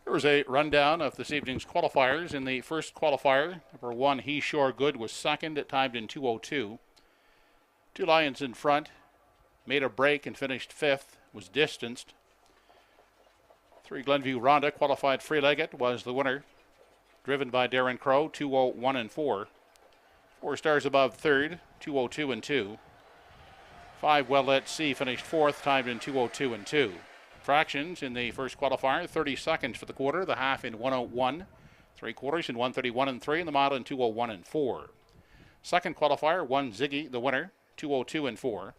There was a rundown of this evening's qualifiers. In the first qualifier, number 1, He Shore Good was second, timed in 2:02. 2 Lions in front, made a break and finished 5th, was distanced. 3 Glenview Ronda, qualified free-legged, was the winner, driven by Darren Crow, 2:01 and 4. 4 Stars Above third, 2:02 and 2. 5 Well Let See finished 4th, timed in 2:02 and 2. Fractions in the first qualifier, 30 seconds for the quarter, the half in 1:01, 3/4 in 1:31 and 3, and the mile in 2:01 and 4. Second qualifier, 1 Ziggy, the winner, 2:02 and 4.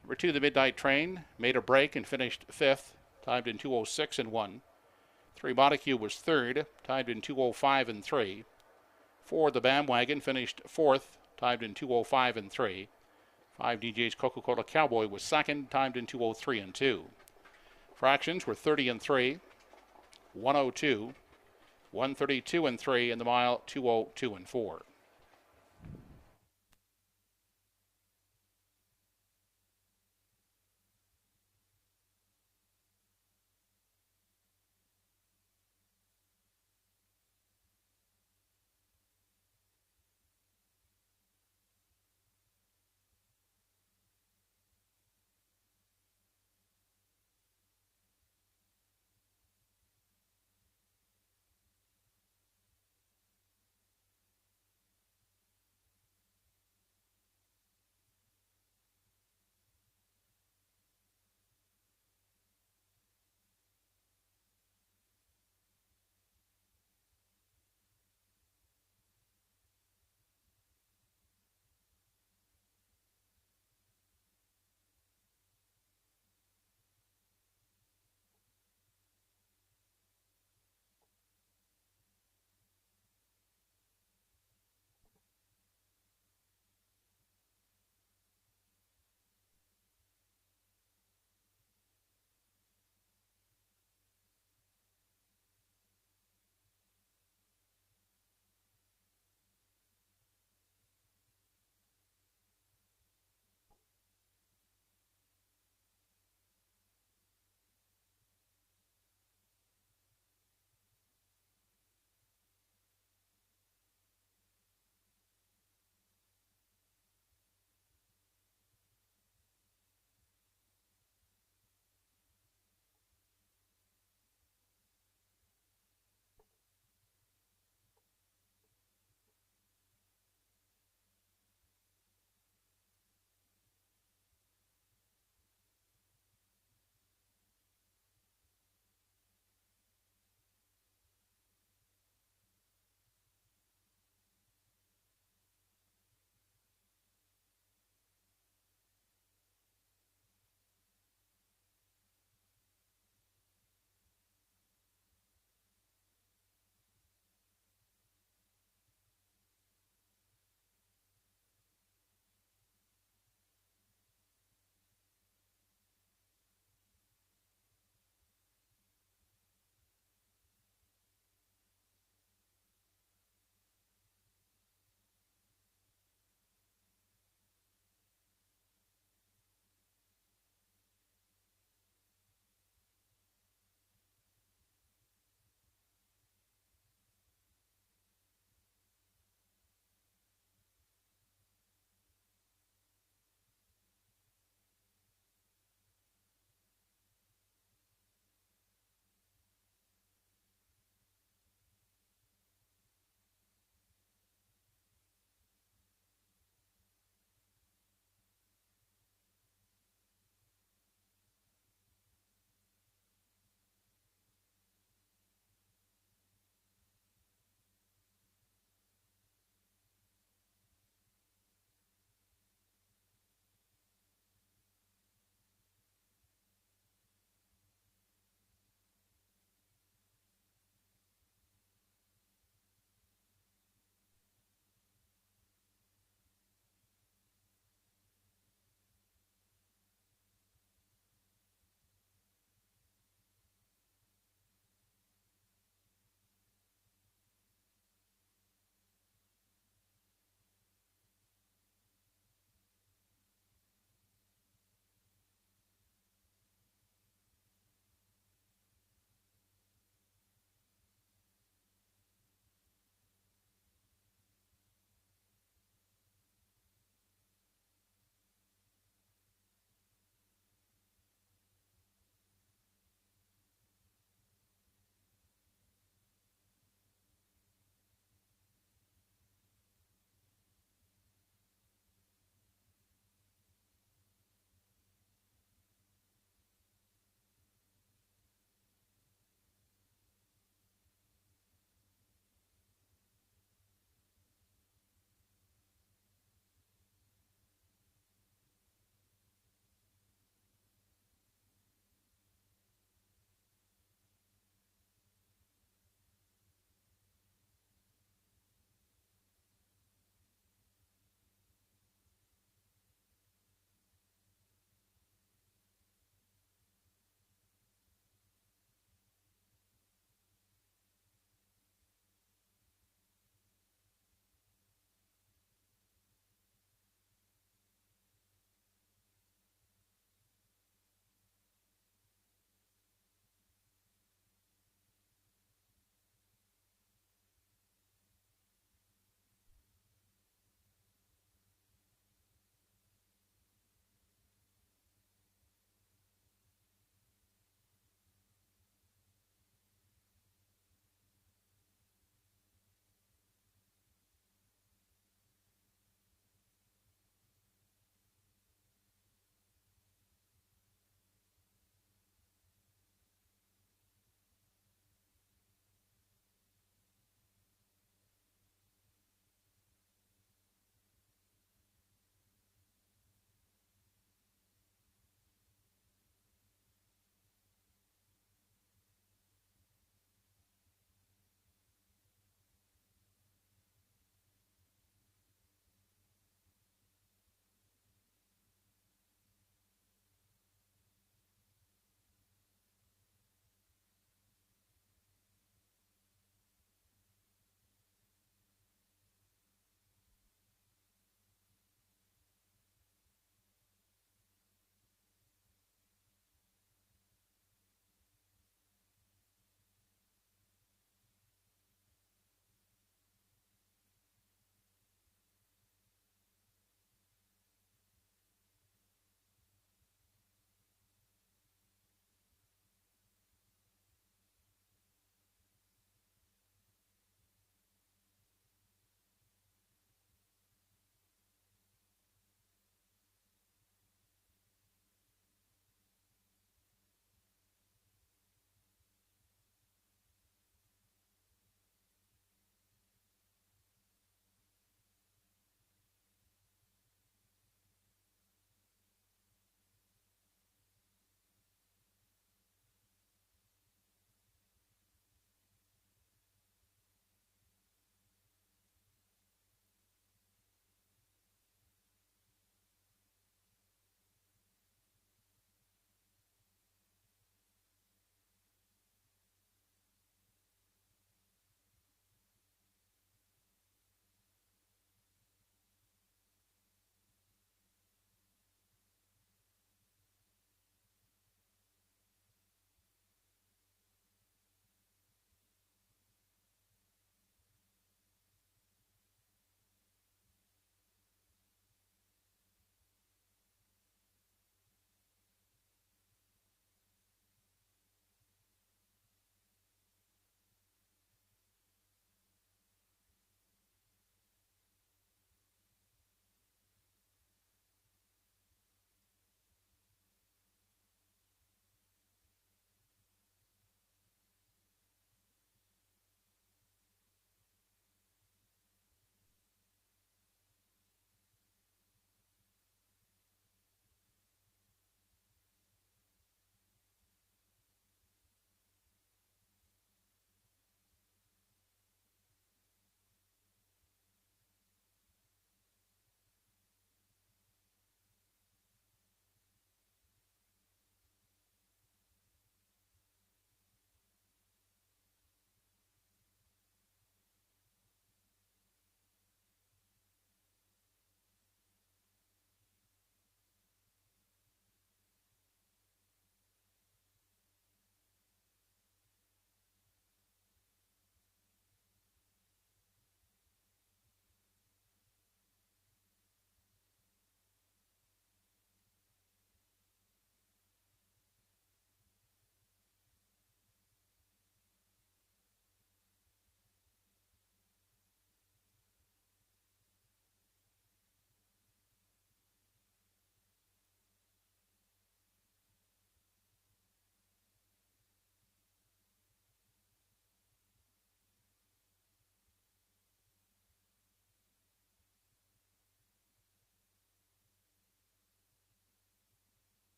Number 2, the Midnight Train, made a break and finished 5th, timed in 2:06 and 1. 3 Montague was 3rd, timed in 2:05 and 3. 4 The Bandwagon finished 4th, timed in 2:05 and 3. 5 DJ's Coca-Cola Cowboy was 2nd, timed in 2:03 and 2. Fractions were 30 and 3, 1:02, 1:32 and 3, and the mile 2:02 and 4.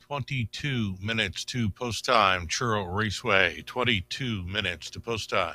22 minutes to post time, Truro Raceway. 22 minutes to post time.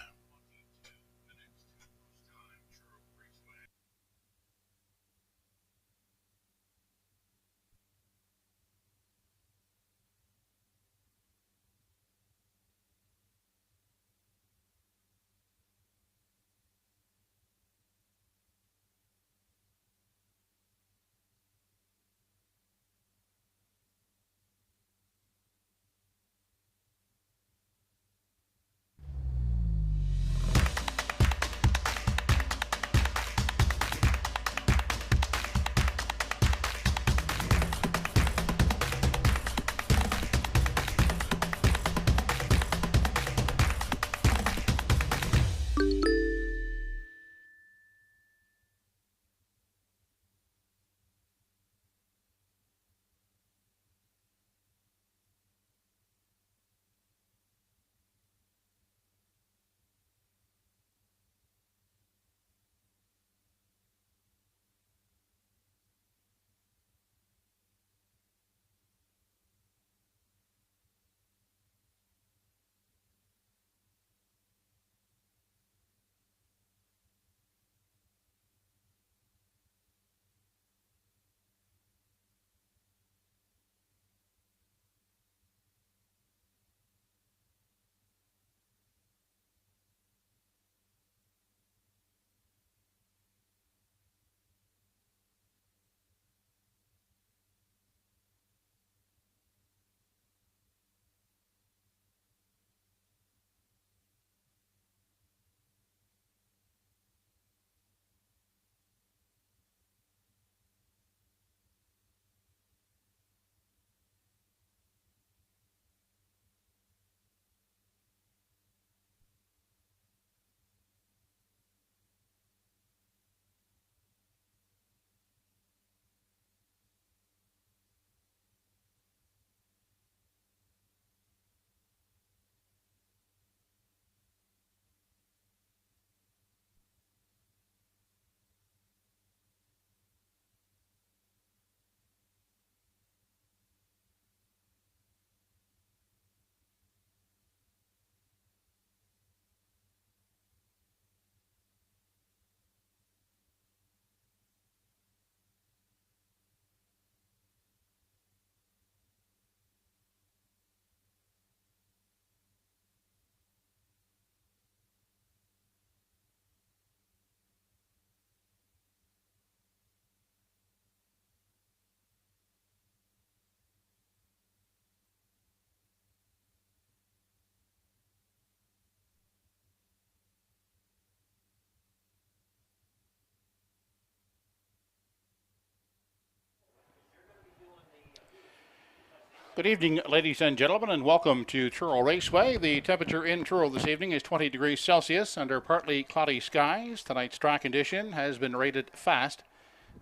Good evening, ladies and gentlemen, and welcome to Truro Raceway. The temperature in Truro this evening is 20 degrees Celsius under partly cloudy skies. Tonight's track condition has been rated fast.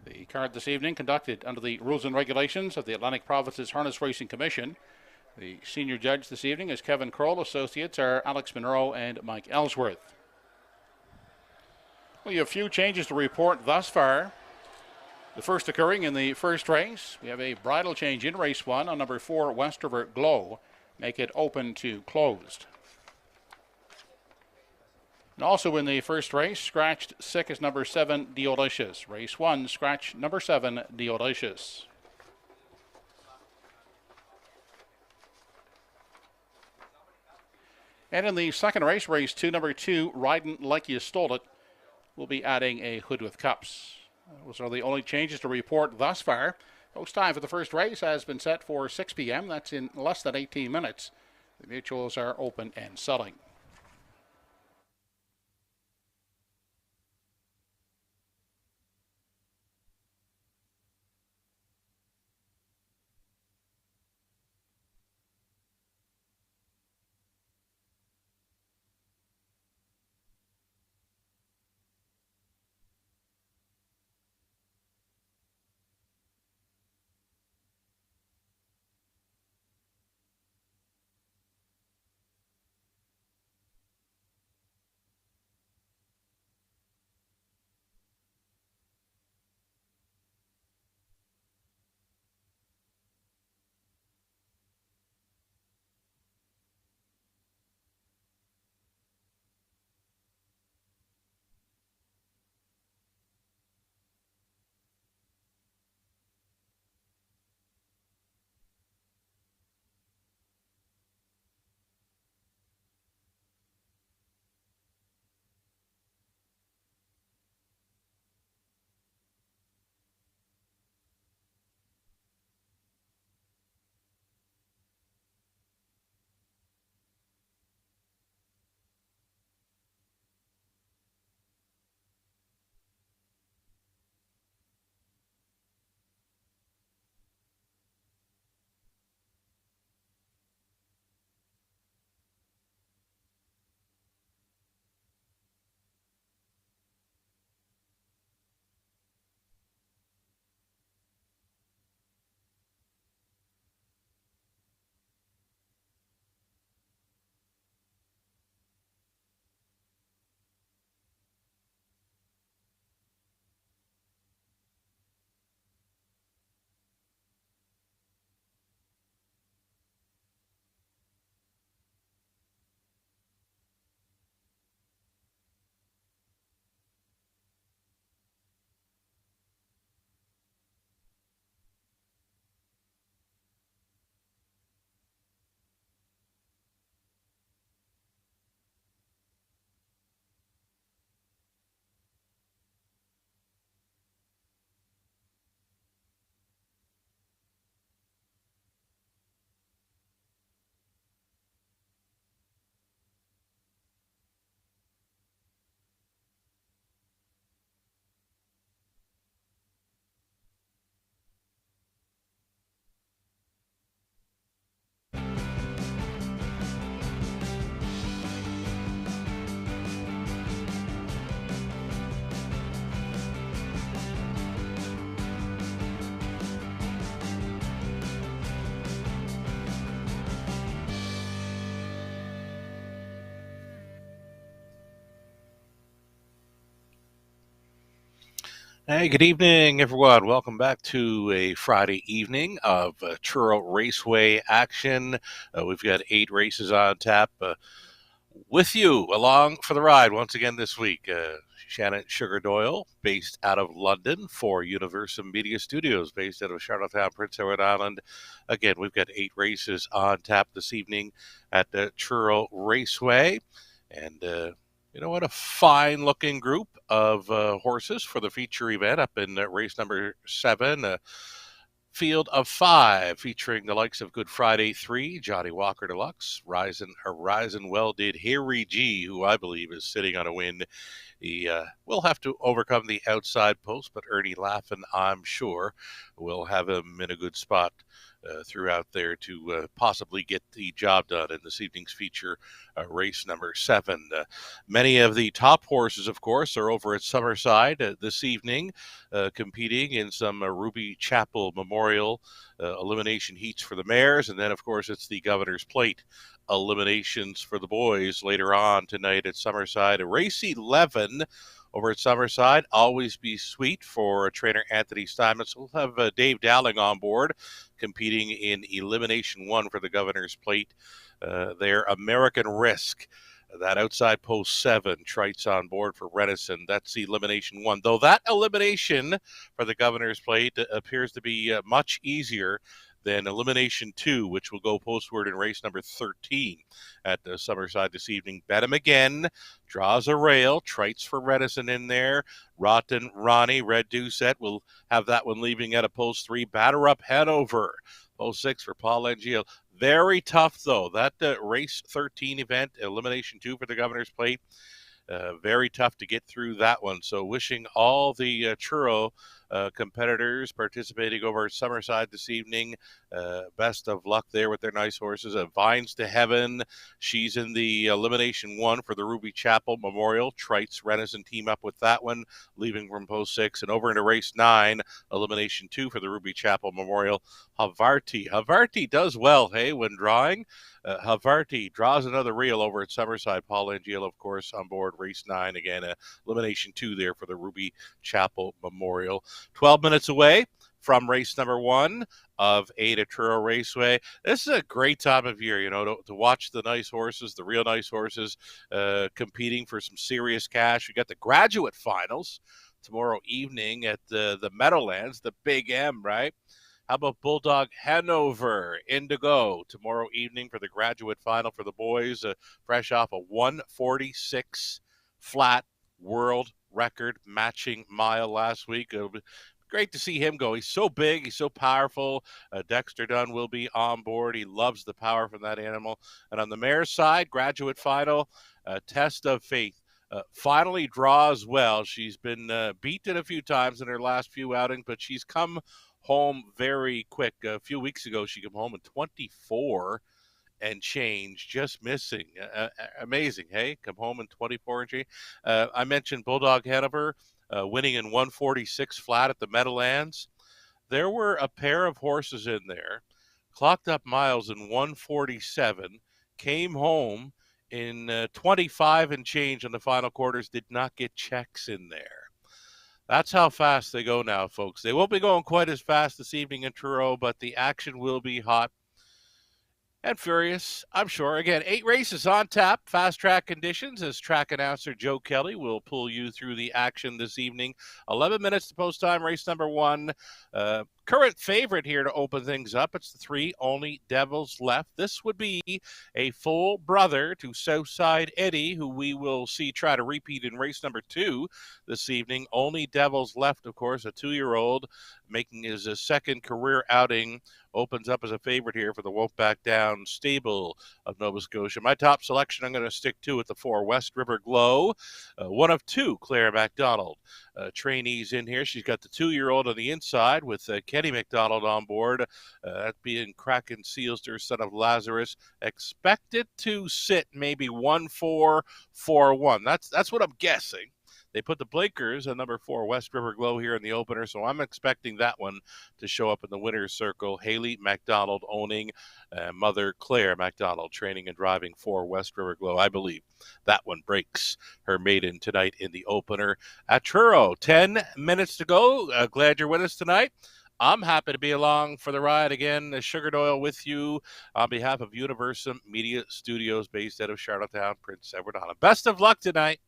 The card this evening conducted under the rules and regulations of the Atlantic Provinces Harness Racing Commission. The senior judge this evening is Kevin Kroll. Associates are Alex Monroe and Mike Ellsworth. We have a few changes to report thus far. The first occurring in the first race. We have a bridle change in race 1 on number 4, Westover Glow. Make it open to closed. And also in the first race, scratched sick is number 7, Deolicious. Race 1, scratch number 7, Deolicious. And in the second race, race 2, number 2, Ridin' Like You Stole It, we'll be adding a hood with cups. Those are the only changes to report thus far. Post time for the first race has been set for 6 p.m. That's in less than 18 minutes. The mutuals are open and selling. Hey, good evening, everyone. Welcome back to a Friday evening of Truro Raceway action. We've got 8 races on tap with you along for the ride once again this week. Shannon Sugar Doyle, based out of London, for Universal Media Studios, based out of Charlottetown, Prince Edward Island. Again, we've got 8 races on tap this evening at Truro Raceway. And you know what? A fine looking group of horses for the feature event up in race number 7. Field of 5 featuring the likes of Good Friday 3, Johnny Walker Deluxe, Horizon Well Did Harry G, who I believe is sitting on a win. He will have to overcome the outside post, but Ernie Laffin, I'm sure, will have him in a good spot throughout there to possibly get the job done in this evening's feature, race number 7. Many of the top horses, of course, are over at Summerside this evening, competing in some Ruby Chapel Memorial elimination heats for the mares. And then, of course, it's the Governor's Plate eliminations for the boys later on tonight at Summerside. Race 11 over at Summerside, Always Be Sweet for trainer Anthony Steinmetz. We'll have Dave Dowling on board competing in Elimination 1 for the Governor's Plate. Their American Risk, that outside post 7, Trites on board for Renison. That's Elimination 1. Though that elimination for the Governor's Plate appears to be much easier than Elimination 2, which will go postward in race number 13 at Summerside this evening. Bet him again. Draws a rail. Trites for Redison in there. Rotten Ronnie, Red Doucette will have that one leaving at a post 3. Batter Up Hanover. Post 6 for Paul Angiel. Very tough, though. That race 13 event, Elimination 2 for the Governor's Plate, very tough to get through that one. So wishing all the Truro competitors participating over at Summerside this evening best of luck there with their nice horses. Vines to Heaven, she's in the Elimination 1 for the Ruby Chapel Memorial. Trites, Renison team up with that one, leaving from post 6. And over into race 9, Elimination 2 for the Ruby Chapel Memorial. Havarti does well, hey, when drawing. Havarti draws another reel over at Summerside. Paul Angiel, of course, on board race 9. Again, Elimination 2 there for the Ruby Chapel Memorial. 12 minutes away from race number 1 of 8 at Truro Raceway. This is a great time of year, you know, to watch the nice horses, the real nice horses, competing for some serious cash. We got the graduate finals tomorrow evening at the Meadowlands, the Big M, right? How about Bulldog Hanover Indigo tomorrow evening for the graduate final for the boys, fresh off a 146 flat world record matching mile last week. It'll be great to see him go. He's so big. He's so powerful. Dexter Dunn will be on board. He loves the power from that animal. And on the mare's side, graduate final, Test of Faith. Finally draws well. She's been beaten a few times in her last few outings, but she's come home very quick. A few weeks ago, she came home in 24 and change, just missing. Amazing, hey? Come home in 24 and change. I mentioned Bulldog Hanover winning in 146 flat at the Meadowlands. There were a pair of horses in there, clocked up miles in 147, came home in 25 and change in the final quarters, did not get checks in there. That's how fast they go now, folks. They won't be going quite as fast this evening in Truro, but the action will be hot and furious, I'm sure. Again, 8 races on tap, fast track conditions, as track announcer Joe Kelly will pull you through the action this evening. 11 minutes to post time, race number 1. Current favorite here to open things up. It's the 3 Only Devils Left. This would be a full brother to Southside Eddie, who we will see try to repeat in race number 2 this evening. Only Devils Left, of course, a 2-year-old making his second career outing, opens up as a favorite here for the Won't Back Down stable of Nova Scotia. My top selection, I'm going to stick to at the 4 West River Glow. 1 of 2, Claire MacDonald. Trainees in here. She's got the 2-year-old on the inside with Kenny McDonald on board. That being Kraken Sealster, son of Lazarus. Expected to sit maybe 1-4, 4-1. That's what I'm guessing. They put the Blakers on number 4, West River Glow, here in the opener, so I'm expecting that one to show up in the winner's circle. Haley MacDonald owning Mother Claire MacDonald, training and driving for West River Glow. I believe that one breaks her maiden tonight in the opener at Truro. 10 minutes to go. Glad you're with us tonight. I'm happy to be along for the ride again. Sugar Doyle with you on behalf of Universum Media Studios based out of Charlottetown, Prince Edward Island. Best of luck tonight.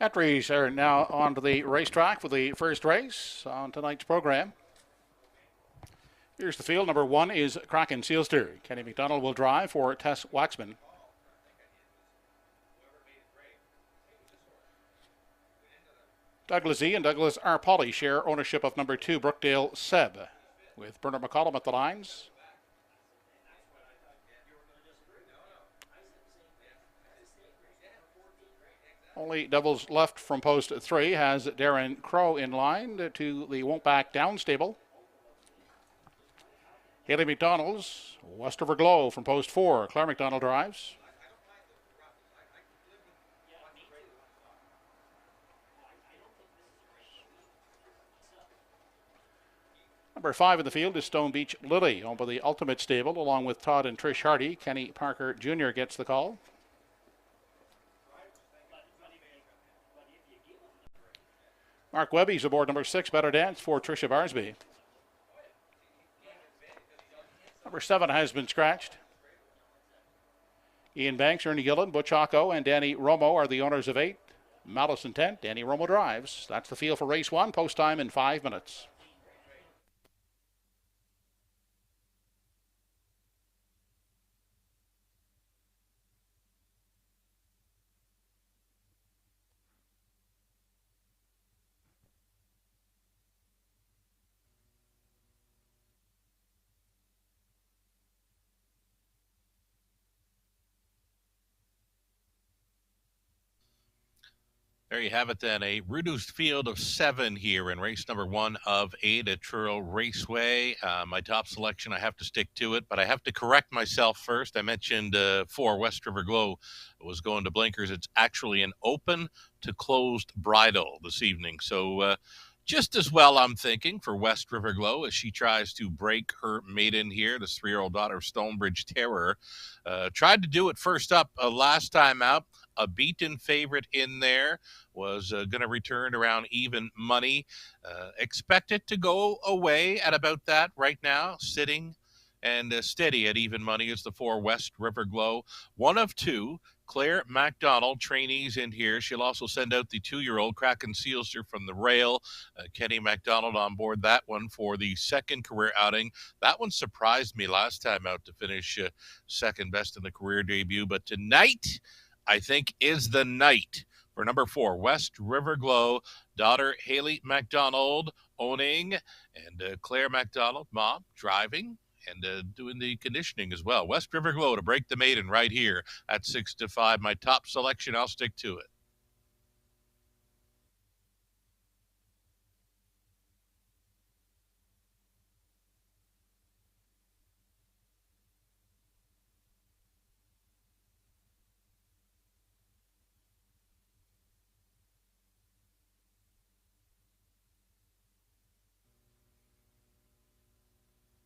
Entries are now onto the racetrack for the first race on tonight's program. Here's the field. Number 1 is Kraken Sealster. Kenny McDonald will drive for Tess Waxman. Douglas E. and Douglas R. Polly share ownership of number 2, Brookdale Seb, with Bernard McCollum at the lines. Only doubles left from post 3 has Darren Crow in line to the Won't Back Down stable. Haley McDonald's West River Glow from post 4. Claire McDonald drives. Number 5 in the field is Stone Beach Lily, owned by the Ultimate Stable, along with Todd and Trish Hardy. Kenny Parker Jr. gets the call. Mark Webby's aboard number 6, Better Dance for Tricia Barsby. Number 7 has been scratched. Ian Banks, Ernie Gillen, Butch Hocko, and Danny Romo are the owners of 8. Malice Intent, Danny Romo drives. That's the field for race one. Post time in 5 minutes. There you have it then, a reduced field of 7 here in race number 1 of 8 at Truro Raceway. My top selection, I have to stick to it, but I have to correct myself first. I mentioned 4 West River Glow was going to blinkers. It's actually an open to closed bridle this evening. So just as well, I'm thinking, for West River Glow as she tries to break her maiden here, this 3-year-old daughter of Stonebridge Terror. Tried to do it first up last time out. A beaten favorite in there was going to return around even money. Expect it to go away at about that right now, sitting and steady at even money is the 4 West River Glow. 1 of 2. Claire MacDonald, trainees in here. She'll also send out the 2-year-old Kraken Sealster from the rail. Kenny MacDonald on board that one for the second career outing. That one surprised me last time out to finish second best in the career debut. But tonight, I think, is the night for number 4, West River Glow. Daughter Haley MacDonald owning, and Claire MacDonald, mom, driving and doing the conditioning as well. West River Glow to break the maiden right here at 6-5. My top selection, I'll stick to it.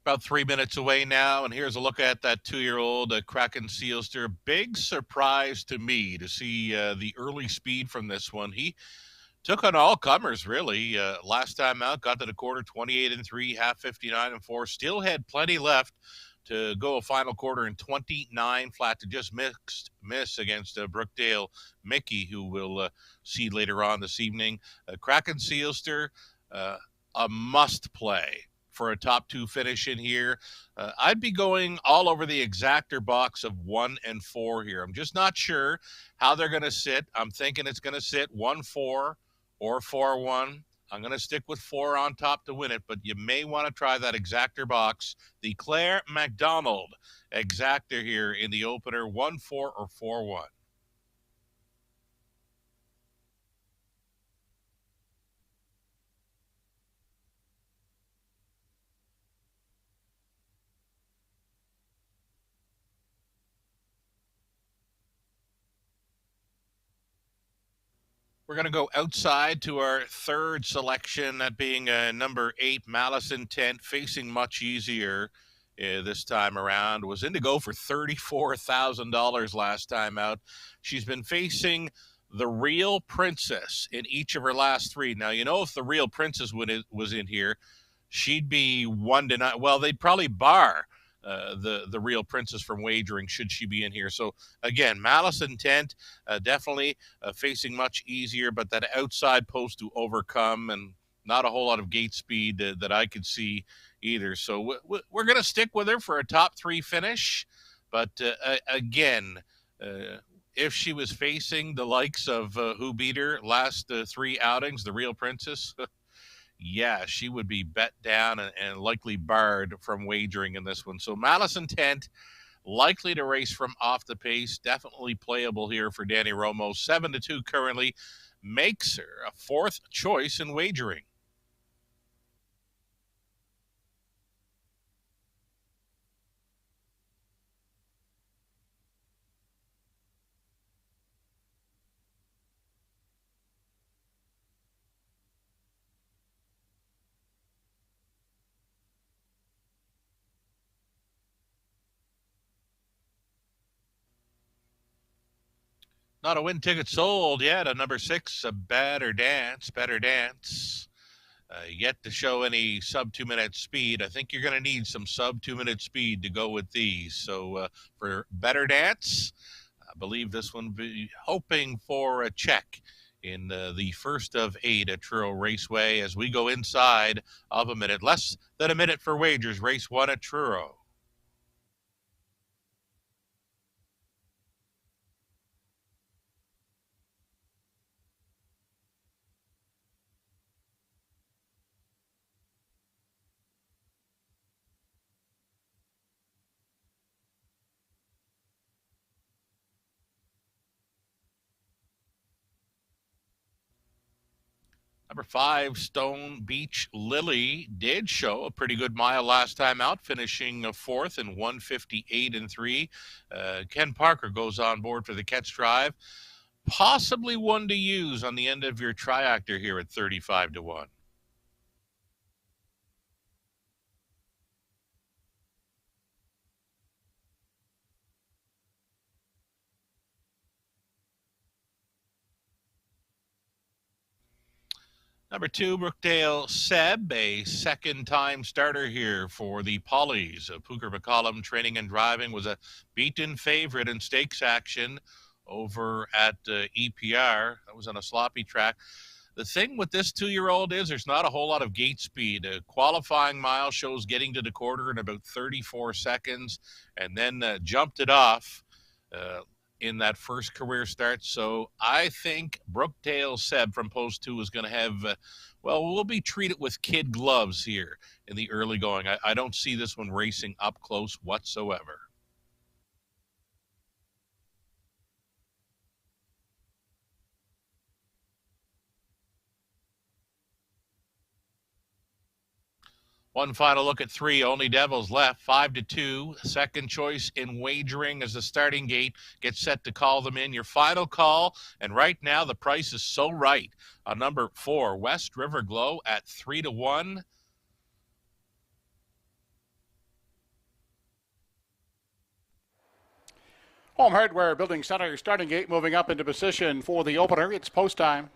About 3 minutes away now, and here's a look at that 2-year-old Kraken Sealster. Big surprise to me to see the early speed from this one. He took on all comers, really. Last time out, got to the quarter, 28 and 3, half 59 and 4. Still had plenty left to go a final quarter in 29 flat to just miss against Brookdale Mickey, who we'll see later on this evening. Kraken Sealster, a must play for a top 2 finish in here. I'd be going all over the exactor box of 1 and 4 here. I'm just not sure how they're going to sit. I'm thinking it's going to sit 1-4 or 4-1. I'm going to stick with 4 on top to win it, but you may want to try that exactor box. The Claire MacDonald exactor here in the opener, 1-4 or 4-1. We're going to go outside to our third selection, that being number 8, Malice Intent, facing much easier this time around. Was in to go for $34,000 last time out. She's been facing the Real Princess in each of her last 3. Now, you know, if the Real Princess was in here, she'd be 1-9. Well, they'd probably bar the Real Princess from wagering should she be in here. So again, Malice Intent definitely facing much easier, but that outside post to overcome, and not a whole lot of gate speed that I could see either. So we're going to stick with her for a top 3 finish. But again, if she was facing the likes of who beat her last 3 outings, the Real Princess, yeah, she would be bet down and likely barred from wagering in this one. So Malice Intent, likely to race from off the pace, definitely playable here for Danny Romo. 7-2 currently, makes her a 4th choice in wagering. Not a win ticket sold yet. A number 6, a Better Dance. Yet to show any sub 2-minute speed. I think you're going to need some sub 2-minute speed to go with these. So for Better Dance, I believe this one be hoping for a check in the first of 8 at Truro Raceway as we go inside of a minute. Less than a minute for wagers. Race 1 at Truro. Number 5, Stone Beach Lily did show a pretty good mile last time out, finishing fourth in 1:58 and 3. Ken Parker goes on board for the catch drive. Possibly one to use on the end of your triactor here at 35 to 1. Number 2, Brookdale Seb, a second-time starter here for the Pollies. Pooker McCollum Training and Driving was a beaten favorite in stakes action over at EPR. That was on a sloppy track. The thing with this 2-year-old is there's not a whole lot of gate speed. A qualifying mile shows getting to the quarter in about 34 seconds and then jumped it off in that first career start. So I think Brookdale Seb from Post 2 is going to have, we'll be treated with kid gloves here in the early going. I don't see this one racing up close whatsoever. One final look at 3, only Devils left, 5 to 2. Second choice in wagering as the starting gate gets set to call them in. Your final call, and right now the price is so right. On number 4, West River Glow at 3 to 1. Home Hardware Building Center starting gate moving up into position for the opener. It's post time.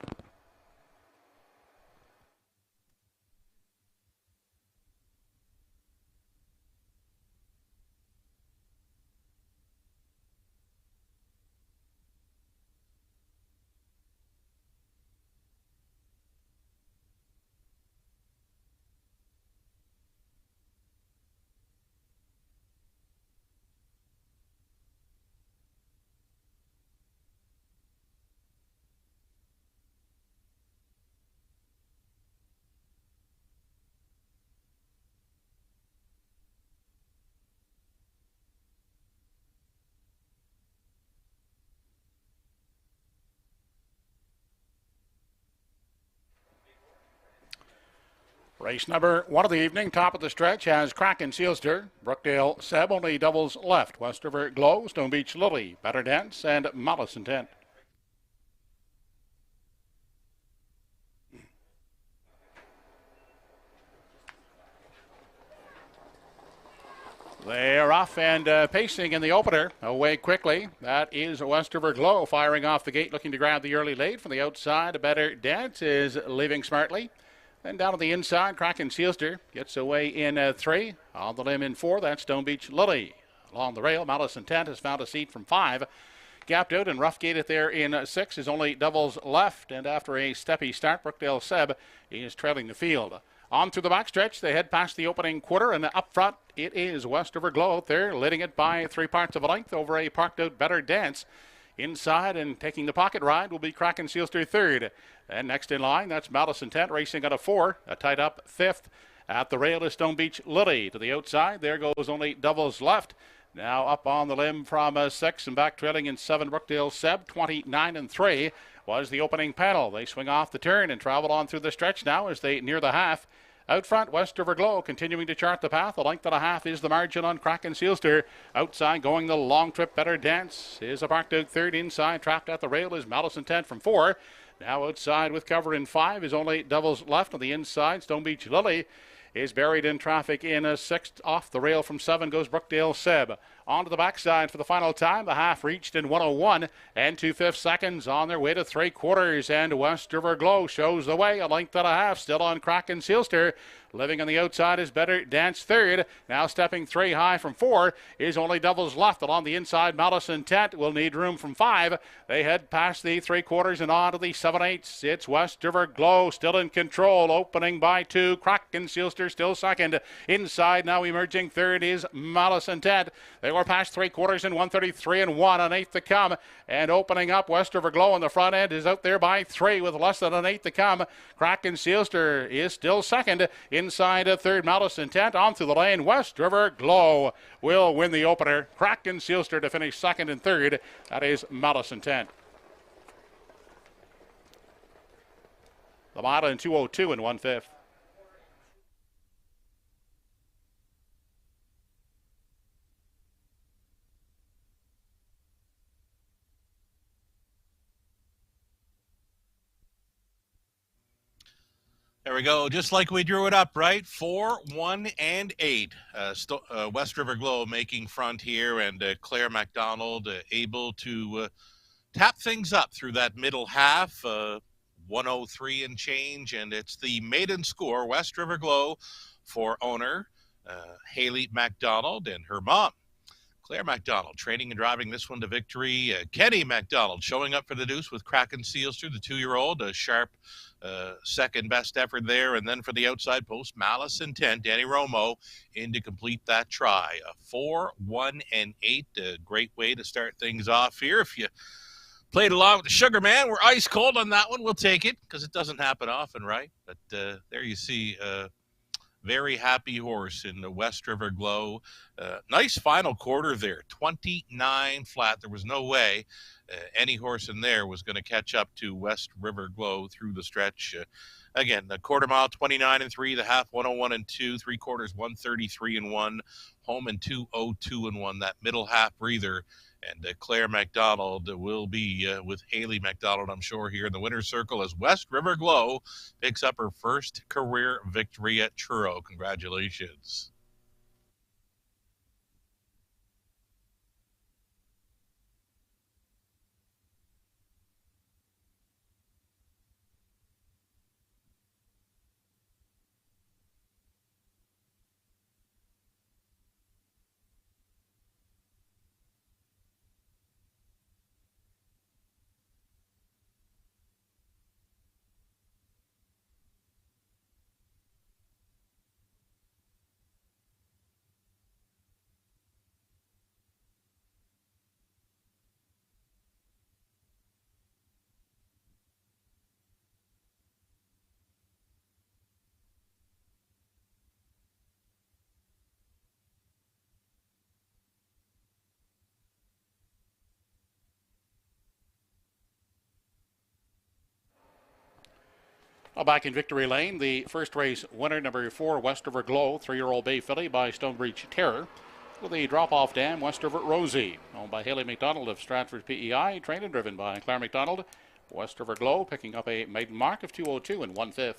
Race number 1 of the evening, top of the stretch, has Kraken Sealster, Brookdale Seb, only doubles left. West River Glow, Stone Beach Lily, Better Dance, and Malice Intent. They're off and pacing in the opener. Away quickly. That is West River Glow firing off the gate, looking to grab the early lead. From the outside, a Better Dance is leaving smartly. Then down on the inside, Kraken Sealster gets away in 3. On the limb in 4, that's Stone Beach Lily. Along the rail, Malice Intent has found a seat from 5. Gapped out and rough gated there in 6 is only doubles left. And after a steppy start, Brookdale Seb is trailing the field. On through the backstretch, they head past the opening quarter, and up front, it is West River Glow out there, leading it by 3 parts of a length over a parked out Better Dance. Inside and taking the pocket ride will be Kraken Sealster 3rd. And next in line, that's Malice Intent racing out of 4, a tied up 5th. At the rail is Stone Beach Lily. To the outside, there goes only doubles left. Now up on the limb from 6 and back trailing in 7, Brookdale Seb, 29 and 3 was the opening panel. They swing off the turn and travel on through the stretch now as they near the half. Out front, West River Glow continuing to chart the path. A length and a half is the margin on Kraken Sealster. Outside going the long trip, Better Dance is a parked out 3rd. Inside, trapped at the rail is Malice Intent from 4. Now outside with cover in 5 is only doubles left. On the inside, Stone Beach Lily is buried in traffic in 6th. Off the rail from 7 goes Brookdale Seb. onto the backside for the final time. The half reached in 1:01 and 2/5 seconds on their way to 3/4. And West River Glow shows the way. A length and a half still on Kraken Sealster. Living on the outside is Better Dance third. Now stepping 3 high from 4 is Only Devils Left. Along the inside, Malice Intent will need room from 5. They head past the 3/4 and on to the 7/8. It's West River Glow still in control, opening by 2. Kraken Sealster still second. Inside now emerging third is Malice Intent. They were past 3/4 in 1:33 and 1, an eighth to come. And opening up, West River Glow on the front end is out there by 3 with less than an eighth to come. Kraken Sealster is still second. Inside a third, Malice Intent. On through the lane, West River Glow will win the opener. Kraken Sealster to finish second and third. That is Malice Intent. The mile in 2:02 and 1/5. There we go. Just like we drew it up, right? 4, 1, and 8. West River Glow making front here, and Claire MacDonald able to tap things up through that middle half. 103 and change, and it's the maiden score. West River Glow for owner Haley MacDonald and her mom, Claire MacDonald, training and driving this one to victory. Kenny MacDonald showing up for the deuce with Kraken Sealster, the 2-year-old, a sharp second best effort there. And then for the outside post, Malice Intent, Danny Romo in to complete that try. 4, 1, and 8. A great way to start things off here. If you played along with the Sugar Man, we're ice cold on that one. We'll take it because it doesn't happen often, right? But there you see very happy horse in the West River Glow. Nice final quarter there, 29 flat. There was no way any horse in there was going to catch up to West River Glow through the stretch. Again, the quarter mile, 29 and 3, the half, 101 and 2, 3/4, 133 and 1, home in 202 and 1. That middle half breather. And Claire MacDonald will be with Haley MacDonald, I'm sure, here in the winner's circle as West River Glow picks up her first career victory at Truro. Congratulations. Well, back in victory lane, the first race winner, number 4, West River Glow, 3-year-old Bay filly by Stonebridge Terror. With the drop-off dam, West River Rosie, owned by Haley MacDonald of Stratford PEI, trained and driven by Claire MacDonald. West River Glow picking up a maiden mark of 2:02 and 1/5.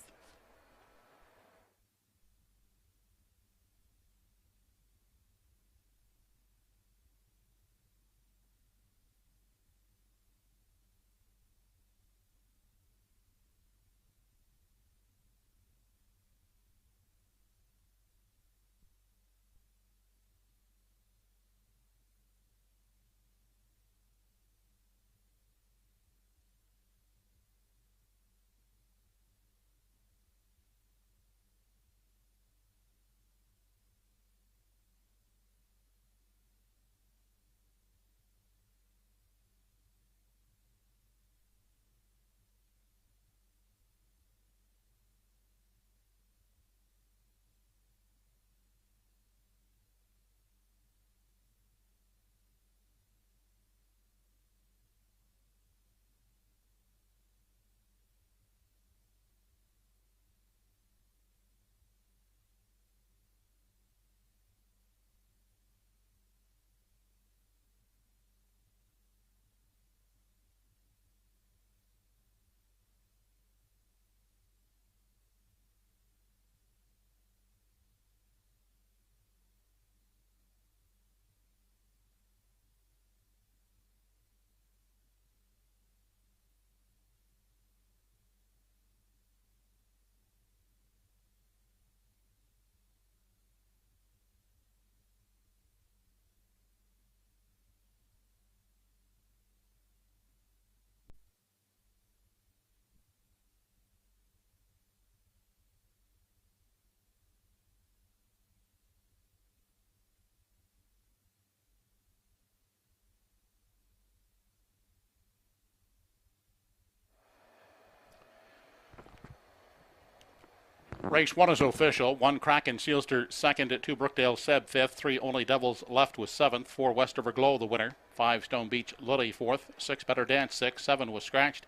Race 1 is official. 1 Kraken Sealster second, 2 Brookdale Seb fifth, 3 Only Devils Left was seventh, 4 Westover Glow the winner, 5 Stone Beach Lily fourth, 6 Better Dance sixth, 7 was scratched,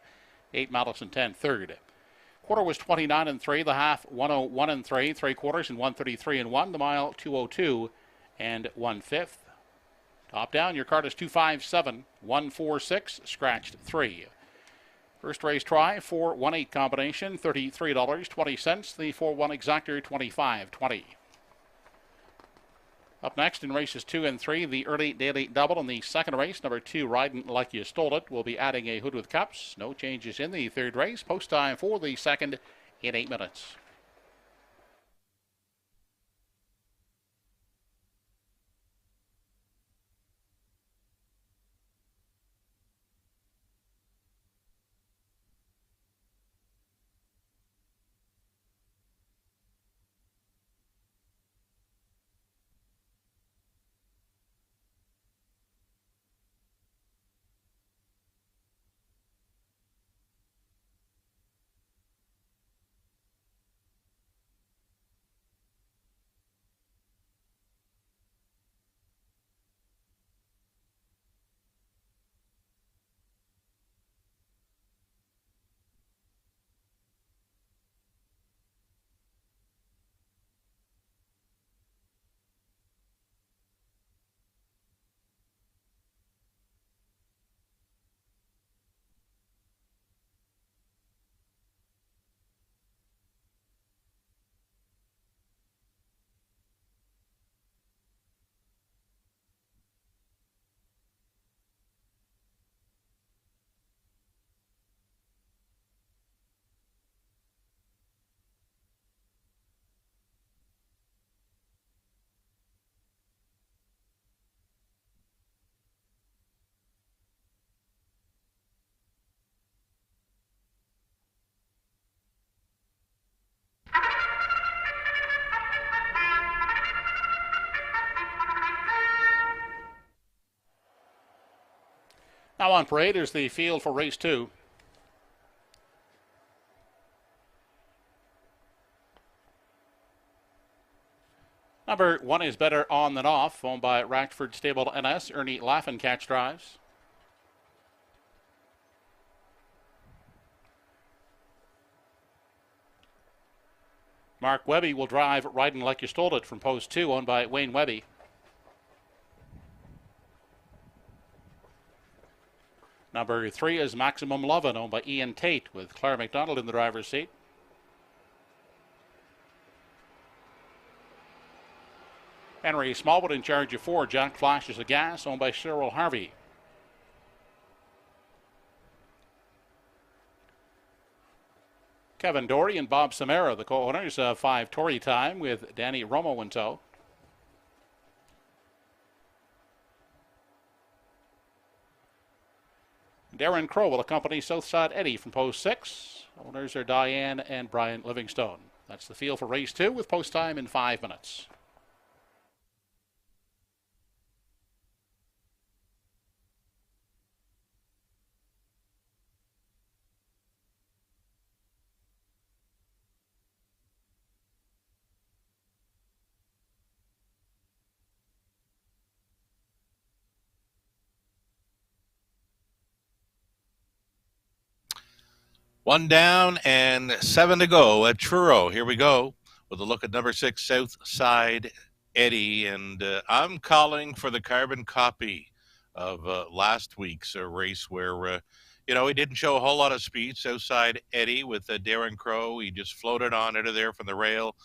8 Madison 10 third. Quarter was 29 and 3, the half 101 and 3, 3 quarters and 133 and 1, the mile 202 and 1/5. Top down, your card is 257, 146, scratched 3. First race try, 4-1-8 combination, $33.20. The 4-1 exactor, $25.20. Up next in races 2 and 3, the early daily double in the second race. Number 2, Riding Like You Stole It, will be adding a hood with cups. No changes in the third race. Post time for the second in 8 minutes. Now on parade is the field for race 2. Number 1 is Better On Than Off, owned by Ratchford Stable NS. Ernie Laffencatch drives. Mark Webby will drive Riding Like You Stole It from post 2, owned by Wayne Webby. Number 3 is Maximum Lovin', owned by Ian Tate, with Claire McDonald in the driver's seat. Henry Smallwood in charge of 4, Jack Flashes of Gas, owned by Cyril Harvey. Kevin Dory and Bob Samara, the co-owners of 5 Tory Time, with Danny Romo in tow. Darren Crow will accompany Southside Eddie from post 6. Owners are Diane and Brian Livingstone. That's the field for race 2 with post time in 5 minutes. One down and 7 to go at Truro. Here we go with a look at number 6, Southside Eddie. And I'm calling for the carbon copy of last week's race where, he didn't show a whole lot of speed. Southside Eddie with Darren Crow. He just floated on out of there from the rail,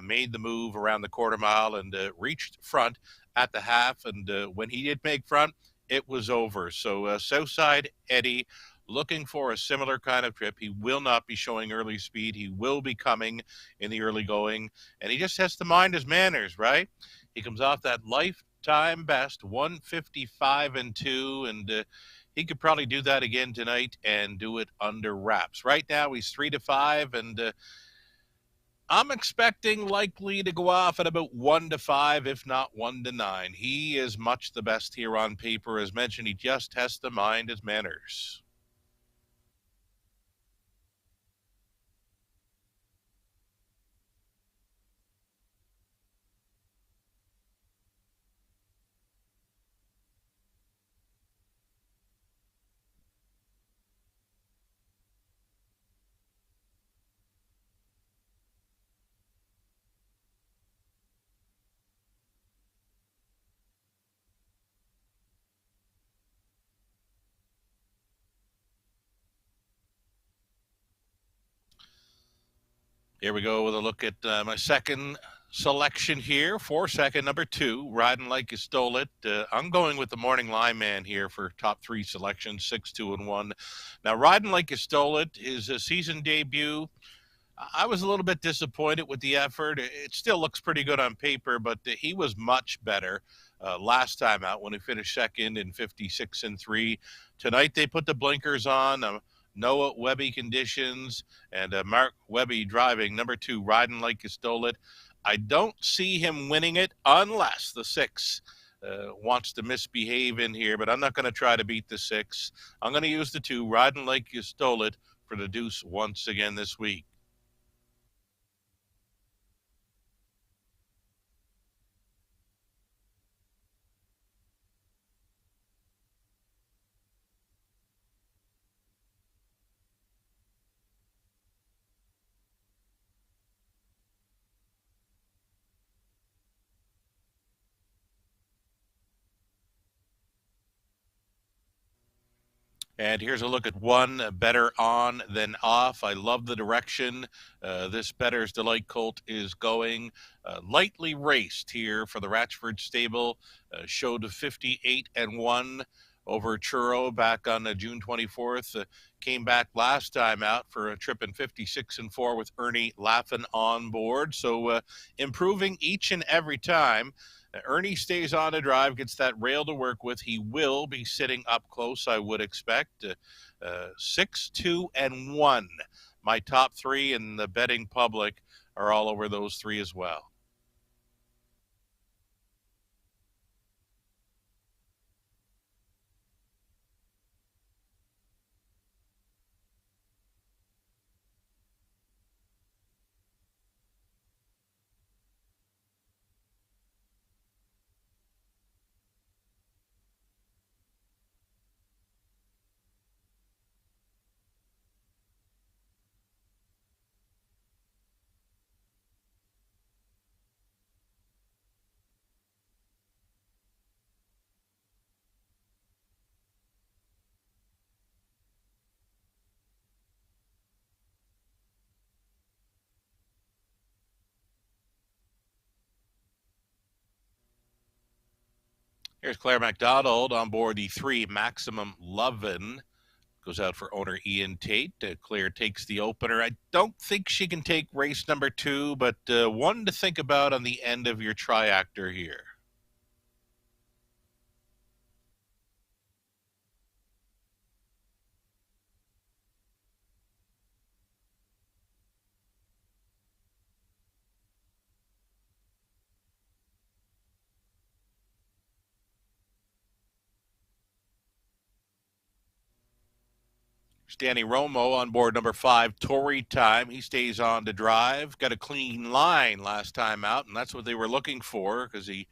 made the move around the quarter mile and reached front at the half. And when he did make front, it was over. So Southside Eddie, looking for a similar kind of trip. He will not be showing early speed. He will be coming in the early going, and he just has to mind his manners, right? He comes off that lifetime best, 155 and 2, and he could probably do that again tonight and do it under wraps. Right now, he's 3 to 5, and I'm expecting likely to go off at about 1 to 5, if not 1 to 9. He is much the best here on paper. As mentioned, he just has to mind his manners. Here we go with a look at my second selection here for second, number 2, Riding Like You Stole It. I'm going with the Morning Line Man here for top 3 selections, 6, 2, and 1. Now, Riding Like You Stole It is a season debut. I was a little bit disappointed with the effort. It still looks pretty good on paper, but he was much better last time out when he finished second in 56 and 3. Tonight they put the blinkers on. Noah Webby conditions and Mark Webby driving. Number 2, Riding Like You Stole It. I don't see him winning it unless the 6 wants to misbehave in here, but I'm not going to try to beat the 6. I'm going to use the 2, Riding Like You Stole It, for the deuce once again this week. And here's a look at 1, Better On Than Off. I love the direction this Better's Delight colt is going. Lightly raced here for the Ratchford stable. Showed 58 and 1 over Truro back on June 24th. Came back last time out for a trip in 56 and 4 with Ernie Laffin on board. So improving each and every time. Ernie stays on the drive, gets that rail to work with. He will be sitting up close, I would expect. 6, 2, and 1. My top 3 in the betting public are all over those 3 as well. Here's Claire McDonald on board the 3, Maximum Lovin'. Goes out for owner Ian Tate. Claire takes the opener. I don't think she can take race number 2, but one to think about on the end of your triactor here. Danny Romo on board number 5, Tory Time. He stays on to drive. Got a clean line last time out, and that's what they were looking for because he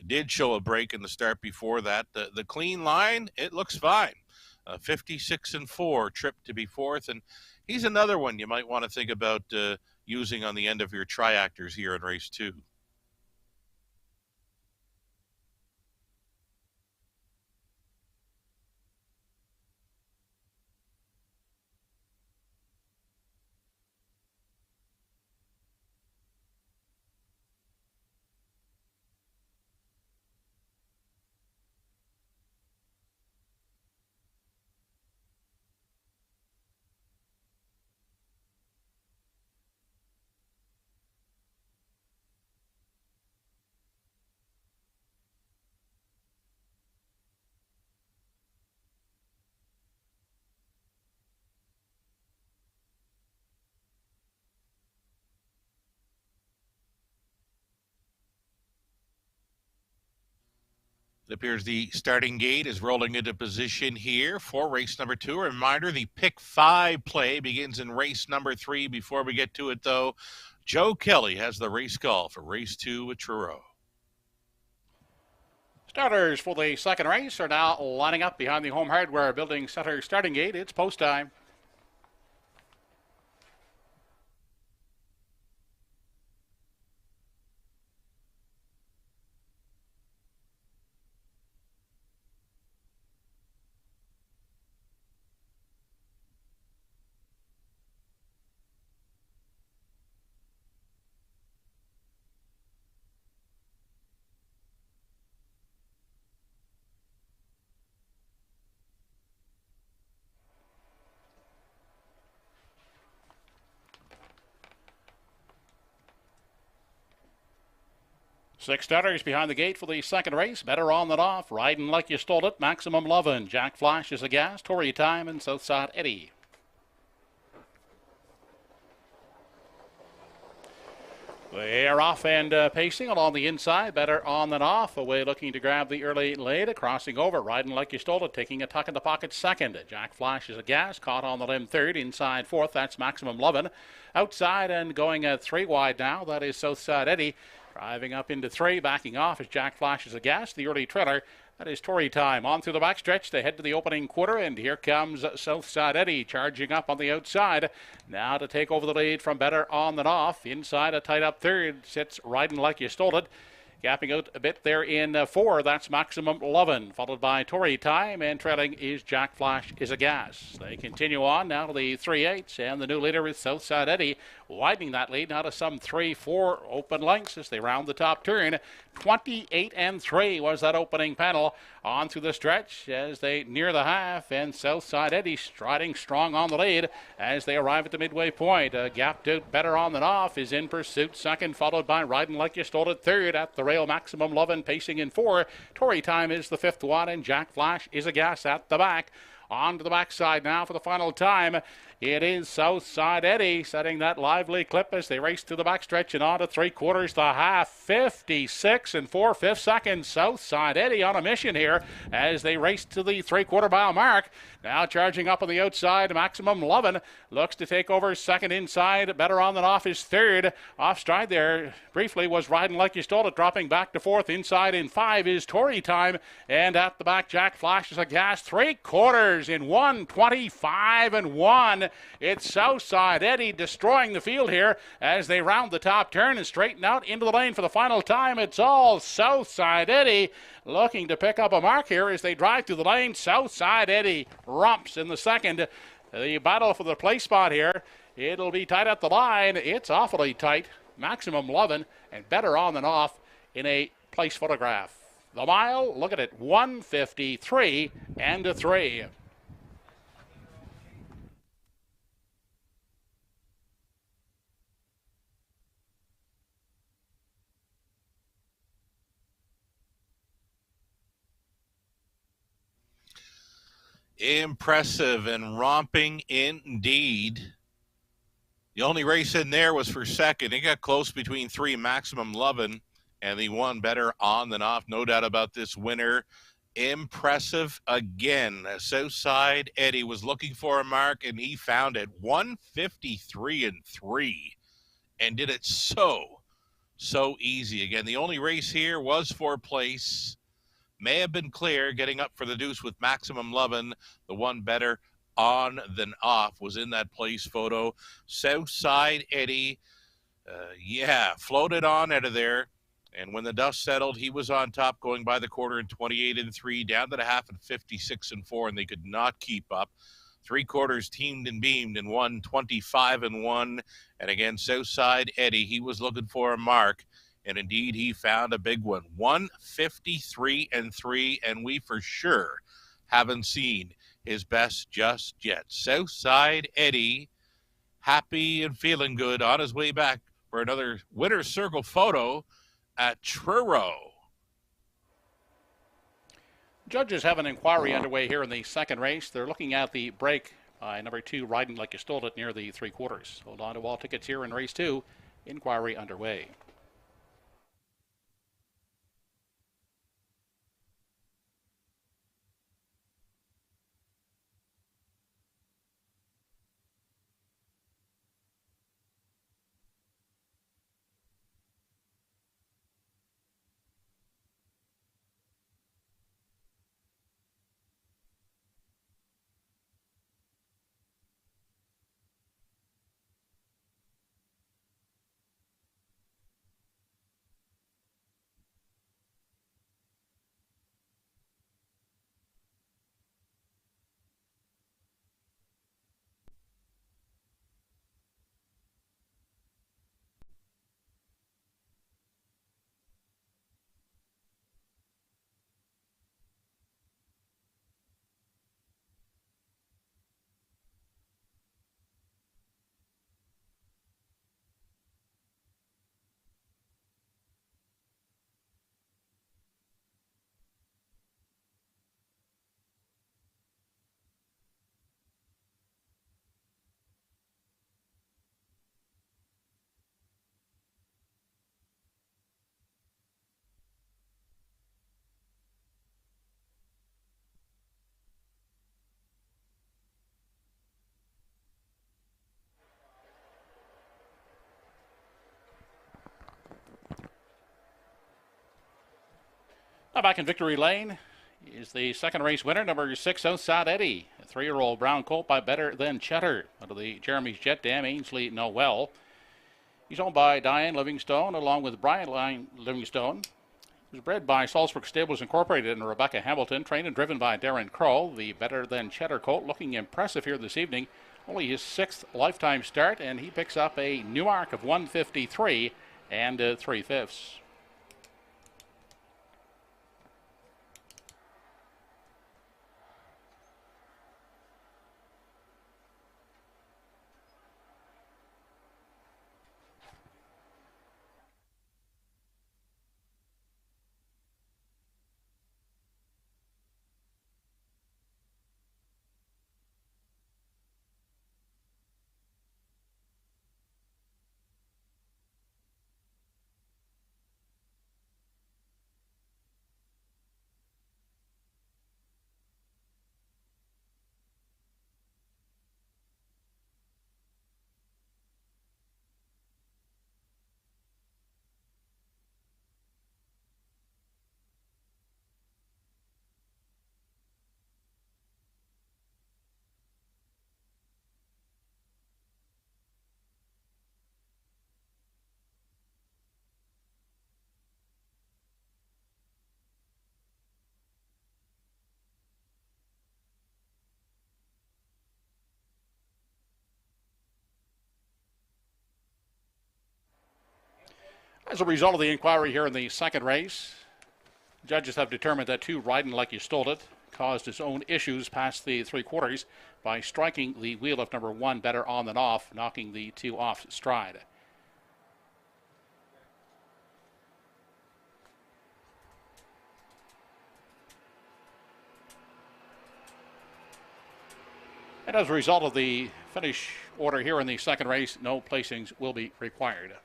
did show a break in the start before that. The clean line, it looks fine. 56 and 4, trip to be 4th, and he's another one you might want to think about using on the end of your triactors here in race 2. It appears the starting gate is rolling into position here for race number 2. A reminder, the pick 5 play begins in race number 3. Before we get to it, though, Joe Kelly has the race call for race 2 at Truro. Starters for the second race are now lining up behind the Home Hardware Building Center starting gate. It's post time. 6 starters behind the gate for the second race. Better on than off. Riding like you stole it. Maximum Lovin'. Jack Flash is a gas. Tory Time and Southside Eddie. They are off and pacing along the inside. Better on than off. Away looking to grab the early lead. Crossing over. Riding like you stole it. Taking a tuck in the pocket second. Jack Flash is a gas. Caught on the limb third. Inside fourth. That's Maximum Lovin'. Outside and going 3 wide now. That is Southside Eddie. Driving up into 3. Backing off as Jack Flash is a gas. The early trailer. That is Tory Time. On through the backstretch. They head to the opening quarter, and here comes Southside Eddie charging up on the outside. Now to take over the lead from Better On Than Off. Inside a tight up third. Sits Riding Like You Stole It. Gapping out a bit there in 4. That's Maximum Lovin'. Followed by Tory Time, and trailing is Jack Flash is a gas. They continue on now to the 3/8, and the new leader is Southside Eddie. Widening that lead now to some 3-4 open lengths as they round the top turn. 28-3 was that opening panel. On through the stretch as they near the half, and Southside Eddie striding strong on the lead as they arrive at the midway point. Gapped out Better On Than Off is in pursuit second, followed by Riding Like You Stole It third. At the rail, Maximum Lovin' pacing in 4. Tory Time is the 5th one, and Jack Flash is a gas at the back. On to the backside now for the final time. It is Southside Eddie setting that lively clip as they race to the backstretch and on to 3/4 the half. 56 4/5 seconds. Southside Eddie on a mission here as they race to the 3/4 mile mark. Now charging up on the outside, Maximum Lovin' looks to take over second inside. Better On Than Off is third. Off stride there briefly was Riding Like You Stole It, dropping back to fourth. Inside in 5 is Tory Time, and at the back Jack Flash is a gas. 3/4 in 1:25-1. It's Southside Eddie destroying the field here as they round the top turn and straighten out into the lane for the final time. It's all Southside Eddie looking to pick up a mark here as they drive through the lane. Southside Eddie romps in the second. The battle for the place spot here. It'll be tight at the line. It's awfully tight. Maximum Lovin' and Better On Than Off in a place photograph. The mile, look at it, 1:53-3. Impressive and romping indeed. The only race in there was for second. It got close between 3, Maximum Lovin', and the one Better On Than Off. No doubt about this winner. Impressive again. Southside Eddie was looking for a mark, and he found it. 1:53-3, and did it so easy. Again, the only race here was for place. May have been clear getting up for the deuce with Maximum Lovin'. The one Better On Than Off was in that place photo. Southside Eddie, floated on out of there. And when the dust settled, he was on top going by the quarter in 28-3, down to the half in 56-4, and they could not keep up. 3/4 teamed and beamed in 1:25-1. And again, Southside Eddie, he was looking for a mark. And indeed, he found a big one. 1:53-3, and we for sure haven't seen his best just yet. Southside Eddie, happy and feeling good on his way back for another winner's circle photo at Truro. Judges have an inquiry underway here in the second race. They're looking at the break by number 2, Riding Like You Stole It, near the 3/4. Hold on to all tickets here in race 2. Inquiry underway. Now back in victory lane is the second race winner, number 6, Outside Eddie. A 3-year-old brown colt by Better Than Cheddar. Out of the Jeremy's Jet Dam, Ainsley Noel. He's owned by Diane Livingstone along with Brian Livingstone. He was bred by Salzburg Stables Incorporated and Rebecca Hamilton, trained and driven by Darren Crow. The Better Than Cheddar colt looking impressive here this evening. Only his 6th lifetime start, and he picks up a new mark of 153 and 3/5. As a result of the inquiry here in the second race, judges have determined that 2, Riding Like You Stole It, caused his own issues past the 3/4 by striking the wheel of number 1, Better On Than Off, knocking the 2 off stride. And as a result of the finish order here in the second race, no placings will be required.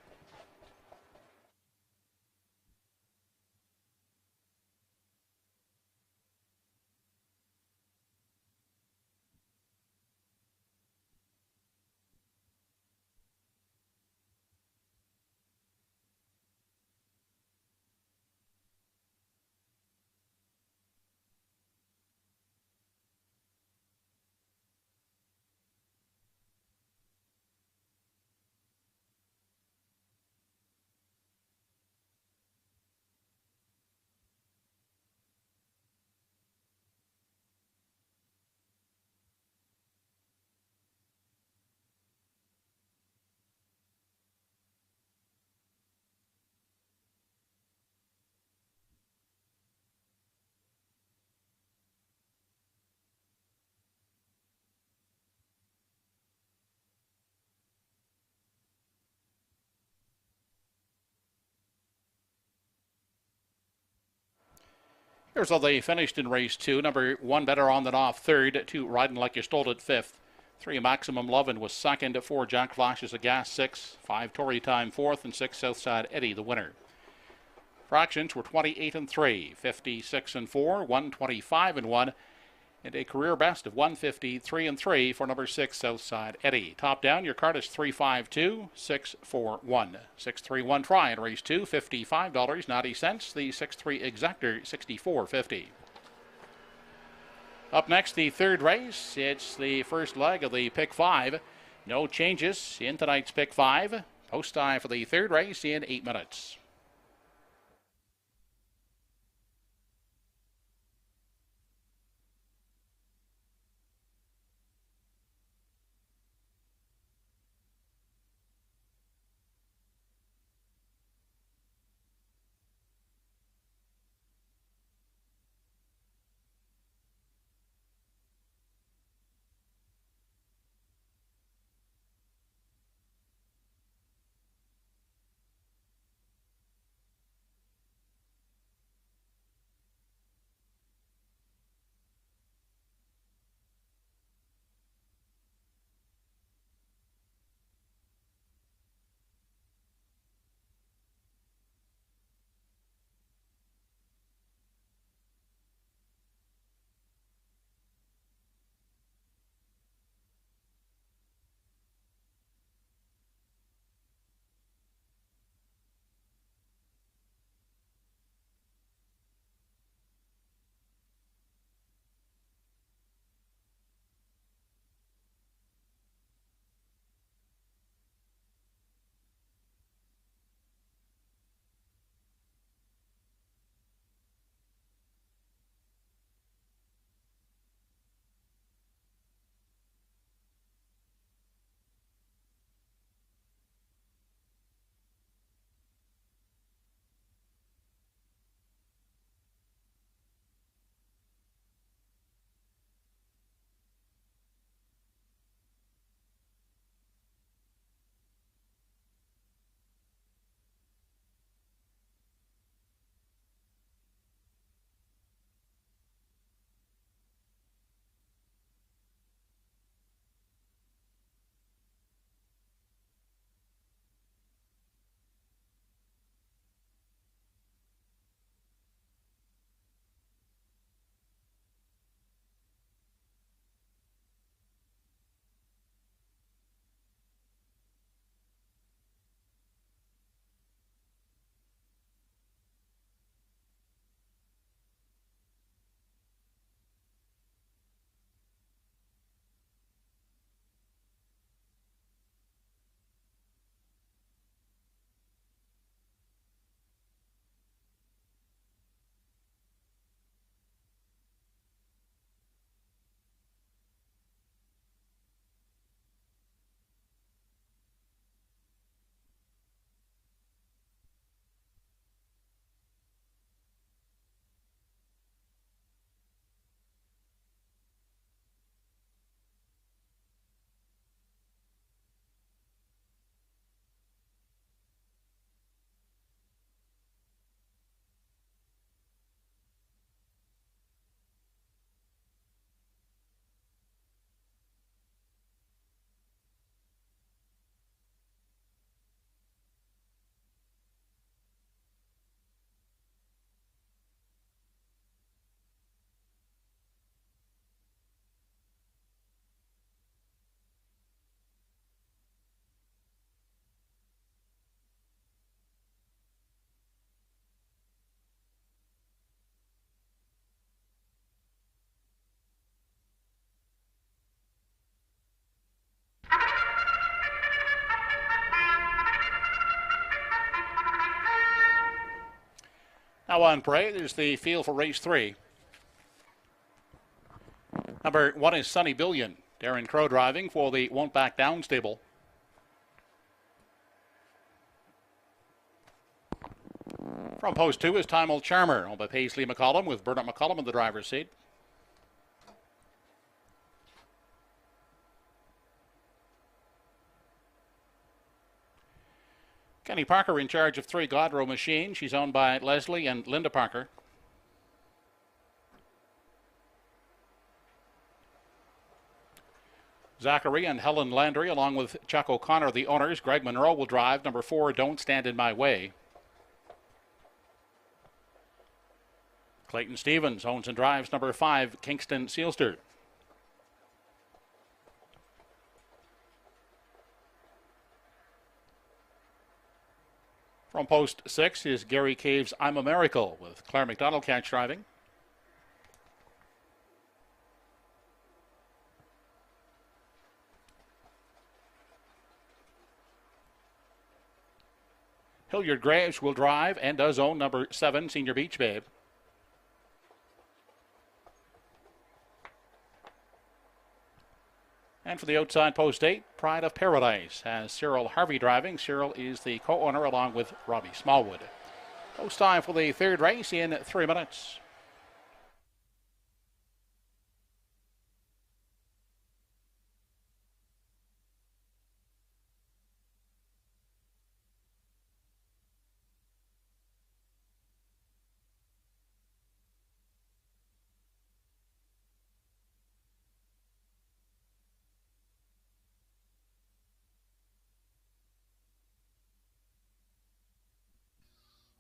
Here's how they finished in race 2. Number 1, Better On Than Off, 3rd. 2, Riding Like You Stole It, 5th. 3, Maximum Lovin' was 2nd. 4, Jack Flashes a Gas, 6th. 5, Tory Time, 4th. And 6, Southside Eddie, the winner. Fractions were 28 and 3, 56 and 4, 125 and 1, and a career best of 153 and 3 for number 6, Southside Eddie. Top down, your card is 352 641. 631 try in race 2, $55.90. The 6-3 exactor, $64.50. Up next, the third race. It's the first leg of the Pick 5. No changes in tonight's Pick 5. Post time for the third race in 8 minutes. Now on parade is the field for race 3. Number 1 is Sunny Billion. Darren Crow driving for the Won't Back Down stable. From post 2 is Time Old Charmer, owned by Paisley McCollum, with Bernard McCollum in the driver's seat. Kenny Parker in charge of 3 Godrow Machine. She's owned by Leslie and Linda Parker. Zachary and Helen Landry, along with Chuck O'Connor, the owners. Greg Monroe will drive number 4, Don't Stand in My Way. Clayton Stevens owns and drives number 5, Kingston Sealster. From post 6 is Gary Cave's I'm a Miracle, with Claire McDonald catch driving. Hilliard Graves will drive and does own number 7, Senior Beach Babe. And for the outside post 8, Pride of Paradise has Cyril Harvey driving. Cyril is the co-owner along with Robbie Smallwood. Post time for the 3rd race in 3 minutes.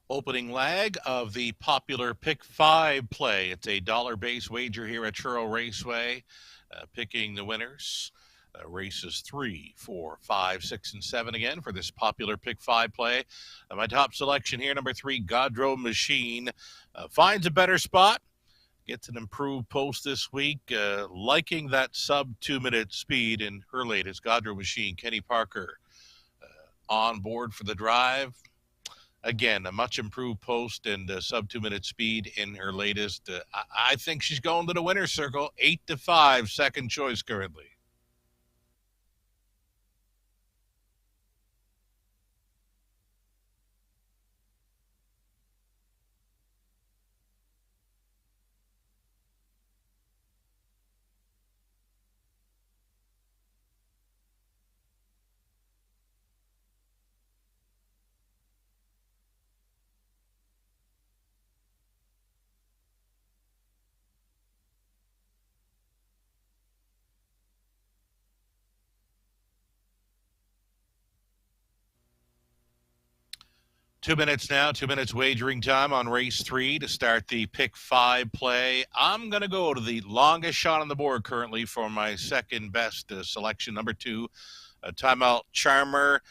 Opening leg of the popular Pick 5 play. It's a dollar-based wager here at Truro Raceway. Picking the winners. Races 3, 4, 5, 6, and 7 again for this popular Pick 5 play. My top selection here, number 3, Godrow Machine. Finds a better spot. Gets an improved post this week. Liking that sub 2-minute speed in her latest Godrow Machine. Kenny Parker on board for the drive. Again, a much improved post and sub 2-minute speed in her latest. I think she's going to the winner's circle. 8-5, second choice currently. Two minutes now, 2 minutes wagering time on race 3 to start the Pick 5 play. I'm going to go to the longest shot on the board currently for my second best selection, number 2, Time Out Charmer.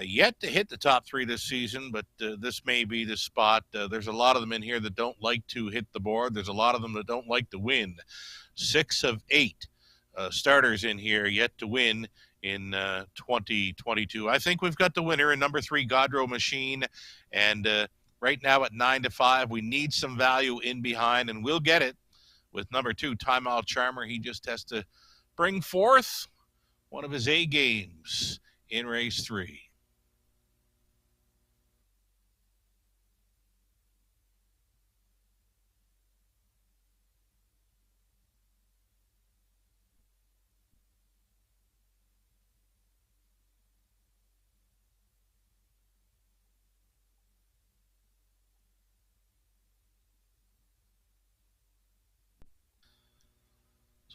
Yet to hit the top 3 this season, but this may be the spot. There's a lot of them in here that don't like to hit the board. There's a lot of them that don't like to win. 6 of 8 starters in here yet to win in 2022. I think we've got the winner in number 3, Godrow Machine. And right now at 9-5, we need some value in behind, and we'll get it with number 2, Time Out Charmer. He just has to bring forth one of his A games in race 3.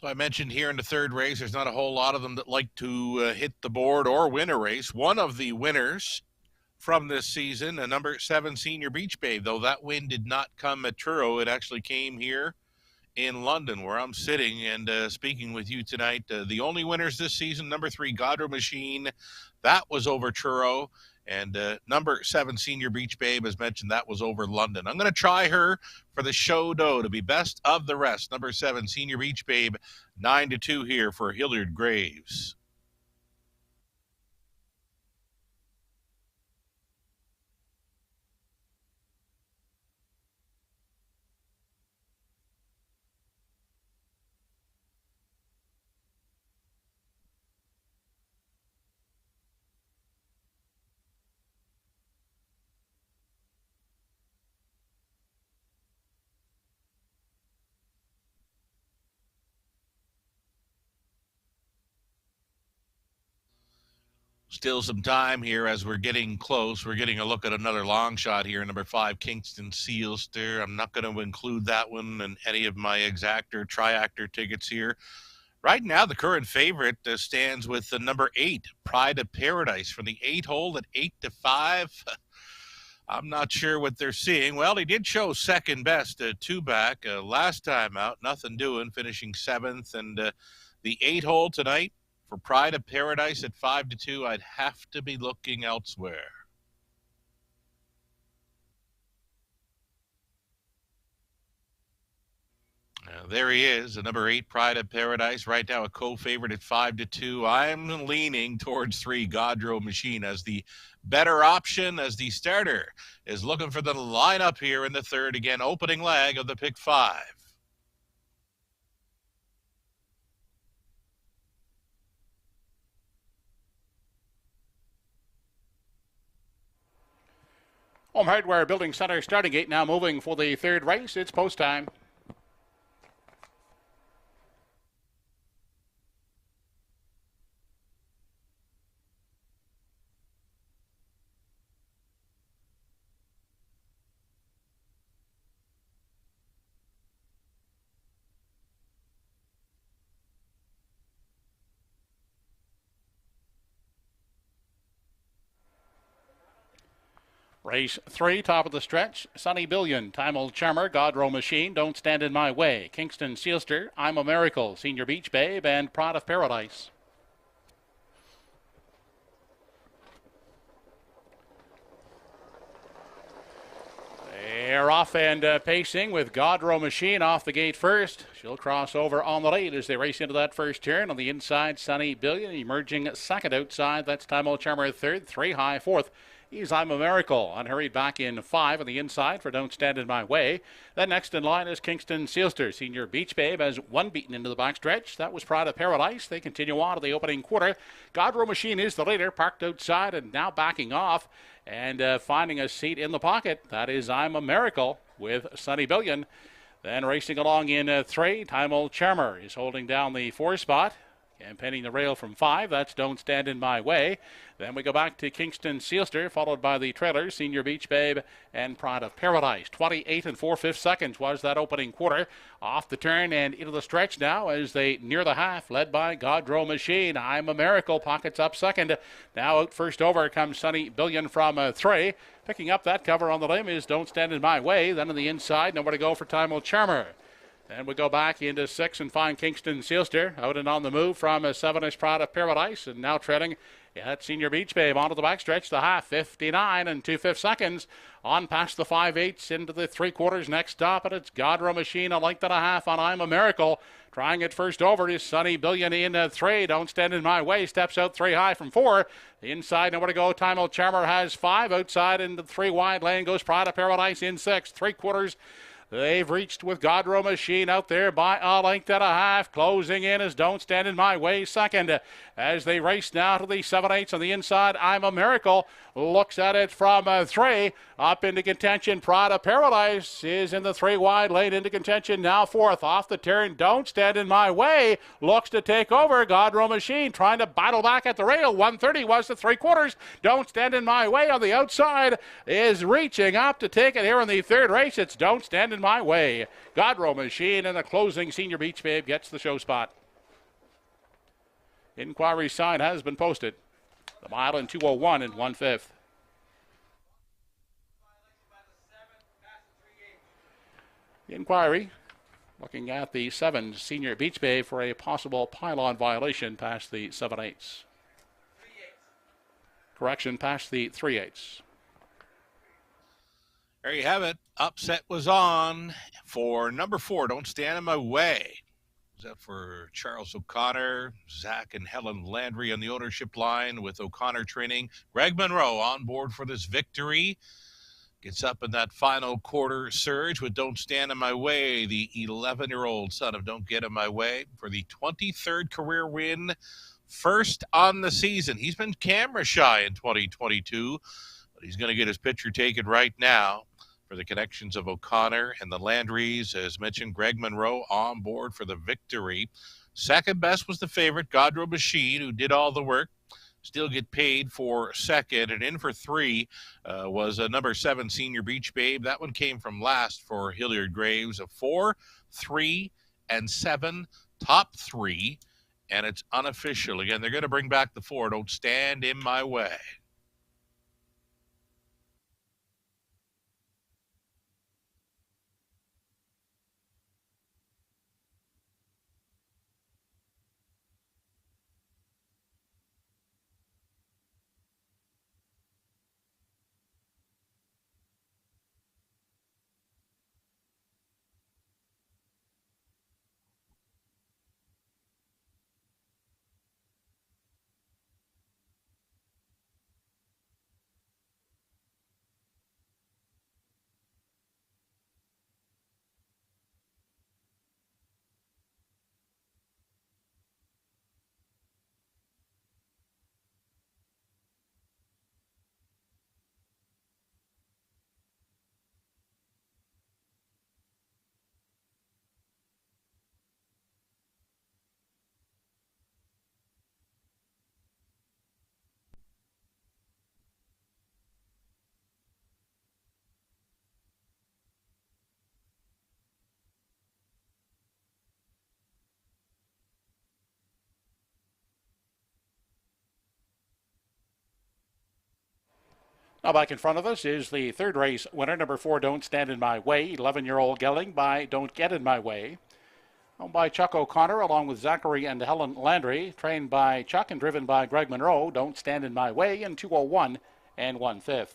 So I mentioned here in the 3rd race, there's not a whole lot of them that like to hit the board or win a race. One of the winners from this season, a number 7, Senior Beach Babe, though that win did not come at Truro. It actually came here in London, where I'm sitting and speaking with you tonight. The only winners this season, number 3, Godrow Machine, that was over Truro. And number 7, Senior Beach Babe, as mentioned, that was over London. I'm going to try her for the show dough to be best of the rest. Number 7, Senior Beach Babe, 9-2 here for Hilliard Graves. Still some time here as we're getting close. We're getting a look at another long shot here, number 5, Kingston Sealster. I'm not going to include that one in any of my exactor, triactor tickets here. Right now, the current favorite stands with the number 8, Pride of Paradise, from the 8 hole at 8-5. I'm not sure what they're seeing. Well, he did show second best, 2 back last time out. Nothing doing, finishing 7th. And the 8 hole tonight, for Pride of Paradise at 5-2, I'd have to be looking elsewhere. There he is, the number 8 Pride of Paradise. Right now a co-favorite at 5-2. I'm leaning towards 3 Godro Machine as the better option, as the starter is looking for the lineup here in the third. Again, opening leg of the pick 5. Home Hardware Building Center starting gate now moving for the third race. It's post time. Race 3, top of the stretch. Sunny Billion, Time Old Charmer, Godrow Machine, Don't Stand in My Way. Kingston Sealster, I'm a Miracle, Senior Beach Babe, and Pride of Paradise. They're off and pacing with Godrow Machine off the gate first. She'll cross over on the lead as they race into that first turn. On the inside, Sunny Billion emerging second outside. That's Time Old Charmer third, 3 high fourth. He's I'm a Miracle, unhurried back in 5 on the inside for Don't Stand in My Way. Then next in line is Kingston Sealster. Senior Beach Babe has 1 beaten into the backstretch. That was Pride of Paradise. They continue on to the opening quarter. Godrow Machine is the leader, parked outside and now backing off and finding a seat in the pocket. That is I'm a Miracle with Sunny Billion. Then racing along in 3, Time Old Charmer is holding down the 4 spot. Campaigning the rail from 5, that's Don't Stand in My Way. Then we go back to Kingston Sealster, followed by the trailers, Senior Beach Babe and Pride of Paradise. 28 and 4/5 seconds was that opening quarter. Off the turn and into the stretch now as they near the half, led by Godrow Machine. I'm a Miracle, pockets up second. Now out first over comes Sunny Billion from 3. Picking up that cover on the limb is Don't Stand in My Way. Then on the inside, nowhere to go for Time Old Charmer. Then we go back into 6 and find Kingston Sealster out and on the move from 7 is Pride of Paradise, and now treading at Senior Beach Babe onto the backstretch, the half, 59 and 2/5 seconds. On past the 5/8 into the 3/4 next stop, and it's Godrow Machine, a length and a half on I'm a Miracle. Trying it first over is Sunny Billion in 3. Don't Stand in My Way, steps out 3 high from 4. The inside, nowhere to go. Time Old Charmer has 5 outside into the 3 wide lane. Goes Pride of Paradise in 6. 3/4. They've reached with Godrow Machine out there by a length and a half. Closing in is Don't Stand in My Way second. As they race now to the 7/8 on the inside, I'm a Miracle. Looks at it from 3. Up into contention, Pride of Paradise is in the 3 wide lane into contention. Now 4th. Off the turn, Don't Stand in My Way. Looks to take over. Godrow Machine trying to battle back at the rail. 130 was the 3/4. Don't Stand in My Way on the outside is reaching up to take it here in the third race. It's Don't Stand in My Way. Godrow Machine and the closing Senior Beach Babe gets the show spot. Inquiry sign has been posted. The mile in 2:01 and 1/5. The inquiry looking at the 7 Senior Beach Babe for a possible pylon violation past the 7/8. Correction, past the 3/8. There you have it. Upset was on for number 4, Don't Stand in My Way. Is that for Charles O'Connor, Zach and Helen Landry on the ownership line with O'Connor training. Greg Monroe on board for this victory. Gets up in that final quarter surge with Don't Stand in My Way, the 11-year-old son of Don't Get in My Way, for the 23rd career win. First on the season. He's been camera shy in 2022, but he's going to get his picture taken right now. For the connections of O'Connor and the Landrys, as mentioned, Greg Monroe on board for the victory. Second best was the favorite, Godrow Machine, who did all the work. still get paid for second. And in for three was a number 7 Senior Beach Babe. That one came from last for Hilliard Graves. A 4, 3, and 7, top 3. And it's unofficial. Again, they're going to bring back the 4. Don't stand in my way. Now back in front of us is the third race winner, number 4, Don't Stand in My Way, 11-year-old gelding by Don't Get in My Way. Owned by Chuck O'Connor along with Zachary and Helen Landry, trained by Chuck and driven by Greg Monroe. Don't Stand in My Way in 2:01 and 1/5.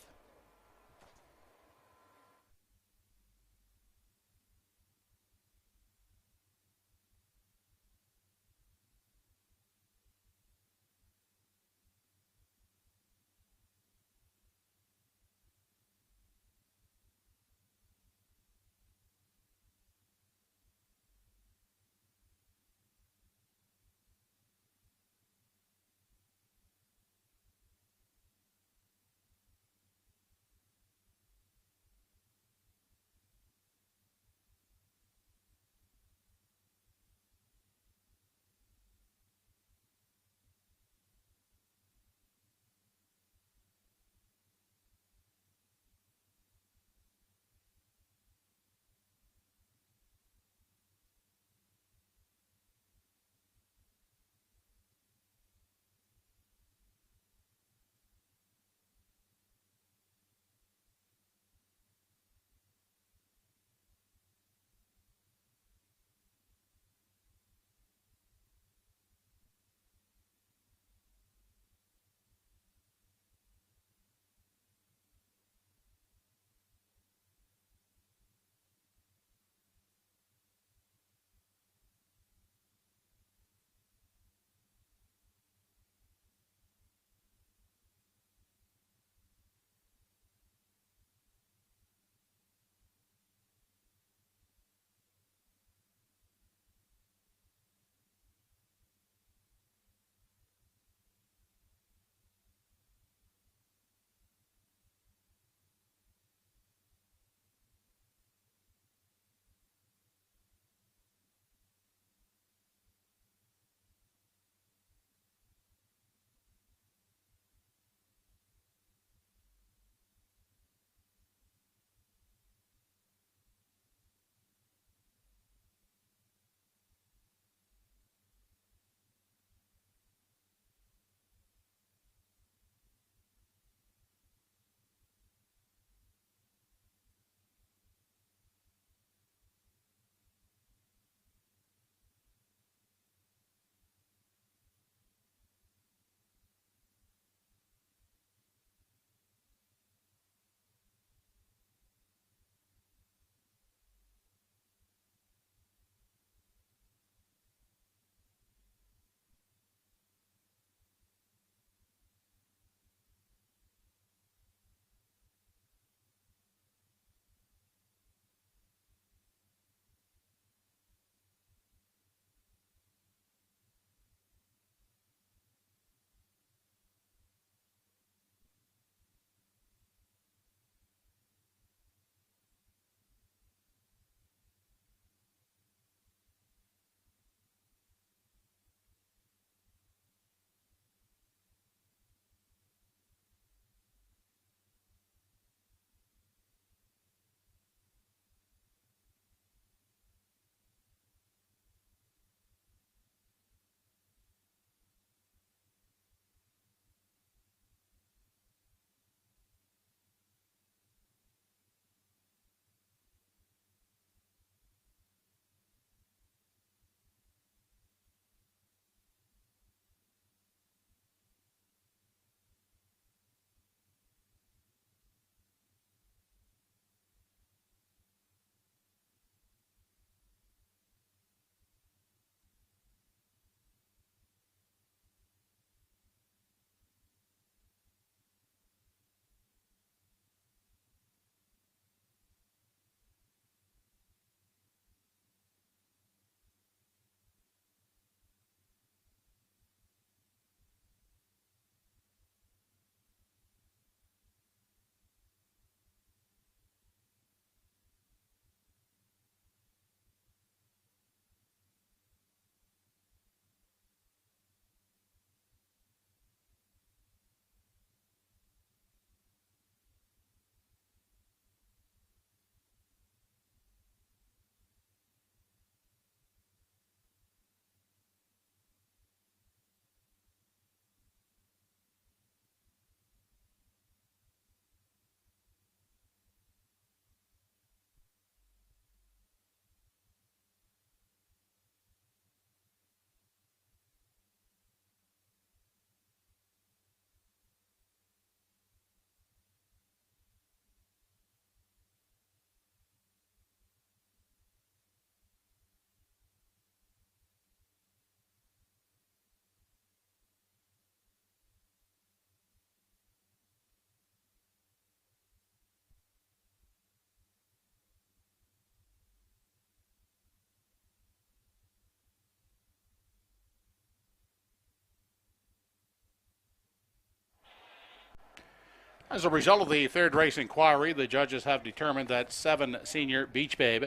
As a result of the third race inquiry, the judges have determined that 7 Senior Beach Babe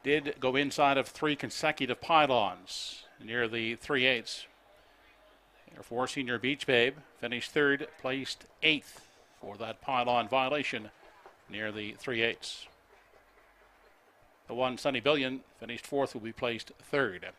did go inside of 3 consecutive pylons near the 3/8. Therefore, Senior Beach Babe finished third, placed 8th for that pylon violation near the 3/8. The one Sunny Billion finished 4th, will be placed 3rd.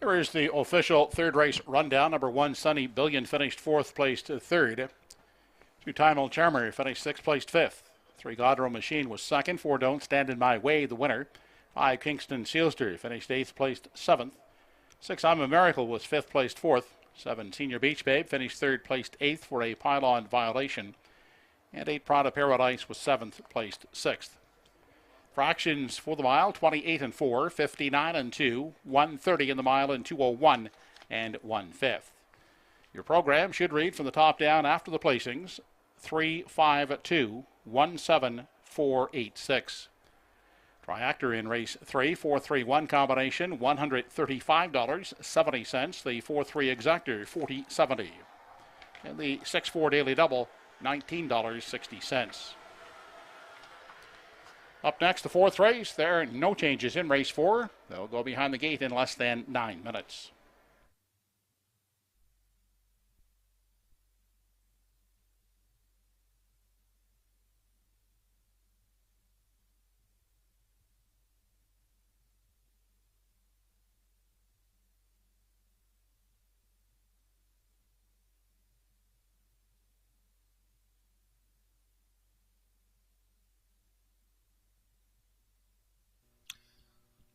Here is the official third race rundown. Number 1 Sunny Billion finished 4th, placed 3rd. 2-time Old Charmer finished 6th, placed 5th. 3 Godrow Machine was 2nd. 4 Don't Stand in My Way, the winner. 5 Kingston Sealster finished 8th, placed 7th. 6 I'm a Miracle was 5th, placed 4th. 7 Senior Beach Babe finished 3rd, placed 8th for a pylon violation. And 8 Prada Paradise was 7th, placed 6th. Fractions for the mile, 28 and 4, 59 and 2, 130 in the mile, and 201 and 1/5. Your program should read from the top down after the placings: 3-5-2, 1-7-4-8-6. Triactor in race 3, 4-3-1 combination, $135.70. The 4-3 exactor, $40.70. And the 6-4 daily double, $19.60. Up next, the 4th race. There are no changes in race 4. They'll go behind the gate in less than 9 minutes.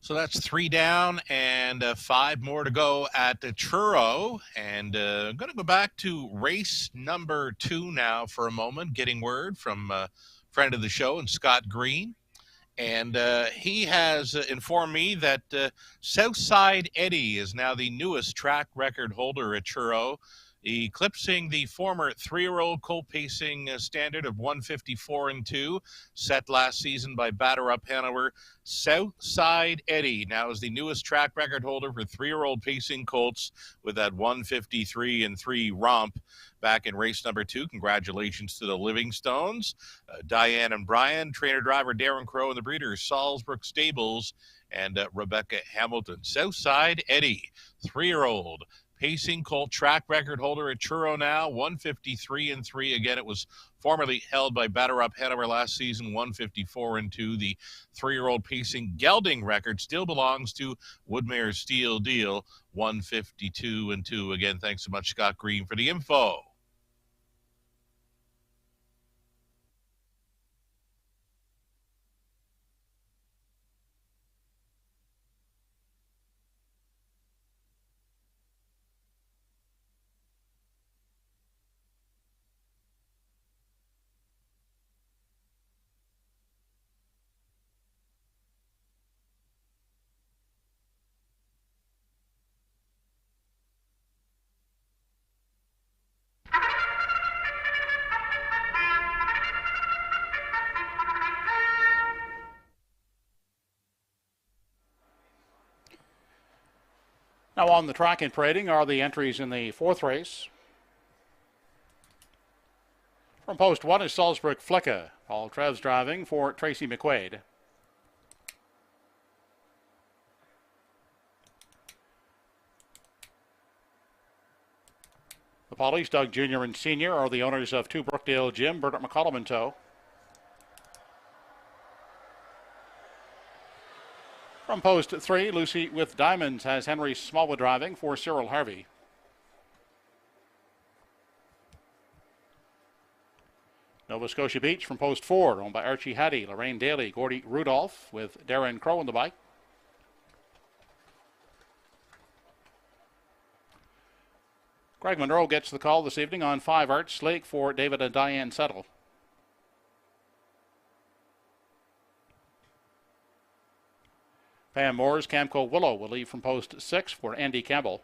So that's 3 down and 5 more to go at the Truro. And I'm going to go back to race number 2 now for a moment, getting word from a friend of the show, and Scott Green. And he has informed me that Southside Eddie is now the newest track record holder at Truro, eclipsing the former 3-year-old colt pacing standard of 154 and 2, set last season by batter up Hanover. Southside Eddie now is the newest track record holder for 3-year-old pacing colts with that 153 and 3 romp back in race number 2. Congratulations to the Livingstones, Diane and Brian, trainer-driver Darren Crow, and the breeders Salzbrook Stables, and Rebecca Hamilton. Southside Eddie, 3-year-old pacing colt track record holder at Truro now, 153 and 3. Again, it was formerly held by batter up Hanover last season, 154 and 2. The 3-year-old pacing gelding record still belongs to Woodmere Steel Deal, 152 and 2. Again, thanks so much, Scott Green, for the info. Now on the track and parading are the entries in the fourth race. From post 1 is Salzburg Flicka. Paul Trev's driving for Tracy McQuaid. The Pollies, Doug Jr. and Sr. are the owners of 2 Brookdale Gym, Bernard McCollum in tow. From post 3, Lucy with Diamonds has Henry Smallwood driving for Cyril Harvey. Nova Scotia Beach from post 4, owned by Archie Hattie, Lorraine Daly, Gordy Rudolph with Darren Crow on the bike. Greg Monroe gets the call this evening on 5 Arts Lake for David and Diane Settle. Pam Moore's Camco Willow will leave from post 6 for Andy Campbell.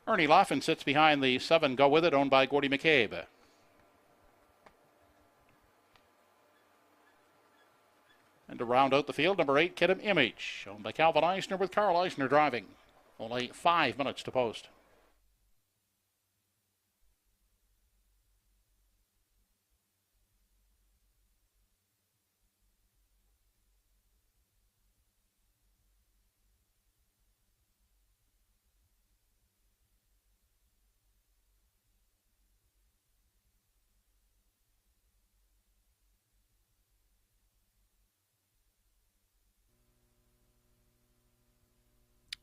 Ernie Laughlin sits behind the 7 Go With It, owned by Gordy McCabe. And to round out the field, number 8, Kidham Image, owned by Calvin Eisner with Carl Eisner driving. Only 5 minutes to post.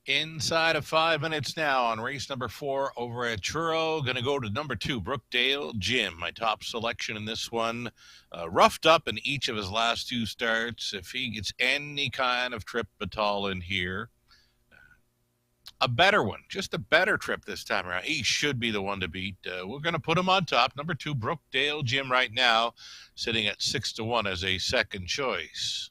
Inside of 5 minutes now on race number 4 over at Truro. Going to go to number 2, Brookdale Jim. My top selection in this one. Roughed up in each of his last 2 starts. If he gets any kind of trip at all in here, a better one, just a better trip this time around, he should be the one to beat. We're going to put him on top. Number 2, Brookdale Jim right now, sitting at 6-1 as a second choice.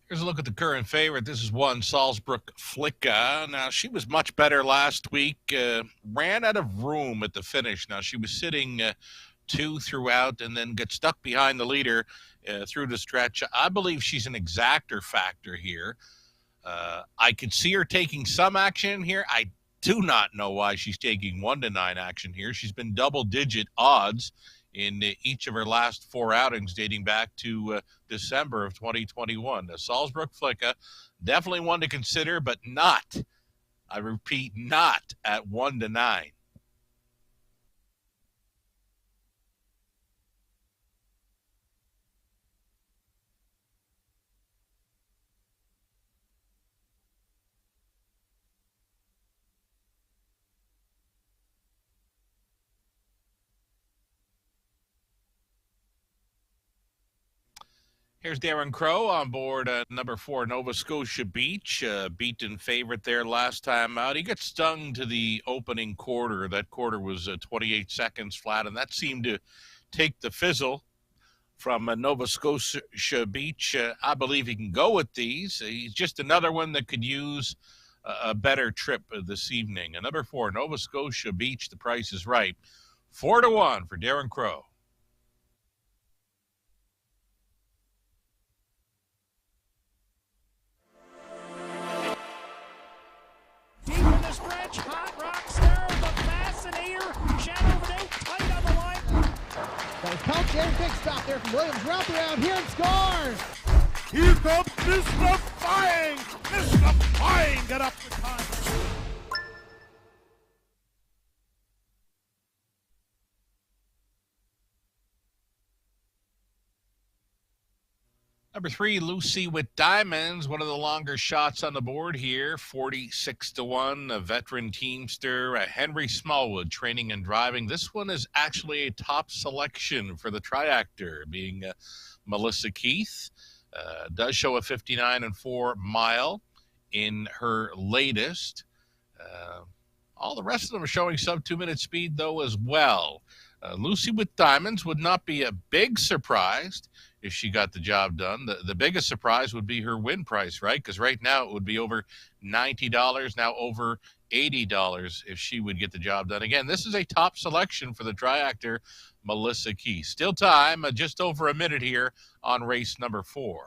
Here's a look at the current favorite. This is one Salzburg Flicka. Now, she was much better last week. Ran out of room at the finish. Now, she was sitting 2 throughout and then got stuck behind the leader through the stretch. I believe she's an exactor factor here. I could see her taking some action here. I do not know why she's taking 1-9 action here. She's been double-digit odds in each of her last 4 outings dating back to December of 2021. The Salzburg Flicka, definitely one to consider, but not, I repeat, not at 1-9. Here's Darren Crow on board number 4, Nova Scotia Beach. Beaten favorite there last time out. He got stung to the opening quarter. That quarter was 28 seconds flat, and that seemed to take the fizzle from Nova Scotia Beach. I believe he can go with these. He's just another one that could use a better trip this evening. Number 4, Nova Scotia Beach. The price is right. 4-1 for Darren Crow. Stretch, Hot Rock Star, the Fascinator, Shadow Day, tight on the line. Got count there, big stop there from Williams, wrapped around here and scores. Here comes Mystifying! Mystifying got up the time. Number 3, Lucy with Diamonds, one of the longer shots on the board here, 46-1, a veteran teamster, Henry Smallwood, training and driving. This one is actually a top selection for the triactor, being Melissa Keith. Does show a 59-4 mile in her latest. All the rest of them are showing sub 2-minute speed, though, as well. Lucy with Diamonds would not be a big surprise if she got the job done. The biggest surprise would be her win price, right? Because right now it would be over $90, now over $80 if she would get the job done. Again, this is a top selection for the triactor, Melissa Key. Still time, just over a minute here on race number 4.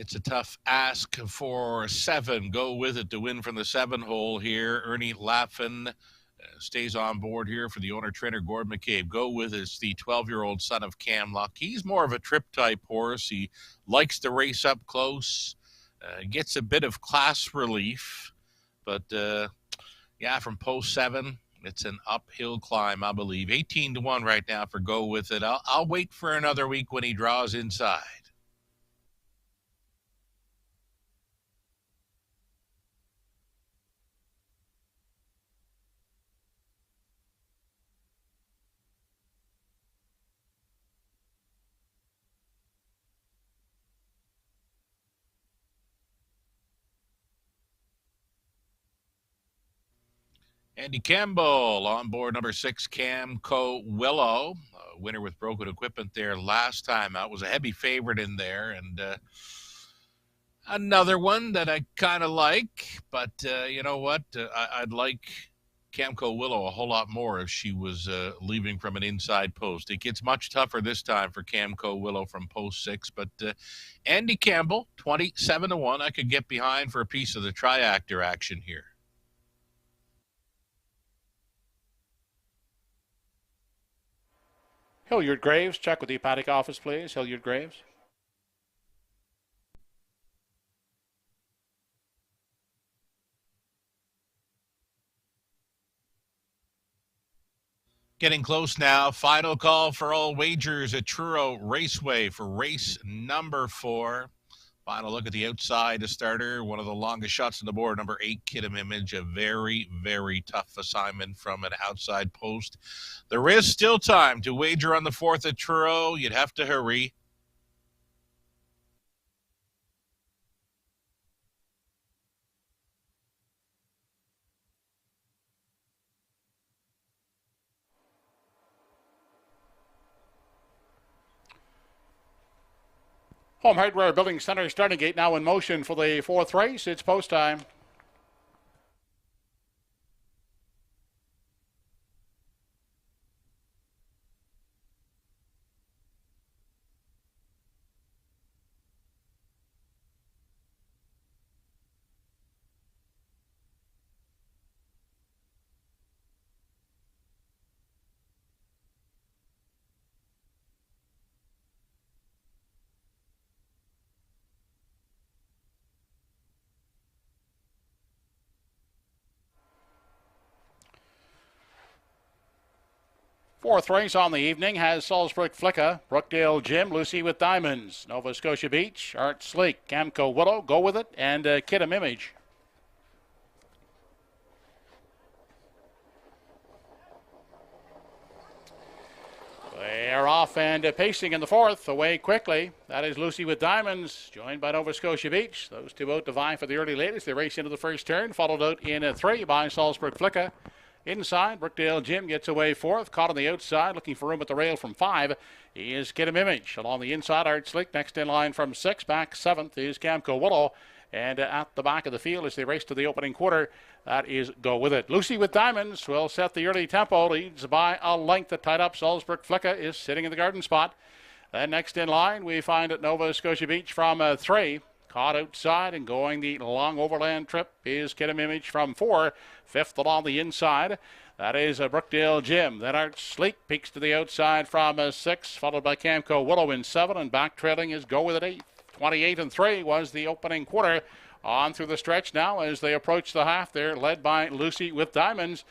It's a tough ask for 7. Go with it to win from the 7 hole here. Ernie Laffin stays on board here for the owner-trainer, Gord McCabe. Go with it. It's the 12-year-old son of Cam Luck. He's more of a trip-type horse. He likes to race up close, gets a bit of class relief. But, yeah, from post 7, it's an uphill climb, I believe. 18-1 right now for Go with it. I'll wait for another week when he draws inside. Andy Campbell on board number 6, Camco Willow. Winner with broken equipment there last time out. Was a heavy favorite in there. And another one that I kind of like. But you know what? I'd like Camco Willow a whole lot more if she was leaving from an inside post. It gets much tougher this time for Camco Willow from post 6. But Andy Campbell, 27-1. I could get behind for a piece of the triactor action here. Hilliard Graves, check with the paddock office, please. Hilliard Graves. Getting close now. Final call for all wagers at Truro Raceway for race number 4. Final look at the outside starter. One of the longest shots on the board, number 8, Kidam Image. A very, very tough assignment from an outside post. There is still time to wager on the 4th at Truro. You'd have to hurry. Home Hardware Building Center starting gate now in motion for the 4th race. It's post time. Fourth race on the evening has Salzburg Flicka, Brookdale Jim, Lucy with Diamonds, Nova Scotia Beach, Art Sleek, Camco Willow, Go With It, and Kidam Image. They are off and pacing in the 4th, away quickly. That is Lucy with Diamonds, joined by Nova Scotia Beach. Those two out to vie for the early lead as they race into the first turn, followed out in 3 by Salzburg Flicka. Inside, Brookdale Jim gets away 4th. Caught on the outside, looking for room at the rail from 5 is Kidam Image. Along the inside, Art Slick. Next in line from 6. Back 7th is Camco Willow. And at the back of the field as they race to the opening quarter, that is Go With It. Lucy with Diamonds will set the early tempo. Leads by a length. The tied up Salzburg Flicka is sitting in the garden spot. Then next in line, we find at Nova Scotia Beach from 3. Caught outside and going the long overland trip is Kidam Image from 4. 5th along the inside. That is Brookdale Jim. Then Art Sleek peeks to the outside from 6, followed by Camco Willow in 7, and back trailing is Go With It 8. 28-3 was the opening quarter. On through the stretch now as they approach the half. They're led by Lucy with Diamonds.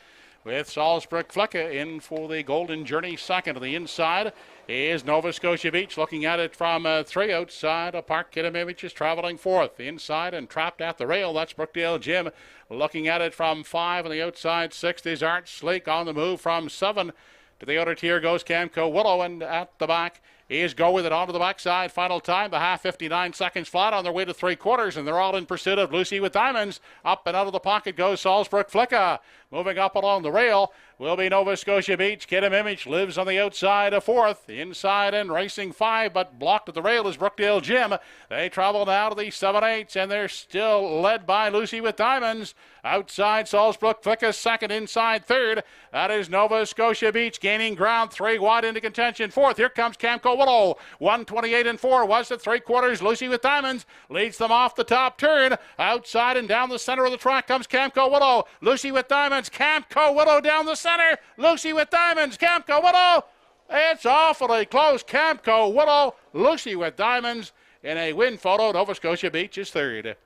with Salzburg Flicka in for the Golden Journey second. On the inside is Nova Scotia Beach looking at it from 3 outside. Park Kidimevich is traveling fourth. Inside and trapped at the rail, that's Brookdale Jim looking at it from 5. On the outside, 6th is Art Sleek on the move from 7. To the outer tier goes Camco Willow, and at the back is Go With It onto the backside. Final time, the half 59 seconds flat on their way to 3/4, and they're all in pursuit of Lucy with Diamonds. Up and out of the pocket goes Salzburg Flicka. Moving up along the rail will be Nova Scotia Beach. Kidimevich lives on the outside of 4th. Inside and racing 5, but blocked at the rail is Brookdale Jim. They travel now to the 7/8, and they're still led by Lucy with Diamonds. Outside, Salzburg Flicka second, inside third. That is Nova Scotia Beach gaining ground, 3 wide into contention. 4th, here comes Camco Willow. 1:28 and 4 was at 3/4. Lucy with Diamonds leads them off the top turn. Outside and down the center of the track comes Camco Willow. Lucy with Diamonds. Camco Willow down the center. Lucy with Diamonds. Camco Willow. It's awfully close. Camco Willow. Lucy with Diamonds in a win photo. Nova Scotia Beach is third.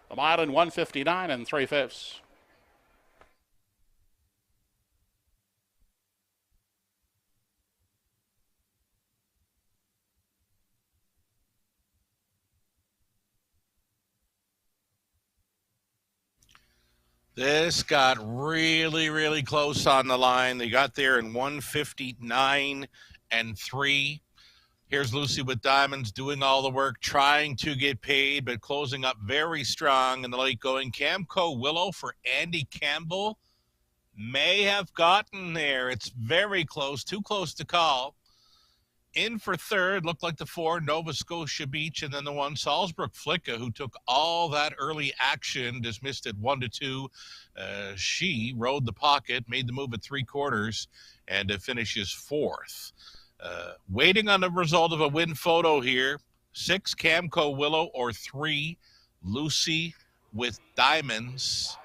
A mile in 1:59 and 3/5. This got really, really close on the line. They got there in 1:59 and 3. Here's Lucy with Diamonds doing all the work, trying to get paid, but closing up very strong in the late going. Camco Willow for Andy Campbell may have gotten there. It's very close, too close to call. In for third, looked like the 4, Nova Scotia Beach, and then the 1, Salzburg Flicka, who took all that early action, dismissed at 1-2. She rode the pocket, made the move at 3/4, and finishes 4th. Waiting on the result of a win photo here. 6, Camco Willow, or 3, Lucy with Diamonds.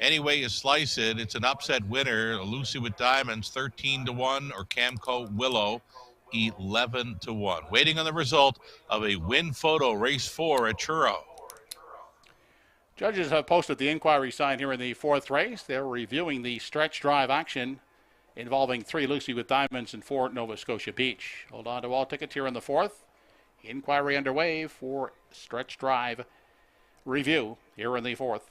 Any way you slice it, it's an upset winner. Lucy with Diamonds, 13-1, or Camco Willow, 11-1. Waiting on the result of a win photo, race 4 at Truro. Judges have posted the inquiry sign here in the 4th race. They're reviewing the stretch drive action involving 3 Lucy with Diamonds and 4 Nova Scotia Beach. Hold on to all tickets here in the 4th. Inquiry underway for stretch drive review here in the 4th.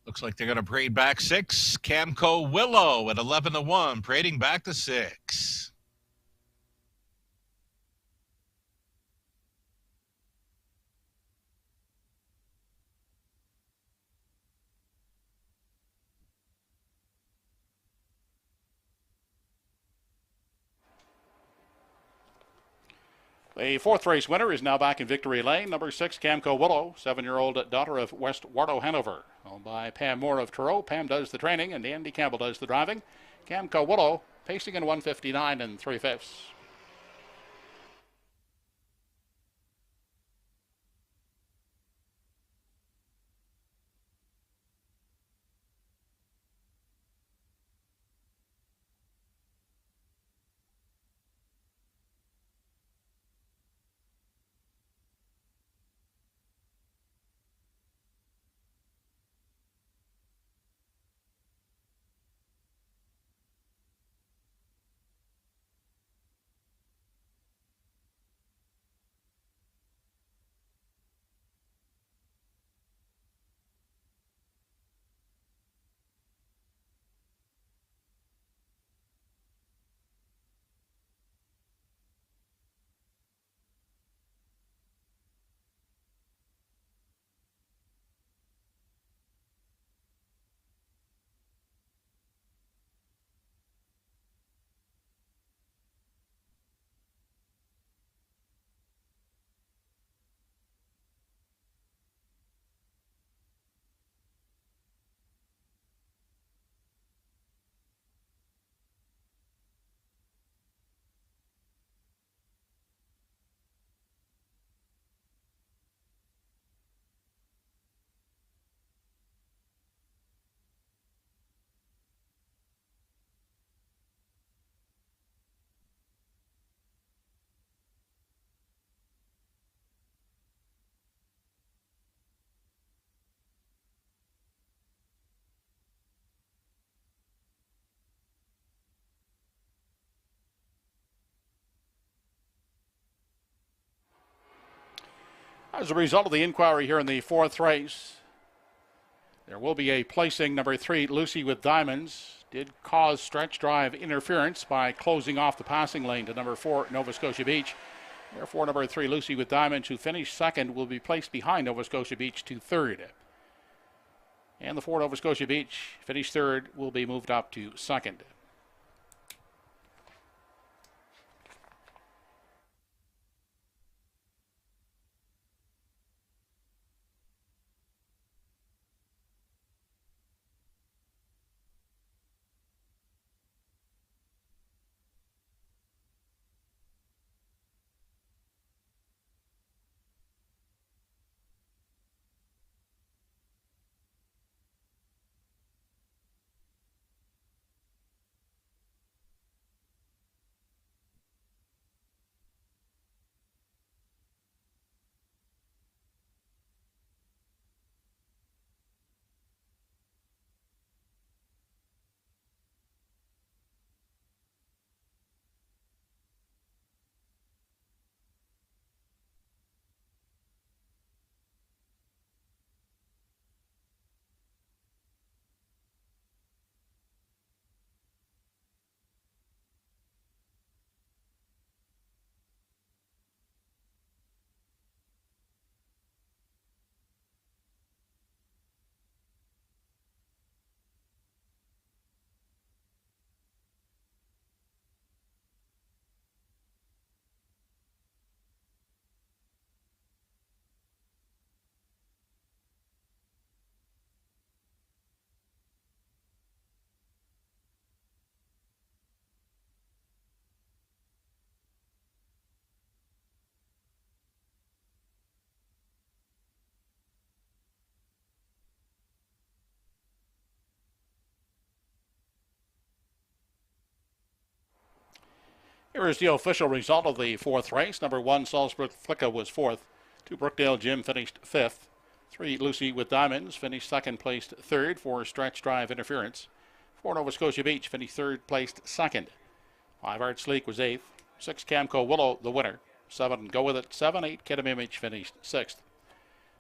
Looks like they're going to parade back 6. Camco Willow at 11-1, parading back to 6. The 4th race winner is now back in victory lane. Number 6, Camco Willow, 7-year-old daughter of West Wardo Hanover. Owned by Pam Moore of Truro. Pam does the training and Andy Campbell does the driving. Camco Willow pacing in 1:59 and 3/5. As a result of the inquiry here in the fourth race, there will be a placing. Number 3, Lucy with Diamonds, did cause stretch drive interference by closing off the passing lane to number 4, Nova Scotia Beach. Therefore, number 3, Lucy with Diamonds, who finished second, will be placed behind Nova Scotia Beach to third. And the 4, Nova Scotia Beach, finished third, will be moved up to second. Here is the official result of the fourth race. Number 1, Salzburg Flicka was fourth. 2, Brookdale Jim finished fifth. 3, Lucy with Diamonds finished second, placed third for stretch drive interference. 4, Nova Scotia Beach finished third, placed second. 5, Art Sleek was eighth. 6, Camco Willow the winner. 7, Go With It 7, 8, Kidam Image finished sixth.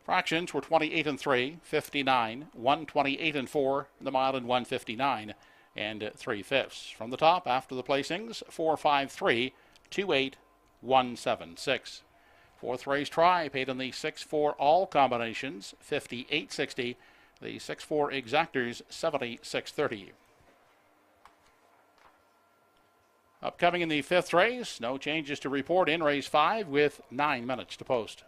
Fractions were 28 and 3, 59, 128 and 4, the mile in 159. And 3/5. From the top, after the placings, 4-5-3, 2-8, 1-7-6. Fourth race try, paid in the 6-4 all combinations, 58.60. The 6-4 exactors, 76.30. Upcoming in the fifth race, no changes to report in race 5 with 9 minutes to post.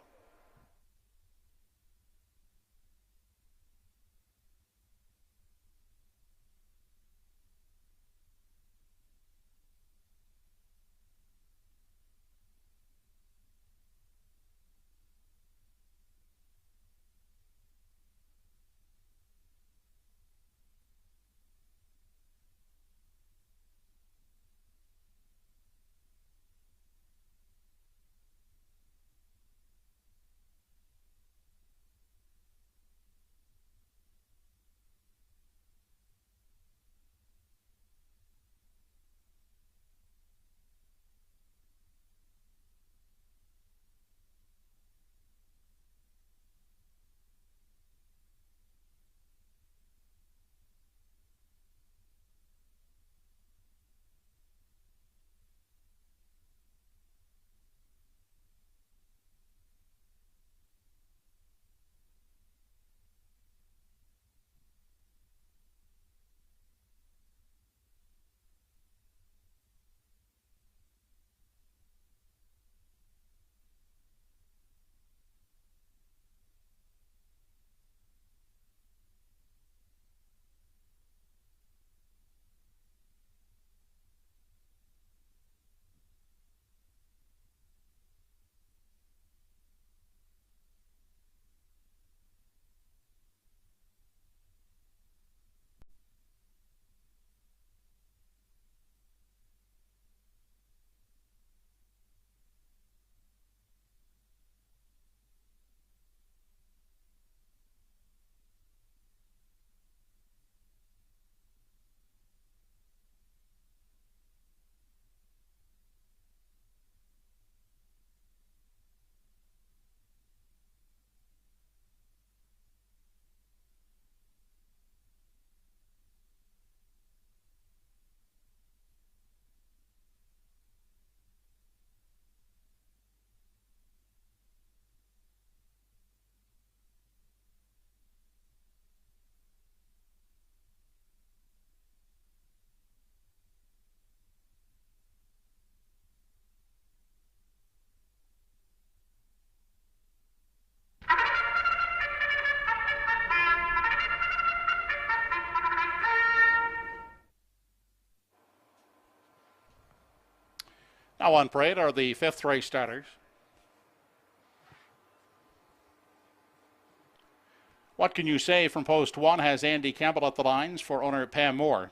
Now on parade are the 5th race starters. What Can You Say from post 1 has Andy Campbell at the lines for owner Pam Moore.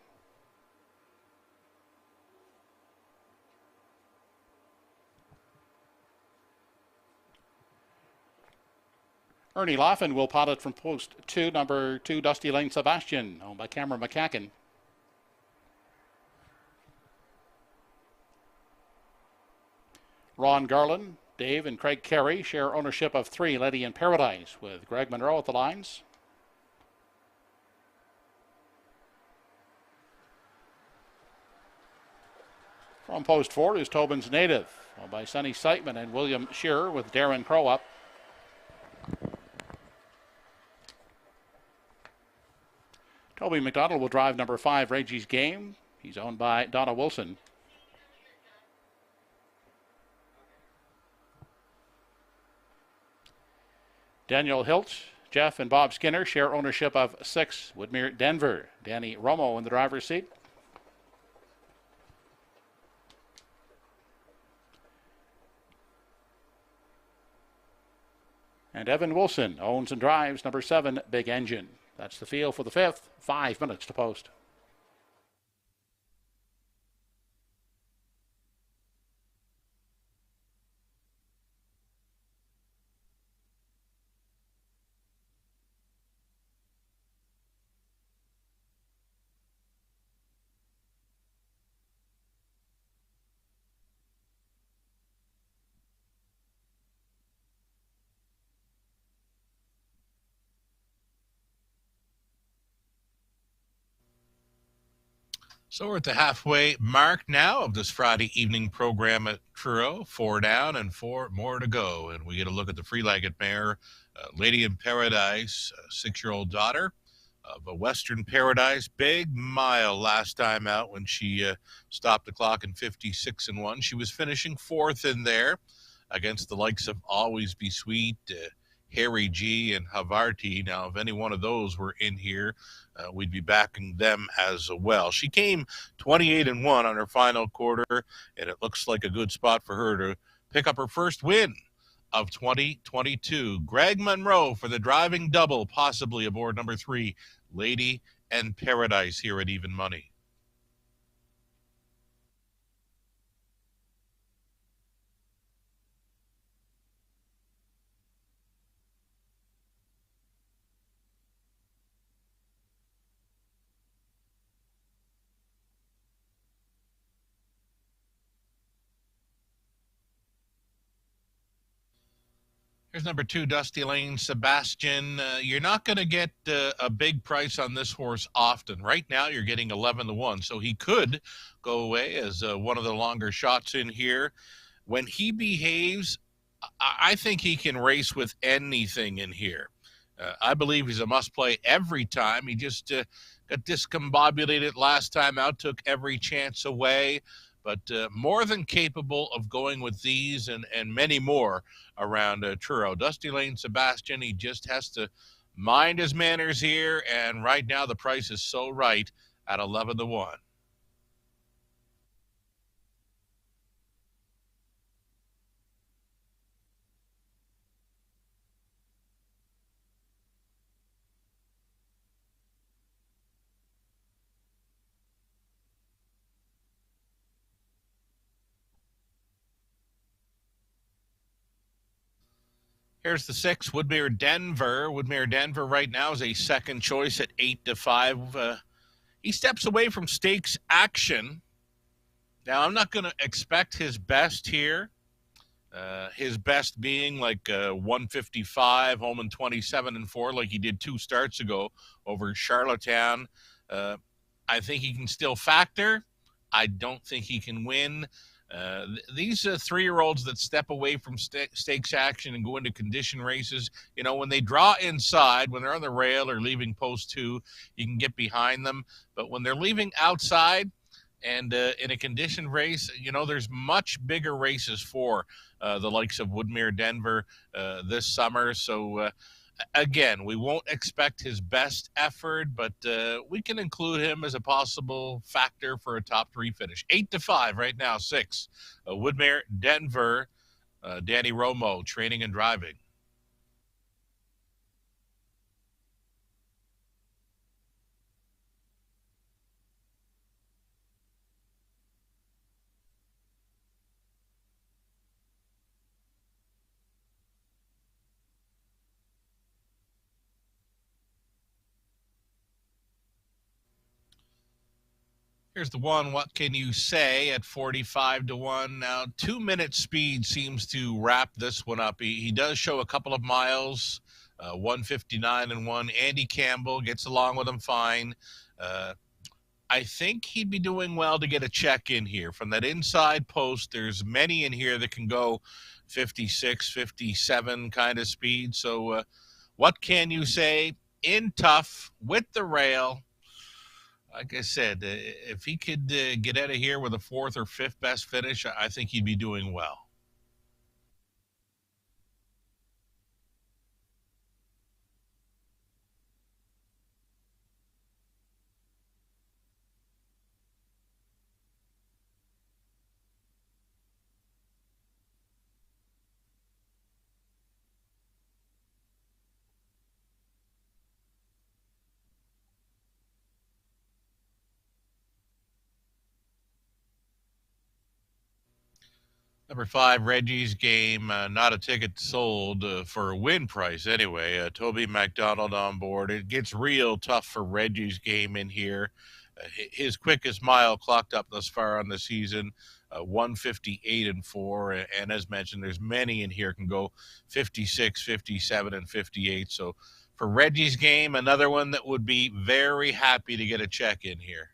Ernie Laughlin will pilot from post 2, number 2, Dusty Lane Sebastian, owned by Cameron McCacken. Ron Garland, Dave and Craig Carey share ownership of 3, Lady in Paradise, with Greg Monroe at the lines. From post 4 is Tobin's Native, owned by Sonny Seitman and William Shearer, with Darren Crow up. Toby McDonald will drive number 5, Reggie's Game. He's owned by Donna Wilson. Daniel Hilt, Jeff and Bob Skinner share ownership of 6, Woodmere Denver. Danny Romo in the driver's seat. And Evan Wilson owns and drives number 7, Big Engine. That's the field for the 5th. 5 minutes to post. So we're at the halfway mark now of this Friday evening program at Truro. 4 down and 4 more to go. And we get a look at the three-legged mare, Lady in Paradise, 6-year-old daughter of a Western Paradise. Big mile last time out when she stopped the clock in 56-1. She was finishing 4th in there against the likes of Always Be Sweet, Harry G, and Havarti. Now, if any one of those were in here, we'd be backing them as well. She came 28-1 on her final quarter, and it looks like a good spot for her to pick up her first win of 2022. Greg Monroe for the driving double, possibly aboard number 3, Lady and Paradise, here at Even Money. Here's number 2, Dusty Lane Sebastian. You're not going to get a big price on this horse often. Right now, you're getting 11-1, so he could go away as one of the longer shots in here. When he behaves, I think he can race with anything in here. I believe he's a must-play every time. He just got discombobulated last time out, took every chance away. But more than capable of going with these and many more around Truro. Dusty Lane Sebastian, he just has to mind his manners here, and right now the price is so right at 11-1. Here's the 6, Woodmere Denver. Woodmere Denver right now is a second choice at 8-5. He steps away from stakes action. Now, I'm not going to expect his best here. His best being like 155, home in 27-4, like he did 2 starts ago over Charlottetown. I think he can still factor. I don't think he can win. These 3-year-olds that step away from stakes action and go into condition races, you know, when they draw inside, when they're on the rail or leaving post 2, you can get behind them. But when they're leaving outside and in a condition race, you know, there's much bigger races for the likes of Woodmere Denver this summer. So Again, we won't expect his best effort, but we can include him as a possible factor for a top 3 finish. 8-5 right now, 6. Woodmere, Denver, Danny Romo, training and driving. Here's the one. What can you say at 45-1? Now, 2-minute speed seems to wrap this one up. He does show a couple of miles, 159 and 1. Andy Campbell gets along with him fine. I think he'd be doing well to get a check in here. From that inside post, there's many in here that can go 56, 57 kind of speed. So what can you say? In tough, with the rail. Like I said, if he could get out of here with a 4th or 5th best finish, I think he'd be doing well. Number 5, Reggie's Game, not a ticket sold for a win price anyway. Toby McDonald on board. It gets real tough for Reggie's Game in here. His quickest mile clocked up thus far on the season, 158 and 4. And as mentioned, there's many in here can go 56, 57, and 58. So for Reggie's Game, another one that would be very happy to get a check in here.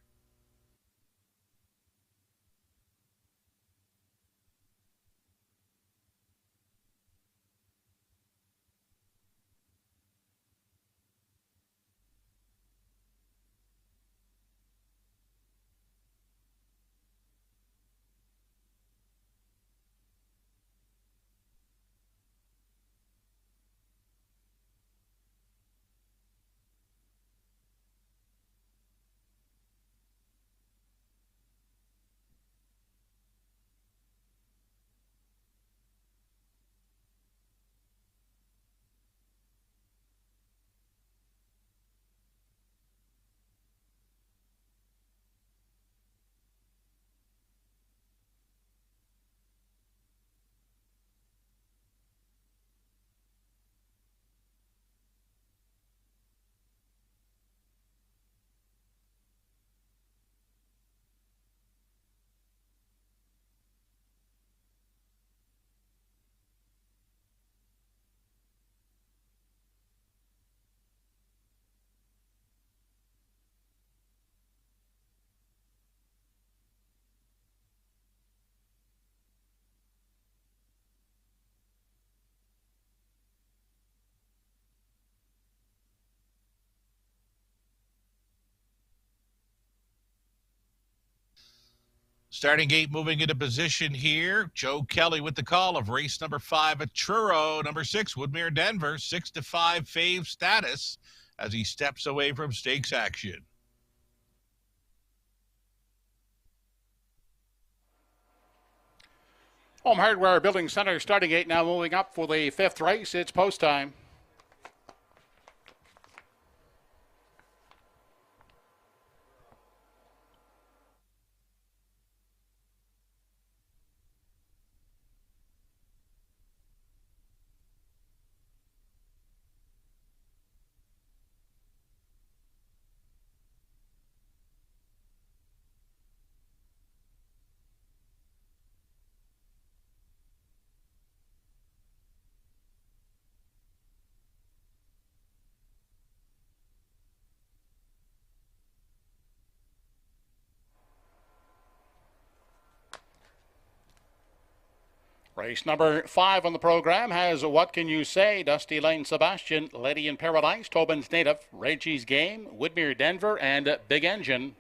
Starting gate moving into position here. Joe Kelly with the call of race number 5 at Truro. Number 6, Woodmere, Denver. 6-5 fave status as he steps away from stakes action. Home Hardware Building Center starting gate now moving up for the 5th race. It's post time. Race number 5 on the program has What Can You Say? Dusty Lane Sebastian, Lady in Paradise, Tobin's Native, Reggie's Game, Woodmere Denver, and Big Engine.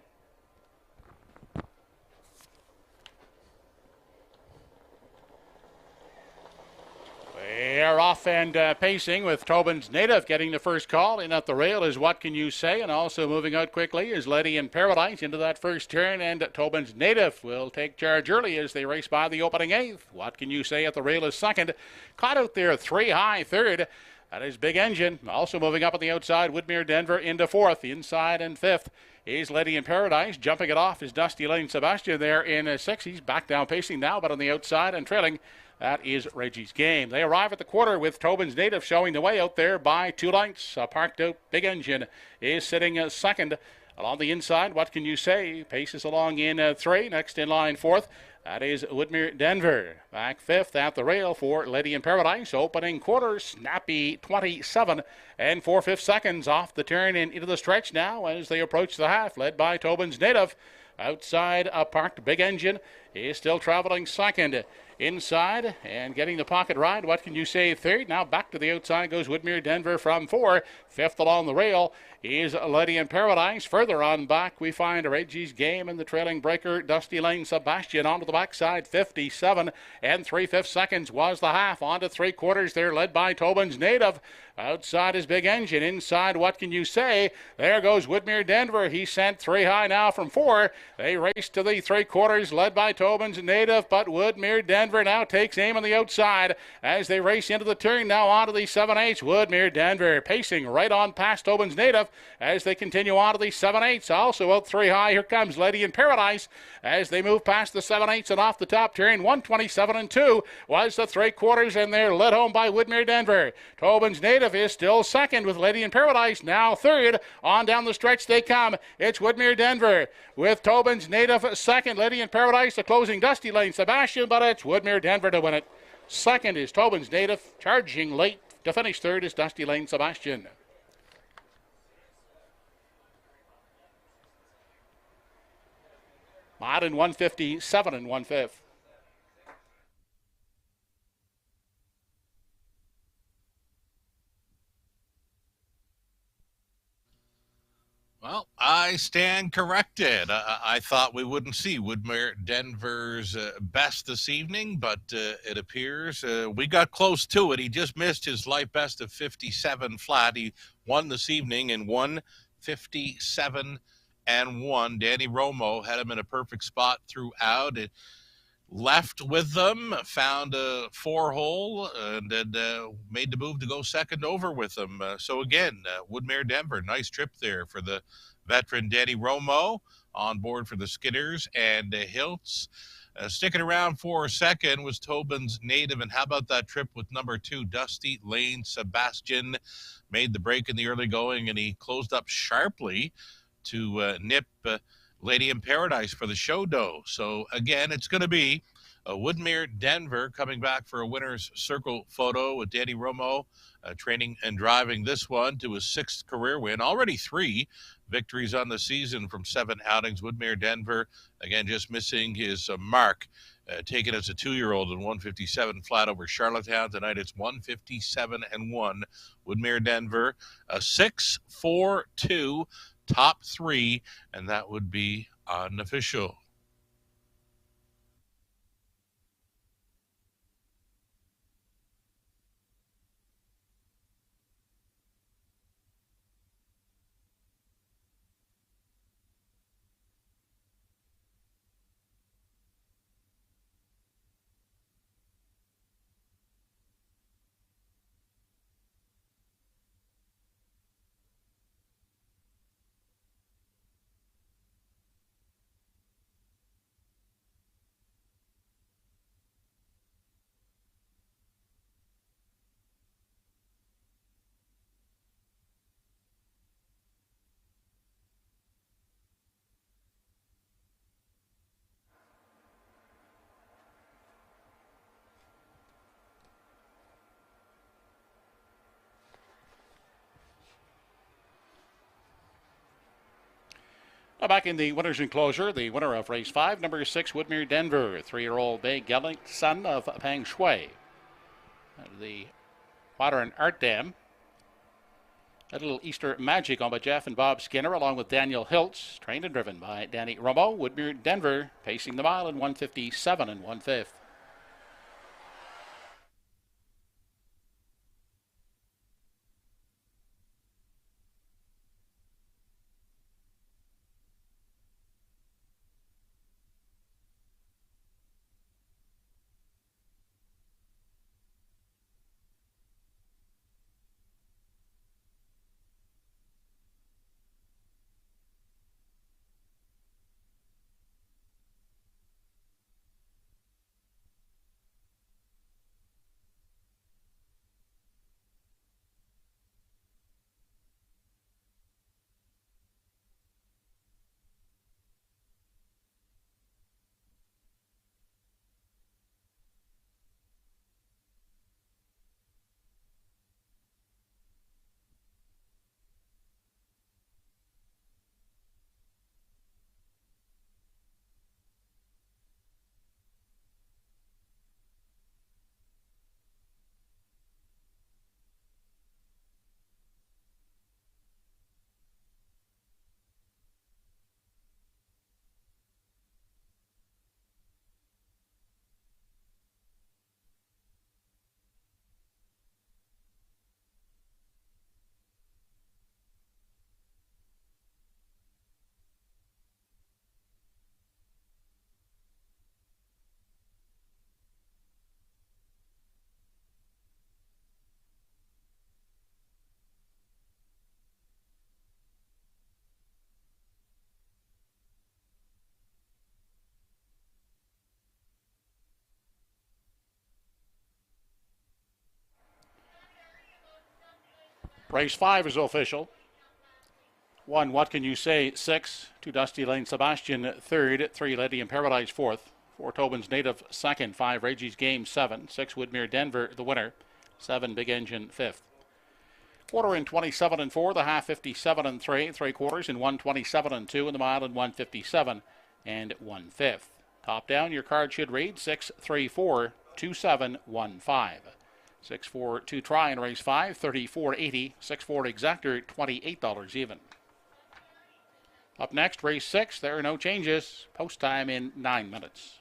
They're off off and pacing with Tobin's Native getting the first call. In at the rail is What Can You Say? And also moving out quickly is Lady in Paradise into that first turn. And Tobin's Native will take charge early as they race by the opening eighth. What Can You Say at the rail is second. Caught out there 3 high third. That is Big Engine. Also moving up on the outside, Woodmere Denver into fourth. Inside and fifth is Lady in Paradise. Jumping it off is Dusty Lane Sebastian there in sixth. He's back down pacing now, but on the outside and trailing, that is Reggie's Game. They arrive at the quarter with Tobin's Native showing the way out there by 2 lengths. Parked out Big Engine is sitting second. Along the inside, What Can You Say? Paces along in 3. Next in line, fourth. That is Woodmere Denver. Back fifth at the rail for Lady in Paradise. Opening quarter, snappy 27 and 4/5 seconds off the turn and into the stretch now as they approach the half, led by Tobin's Native. Outside, parked Big Engine is still traveling second. Inside and getting the pocket ride. What Can You Say? Third. Now back to the outside goes Woodmere Denver from 4. Fifth along the rail is Lady in Paradise. Further on back, we find Reggie's Game and the trailing breaker, Dusty Lane Sebastian onto the backside. 57 and 3/5 seconds was the half. On to 3/4 there, led by Tobin's Native. Outside is Big Engine. Inside, What Can You Say? There goes Woodmere Denver. He sent 3 high now from 4. They race to the 3/4, led by Tobin's Native, but Woodmere Denver now takes aim on the outside as they race into the turn now onto the 7/8. Woodmere Denver pacing right on past Tobin's Native as they continue on to the 7/8. Also out 3 high. Here comes Lady in Paradise as they move past the 7/8 and off the top turn. 127 and 2 was the 3/4, and they're led home by Woodmere Denver. Tobin's Native is still second with Lady in Paradise now third. On down the stretch they come. It's Woodmere Denver with Tobin's Native second. Lady in Paradise, the closing Dusty Lane Sebastian, but it's Woodmere Denver to win it. Second is Tobin's Native. Charging late to finish third is Dusty Lane Sebastian. Mott in 157 and 1/5. Well, I stand corrected. I thought we wouldn't see Woodmere Denver's best this evening, but it appears we got close to it. He just missed his life best of 57 flat. He won this evening in 157 and 1. Danny Romo had him in a perfect spot throughout. It left with them, found a 4-hole, and then made the move to go second over with them. So again, Woodmere Denver, nice trip there for the veteran Danny Romo on board for the Skinners and Hiltz. Sticking around for a second was Tobin's Native, and how about that trip with number 2, Dusty Lane Sebastian? Made the break in the early going, and he closed up sharply to nip Lady in Paradise for the show dough. So again, it's going to be Woodmere Denver coming back for a winner's circle photo with Danny Romo training and driving this one to his 6th career win. Already 3 victories on the season from 7 outings. Woodmere Denver, again, just missing his mark, taken as a 2-year-old in 157 flat over Charlottetown. Tonight it's 157 and 1. Woodmere Denver, a 6-4-2. Top 3, and that would be unofficial. Now back in the winner's enclosure, the winner of race 5, number 6, Woodmere Denver, 3-year-old Bay Geling, son of Pang Shui. The modern art dam. A little Easter magic on by Jeff and Bob Skinner, along with Daniel Hiltz, trained and driven by Danny Romo. Woodmere Denver pacing the mile in 157 and 1/5. Race 5 is official. 1, What Can You Say? 6, 2, Dusty Lane Sebastian 3rd, 3, Lady in Paradise 4th, 4, Tobin's Native 2nd, 5, Reggie's Game 7, 6, Woodmere Denver the winner, 7, Big Engine 5th. Quarter in 27 and 4, the half 57 and 3, 3 quarters in 127 and 2, and the mile in 157 and 1/5. Top down, your card should read 6342715. 642 try in race 5, $34.80. 64 exactor, $28 even. Up next, race 6. There are no changes. Post time in 9 minutes.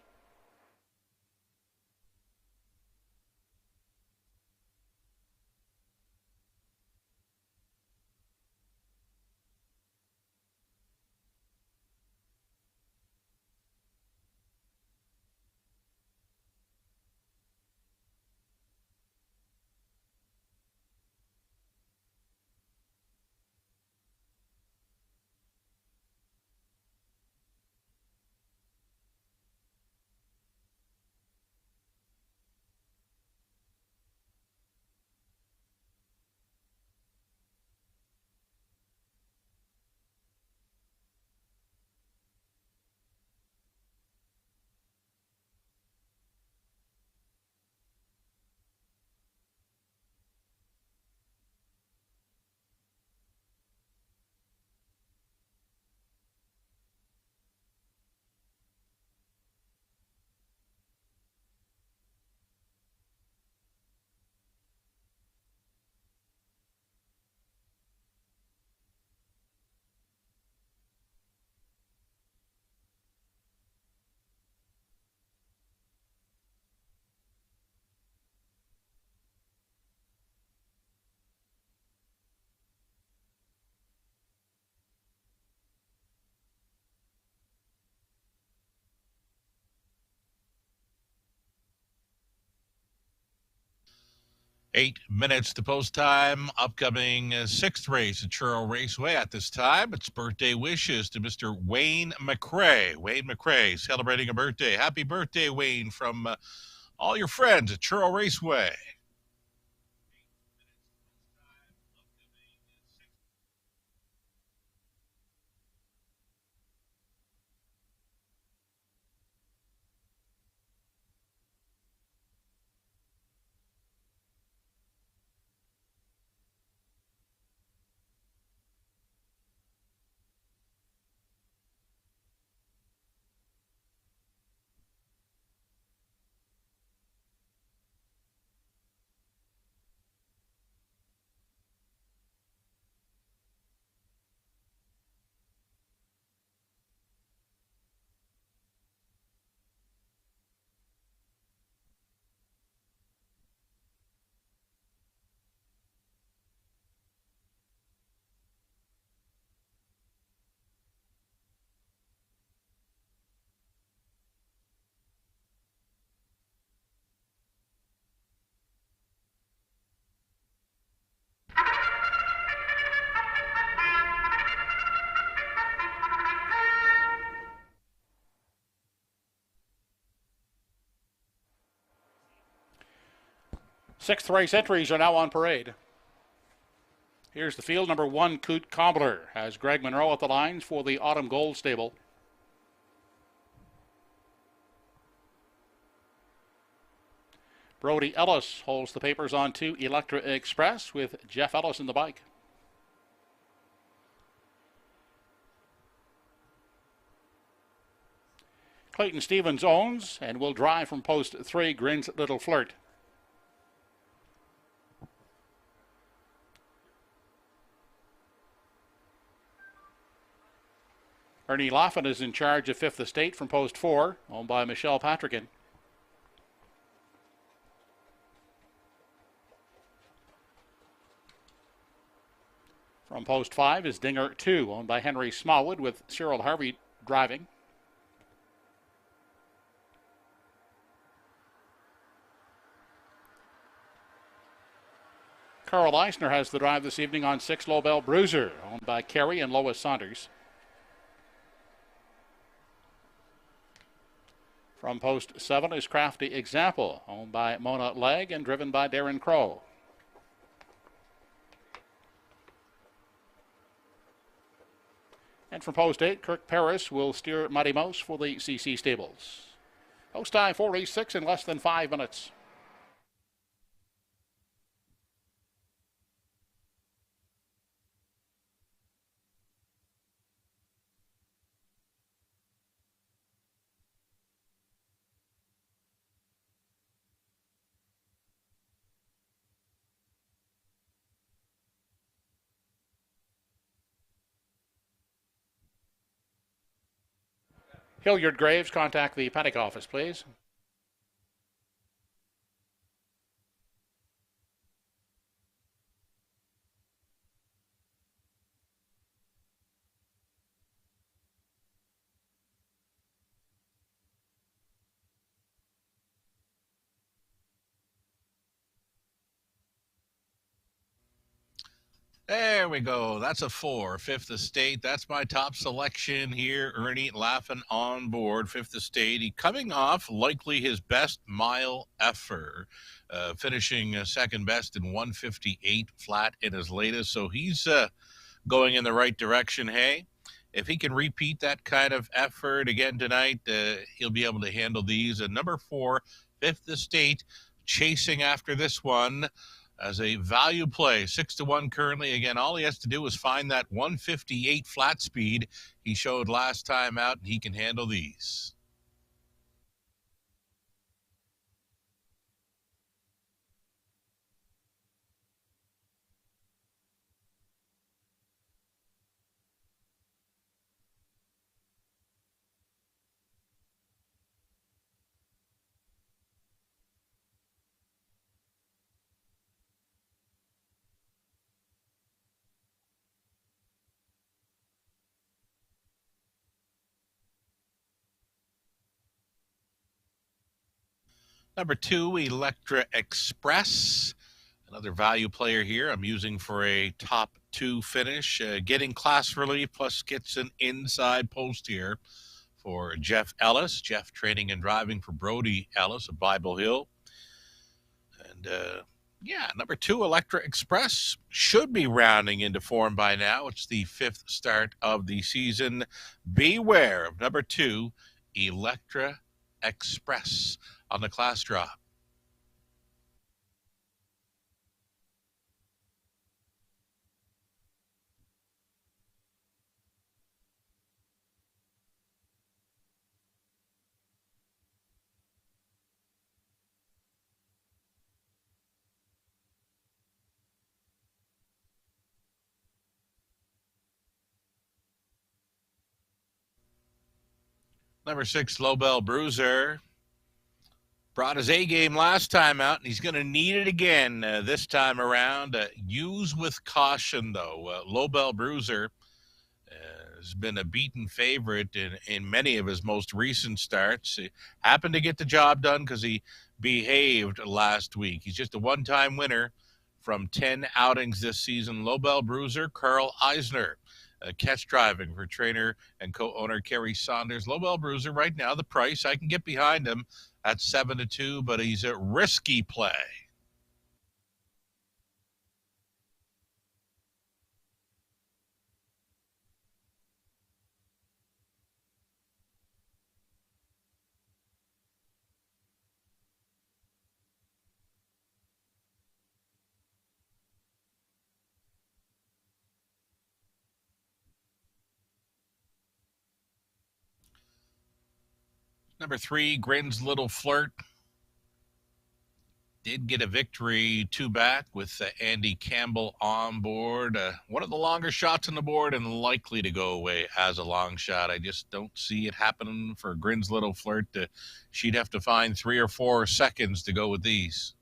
Eight minutes to post time. Upcoming sixth race at Truro Raceway. At this time, it's birthday wishes to Mr. Wayne McRae. Wayne McRae celebrating a birthday. Happy birthday, Wayne, from all your friends at Truro Raceway. Sixth race entries are now on parade. Here's the field. Number 1, Coot Cobbler, has Greg Monroe at the lines for the Autumn Gold Stable. Brody Ellis holds the papers on 2, Electra Express, with Jeff Ellis in the bike. Clayton Stevens owns and will drive from post 3, Grin's Little Flirt. Ernie Laffin is in charge of Fifth Estate from post 4, owned by Michelle Patrickin. From post 5 is Dinger 2, owned by Henry Smallwood, with Cyril Harvey driving. Carl Eisner has the drive this evening on 6, Lobel Bruiser, owned by Kerry and Lois Saunders. From post 7 is Crafty Example, owned by Mona Legg and driven by Darren Crow. And from post 8, Kirk Paris will steer Mighty Mouse for the CC Stables. Post time for race 6 in less than 5 minutes. Hilliard Graves, contact the paddock office, please. There we go. That's a 4. Fifth Estate. That's my top selection here. Ernie laughing on board. Fifth Estate. He coming off likely his best mile effort, finishing second best in 158 flat in his latest. So he's going in the right direction. Hey, if he can repeat that kind of effort again tonight, he'll be able to handle these. And number 4, Fifth Estate, chasing after this one as a value play, 6-1 currently. Again, all he has to do is find that 158 flat speed he showed last time out, and he can handle these. Number 2, Electra Express. Another value player here I'm using for a top 2 finish. Getting class relief, plus gets an inside post here for Jeff Ellis. Jeff training and driving for Brody Ellis of Bible Hill. And number 2, Electra Express, should be rounding into form by now. It's the 5th start of the season. Beware of number 2, Electra Express on the class drop. Number 6, Lobel Bruiser. Brought his A game last time out, and he's going to need it again this time around. Use with caution, though. Lobel Bruiser has been a beaten favorite in many of his most recent starts. He happened to get the job done because he behaved last week. He's just a one-time winner from 10 outings this season. Lobel Bruiser, Carl Eisner. Catch driving for trainer and co-owner Kerry Saunders. Lobel Bruiser right now, the price, I can get behind him at 7-2, but he's a risky play. Number 3, Grin's Little Flirt. Did get a victory 2 back with Andy Campbell on board. One of the longer shots on the board and likely to go away as a long shot. I just don't see it happening for Grin's Little Flirt. She'd have to find 3 or 4 seconds to go with these.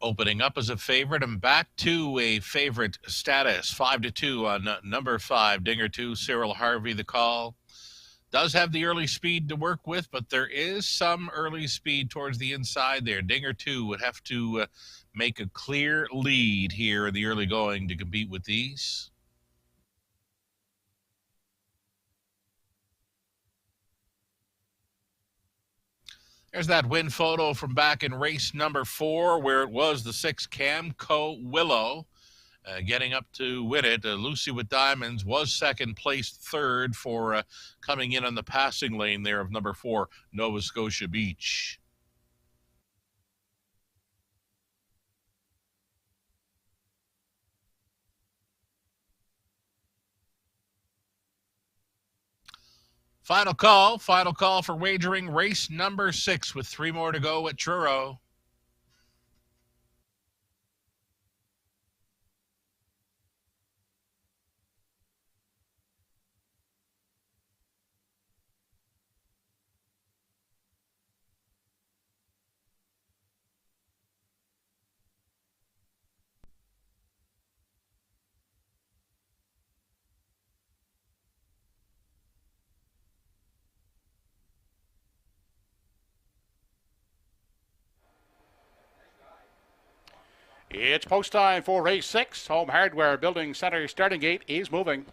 opening up as a favorite and back to a favorite status. 5-2 on number 5, Dinger 2, Cyril Harvey. The call does have the early speed to work with, but there is some early speed towards the inside there. Dinger 2 would have to make a clear lead here in the early going to compete with these. There's that win photo from back in race number 4, where it was the 6 Camco Willow getting up to win it. Lucy with Diamonds was second, placed third for coming in on the passing lane there of number 4, Nova Scotia Beach. Final call for wagering race number 6 with 3 more to go at Truro. It's post time for race 6. Home Hardware Building Center starting gate is moving.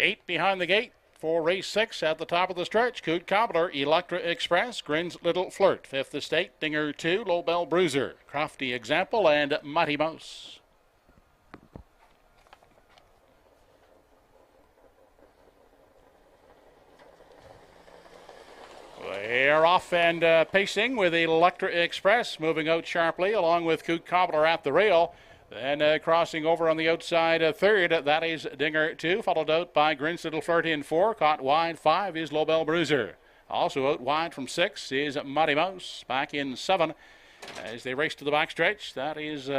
Eight behind the gate for race 6 at the top of the stretch. Coot Cobbler, Electra Express, Grin's Little Flirt. Fifth Estate, Dinger 2, Lobel Bruiser, Crafty Example, and Mighty Mouse. They're off and pacing with Electra Express, moving out sharply along with Coot Cobbler at the rail. Then crossing over on the outside, third, that is Dinger 2, followed out by Grin's Little Flirt in 4. Caught wide, 5 is Lobel Bruiser. Also out wide from 6 is Mighty Mouse. Back in 7 as they race to the backstretch. That is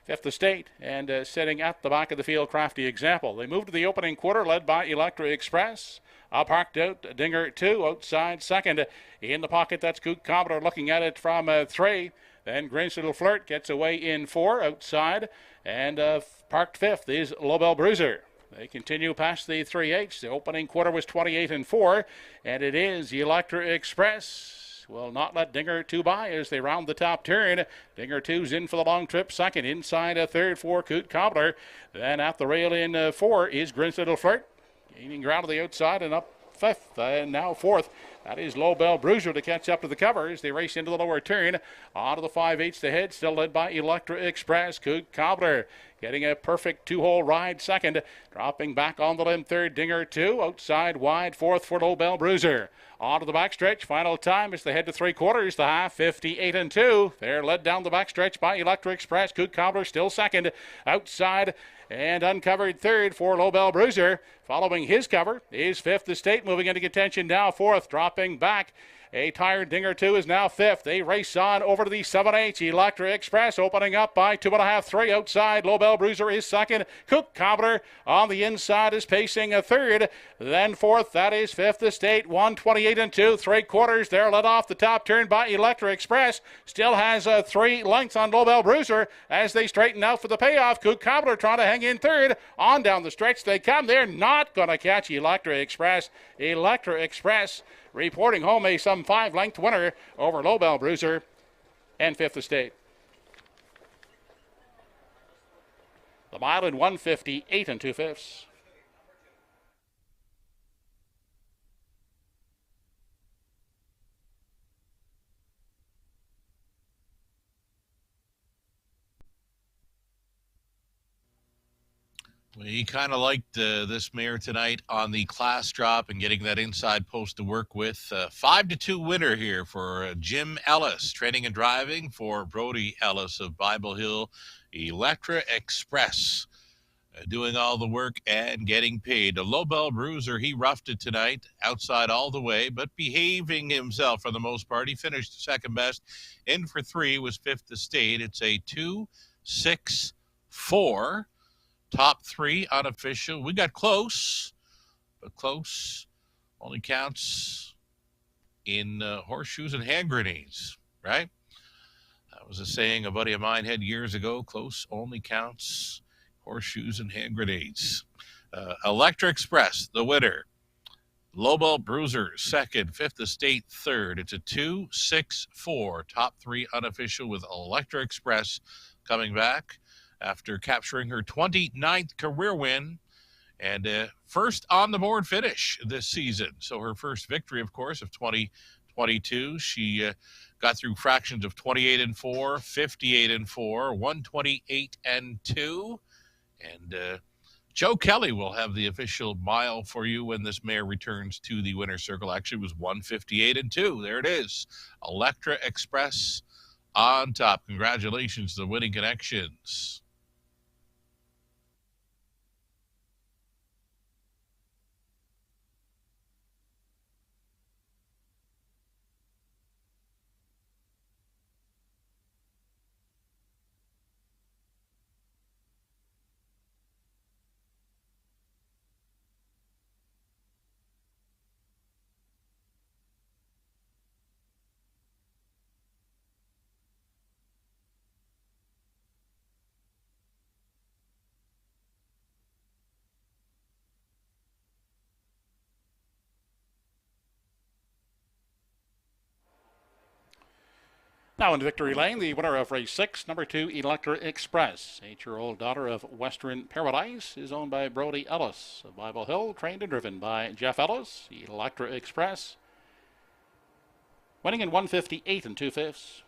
Fifth Estate, and sitting at the back of the field, Crafty Example. They move to the opening quarter, led by Electra Express. Parked out, Dinger 2, outside second. In the pocket, that's Coot Cobbler looking at it from 3. Then Grin's Little Flirt gets away in 4 outside. And parked 5th is Lobel Bruiser. They continue past the 3/8. The opening quarter was 28 and 4. And it is Electra Express. Will not let Dinger 2 by as they round the top turn. Dinger 2's in for the long trip. Second, inside a third for Coot Cobbler. Then at the rail in 4 is Grin's Little Flirt. Gaining ground to the outside and up 5th and now 4th. That is Lobel Bruiser to catch up to the cover as they race into the lower turn. On to the 5/8 ahead, still led by Electra Express. Coot Cobbler getting a perfect 2-hole ride second. Dropping back on the limb third, Dinger 2. Outside wide 4th for Lobel Bruiser. On to the backstretch. Final time as they head to 3/4. The half, 58 and 2. They're led down the backstretch by Electra Express. Coot Cobbler still second. Outside and uncovered third for Lobel Bruiser. Following his cover is Fifth Estate, moving into contention now 4th, dropping back. A tired Dinger 2 is now 5th. They race on over to the 7/8. Electra Express opening up by 2.5, 3 outside. Lobel Bruiser is second. Coot Cobbler on the inside is pacing a third. Then 4th, that is Fifth Estate. 128 and 2, 3/4. They're led off the top turn by Electra Express. Still has 3 lengths on Lobel Bruiser as they straighten out for the payoff. Coot Cobbler trying to hang in third. On down the stretch they come. They're not going to catch Electra Express. Electra Express reporting home a some 5-length winner over Lobel Bruiser and Fifth Estate. The mile in 158 and 2/5. We kind of liked this mare tonight on the class drop and getting that inside post to work with. 5-2 winner here for Jim Ellis, training and driving for Brody Ellis of Bible Hill Electra Express. Doing all the work and getting paid. A Lobel Bruiser, he roughed it tonight, outside all the way, but behaving himself for the most part. He finished second best. In for 3, was 5th estate. It's a 2-6-4. Top 3 unofficial. We got close, but close only counts in horseshoes and hand grenades, right? That was a saying a buddy of mine had years ago. Close only counts horseshoes and hand grenades. Electra Express, the winner. Lobel Bruiser, second. 5th estate, third. It's a 2-6-4. Top 3 unofficial with Electra Express coming back after capturing her 29th career win and first on the board finish this season. So her first victory, of course, of 2022. She got through fractions of 28-4, 58-4, 128-2. And Joe Kelly will have the official mile for you when this mare returns to the winner's circle. Actually, it was 158-2. There it is. Electra Express on top. Congratulations to the winning connections. Now in Victory Lane, the winner of race 6, number 2, Electra Express. 8-year-old daughter of Western Paradise, is owned by Brody Ellis of Bible Hill, trained and driven by Jeff Ellis. Electra Express winning in 158 2/5.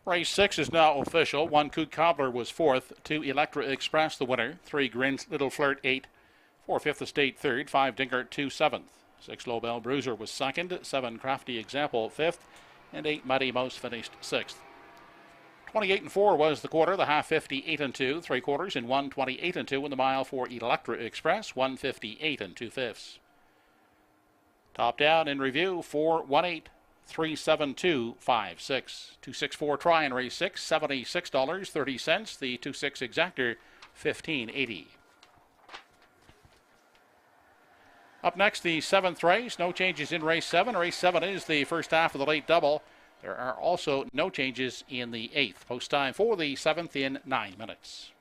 Race 6 is now official. 1 Coot Cobbler was 4th. 2 Electra Express the winner. 3 Grin's Little Flirt 8. 4 5th Estate 3rd. 5 Dinkert 2 7th. 6 Lobel Bruiser was 2nd. 7 Crafty Example 5th. And 8 Mighty Mouse finished 6th. 28-4 was the quarter. The half 58-2. 3 quarters in 128-2 in the mile for Electra Express. 158 2/5. Top down in review 418. 37256. 264 try in race 6, $76.30. The 26 exactor, $15.80. Up next, the 7th race. No changes in race 7. Race 7 is the first half of the late double. There are also no changes in the 8th. Post time for the 7th in 9 minutes.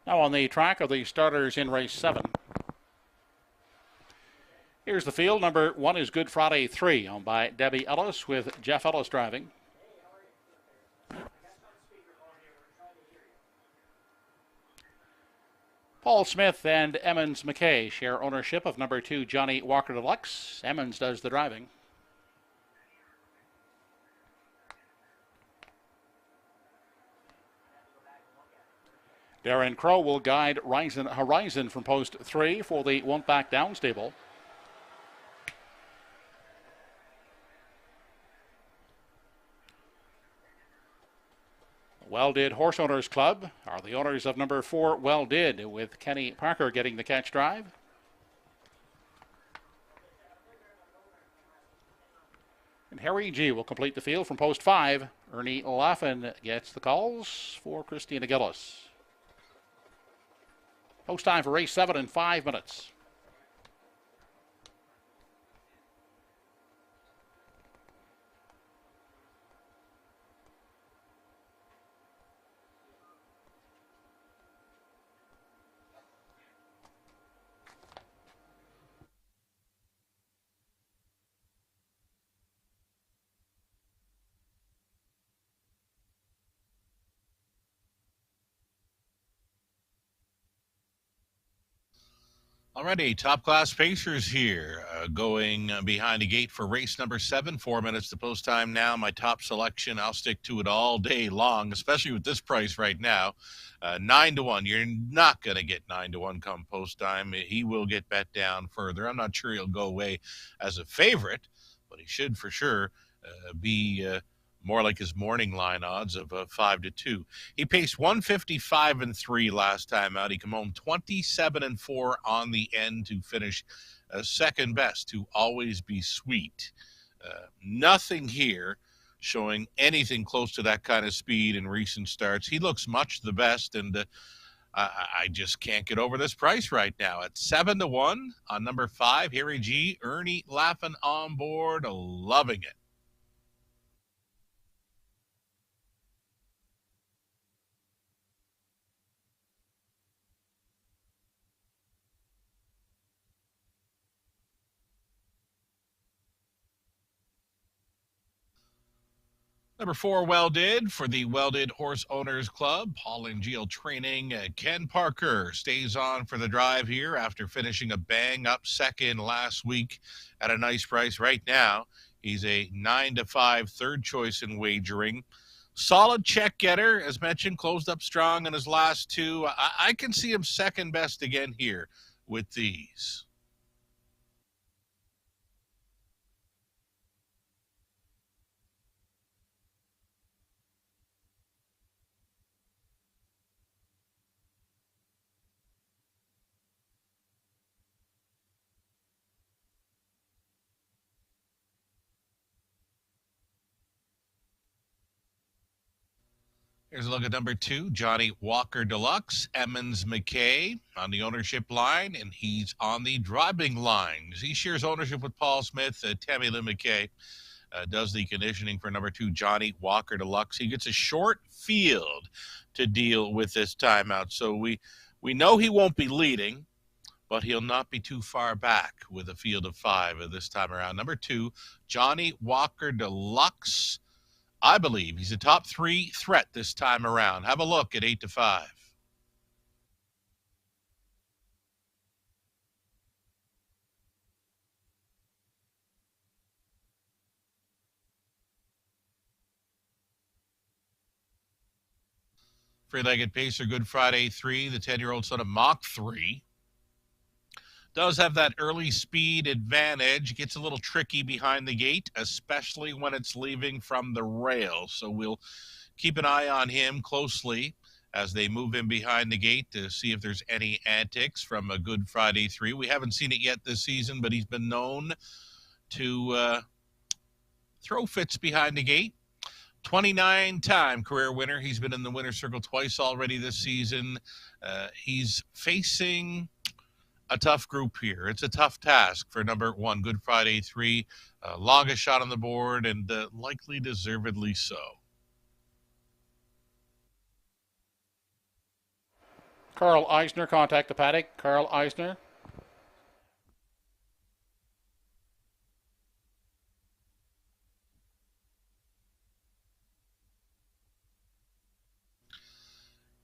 Now on the track are the starters in race 7. Here's the field. Number 1 is Good Friday 3, owned by Debbie Ellis, with Jeff Ellis driving. Paul Smith and Emmons McKay share ownership of number 2, Johnny Walker Deluxe. Emmons does the driving. Darren Crow will guide Horizon from post 3 for the Won't Back Down stable. Well Did Horse Owners Club are the owners of number 4, Well Did, with Kenny Parker getting the catch drive. And Harry G will complete the field from post 5. Ernie Laffin gets the calls for Christina Gillis. Post time for race 7 in 5 minutes. Alrighty, top class pacers here. going behind the gate for race number 7. 4 minutes to post time now. My top selection. I'll stick to it all day long, especially with this price right now. 9-1. You're not going to get 9-1 come post time. He will get bet down further. I'm not sure he'll go away as a favorite, but he should for sure be more like his morning line odds of 5-2. He paced 155-3 last time out. He came home 27-4 on the end to finish second best, to always be sweet. Nothing here showing anything close to that kind of speed in recent starts. He looks much the best, and I just can't get over this price right now. At 7-1 on number 5, Harry G. Ernie laughing on board, loving it. Number 4, Welded, for the Welded Horse Owners Club. Paul and Geo Training. Ken Parker stays on for the drive here after finishing a bang-up second last week at a nice price. Right now, he's a 9-5 third choice in wagering. Solid check getter, as mentioned, closed up strong in his last 2. I can see him second best again here with these. Here's a look at number 2, Johnny Walker Deluxe, Emmons McKay on the ownership line, and he's on the driving line. He shares ownership with Paul Smith. Tammy Lynn McKay does the conditioning for number 2, Johnny Walker Deluxe. He gets a short field to deal with this timeout, so we know he won't be leading, but he'll not be too far back with a field of 5 this time around. Number 2, Johnny Walker Deluxe. I believe he's a top 3 threat this time around. Have a look at 8-5. Three-legged pacer, Good Friday 3, the 10-year-old son of Mach 3. Does have that early speed advantage. Gets a little tricky behind the gate, especially when it's leaving from the rail. So we'll keep an eye on him closely as they move in behind the gate to see if there's any antics from a Good Friday 3. We haven't seen it yet this season, but he's been known to throw fits behind the gate. 29-time career winner. He's been in the winner's circle twice already this season. He's facing a tough group here. It's a tough task for number 1, Good Friday 3. Longest shot on the board, and likely deservedly so. Carl Eisner, contact the paddock. Carl Eisner.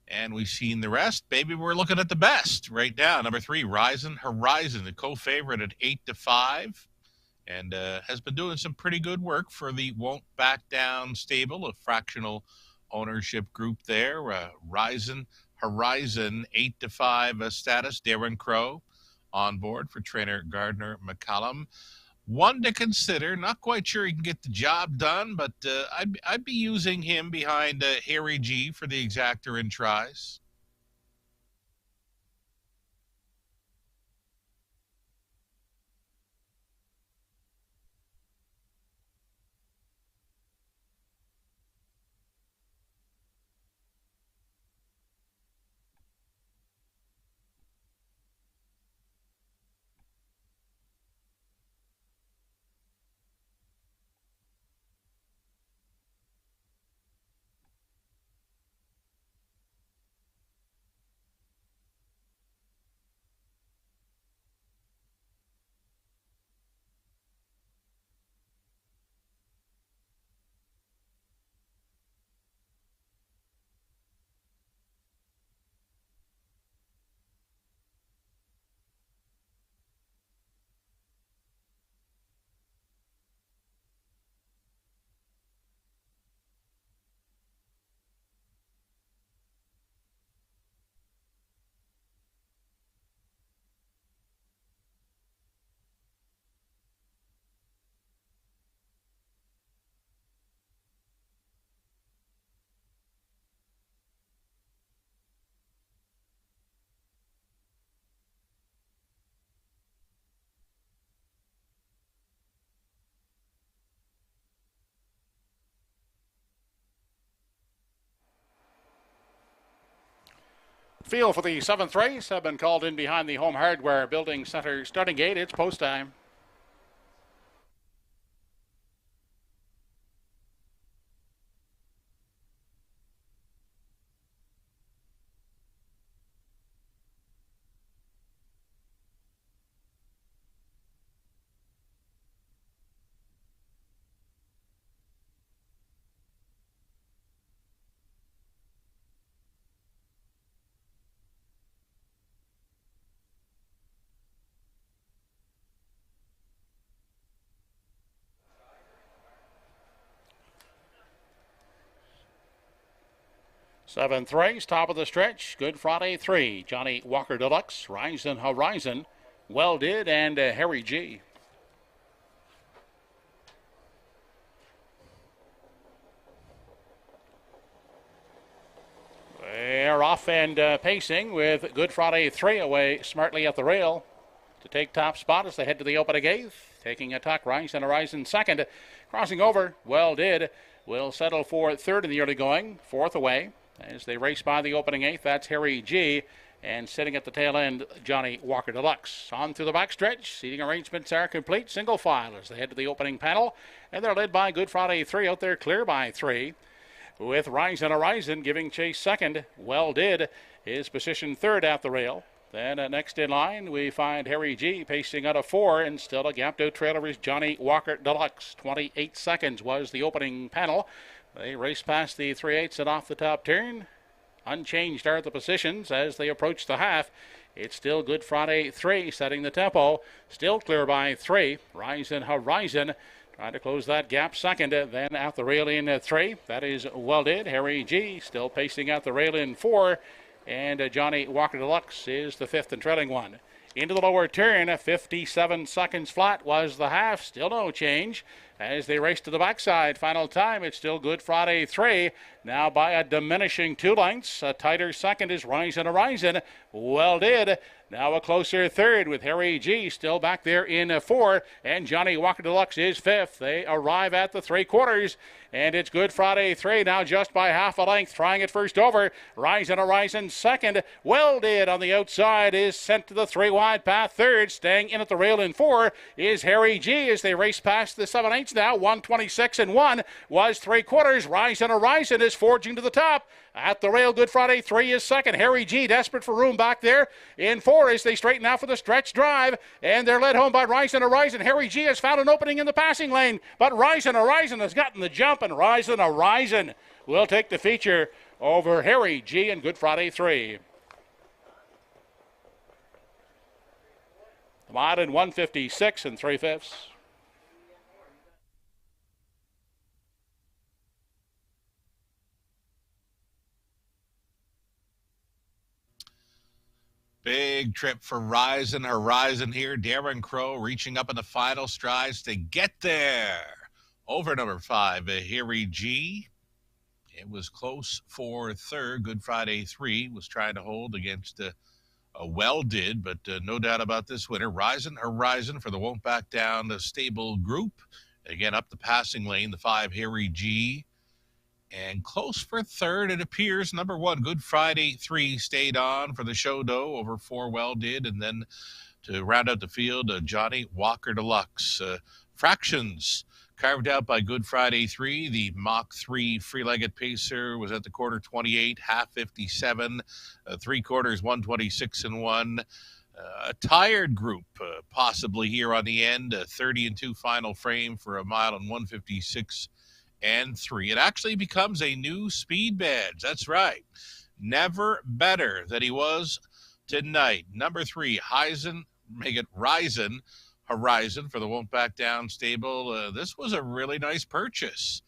And we've seen the rest. Maybe we're looking at the best right now. Number 3, Rising Horizon, the co-favorite at 8-5, and has been doing some pretty good work for the Won't Back Down stable, a fractional ownership group there. Rising Horizon, 8-5 status. Darren Crow on board for trainer Gardner McCallum. One to consider. Not quite sure he can get the job done, but I'd be using him behind Harry G for the exactor in tries. field for the 7th race have been called in behind the Home Hardware Building Center starting gate. It's post time. Seventh race, top of the stretch. Good Friday 3. Johnny Walker Deluxe, Rising Horizon, Well Did, and Harry G. They're off and pacing with Good Friday 3 away smartly at the rail to take top spot as they head to the opening 8th. Taking a tuck, Rising Horizon second. Crossing over, Well Did, will settle for 3rd in the early going. 4th away. As they race by the opening 8th, that's Harry G. And sitting at the tail end, Johnny Walker Deluxe. On through the backstretch, seating arrangements are complete. Single file as they head to the opening panel. And they're led by Good Friday 3 out there, clear by 3. With Rising Horizon giving chase second. Well Did is positioned 3rd at the rail. Then next in line, we find Harry G pacing out of 4, and still a gapped out trailer is Johnny Walker Deluxe. 28 seconds was the opening panel. They race past the 3/8 and off the top turn. Unchanged are the positions as they approach the half. It's still Good Friday 3 setting the tempo. Still clear by 3. Rising Horizon trying to close that gap second. Then at the rail in 3. That is Well Did. Harry G still pacing at the rail in 4. And Johnny Walker Deluxe is the 5th and trailing one. Into the lower turn, 57 seconds flat was the half. Still no change as they race to the backside. Final time, it's still Good Friday 3. Now by a diminishing 2 lengths. A tighter second is Rising Horizon. Well Did. Now a closer 3rd with Harry G still back there in 4. And Johnny Walker Deluxe is 5th. They arrive at the 3/4. And it's Good Friday 3 now just by half a length. Trying it first over. Rising Horizon second. Well Did on the outside is sent to the 3-wide path 3rd. Staying in at the rail in 4 is Harry G as they race past the 7/8 now. 126 and 1 was 3/4. Rising Horizon is forging to the top. At the rail, Good Friday 3 is second. Harry G desperate for room back there in 4 as they straighten out for the stretch drive. And they're led home by Rising Horizon. Harry G has found an opening in the passing lane, but Rising Horizon has gotten the jump, and Rising Horizon will take the feature over Harry G and Good Friday 3. The mod in 156 and 3/5. Big trip for Rising Horizon here. Darren Crow reaching up in the final strides to get there. Over number 5, Harry G. It was close for 3rd. Good Friday 3 was trying to hold against a Well Did, but no doubt about this winner. Rising Horizon for the Won't Back Down stable group. Again, up the passing lane, the 5, Harry G. And close for 3rd, it appears. Number 1, Good Friday 3 stayed on for the show dough over 4 Well Did. And then to round out the field, Johnny Walker Deluxe. Fractions carved out by Good Friday 3. The Mach 3 free-legged pacer was at the quarter 28, half 57, 3/4 126 and 1. A tired group possibly here on the end, 30 and 2 final frame for a mile and 156 and 3. It actually becomes a new speed badge. That's right. Never better than he was tonight. Number 3, Rising Horizon for the Won't Back Down stable. This was a really nice purchase.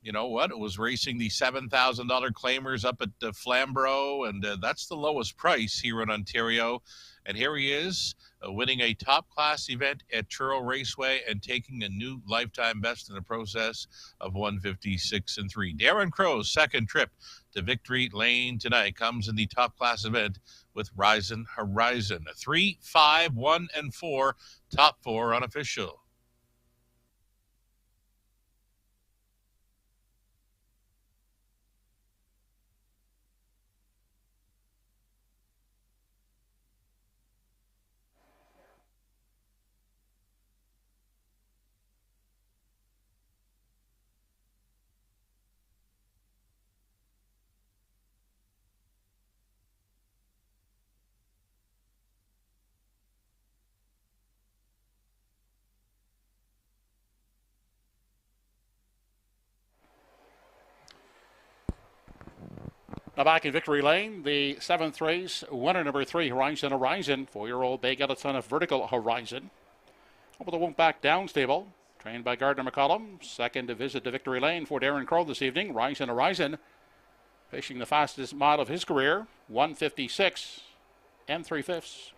You know what? It was racing the $7,000 claimers up at Flamborough, and that's the lowest price here in Ontario. And here he is, winning a top-class event at Truro Raceway and taking a new lifetime best in the process of 156 and 3. Darren Crow's second trip to victory lane tonight comes in the top-class event with Rising Horizon. 3, 5, 1, and 4, top 4 unofficial. Now back in victory lane, the 7th race, winner number 3, Horizon Horizon, 4-year-old bay got a ton of vertical horizon. Over the Won't Back Down stable, trained by Gardner McCollum. Second visit to victory lane for Darren Crow this evening. Horizon Horizon, fishing the fastest mile of his career, 1:56 and 3/5.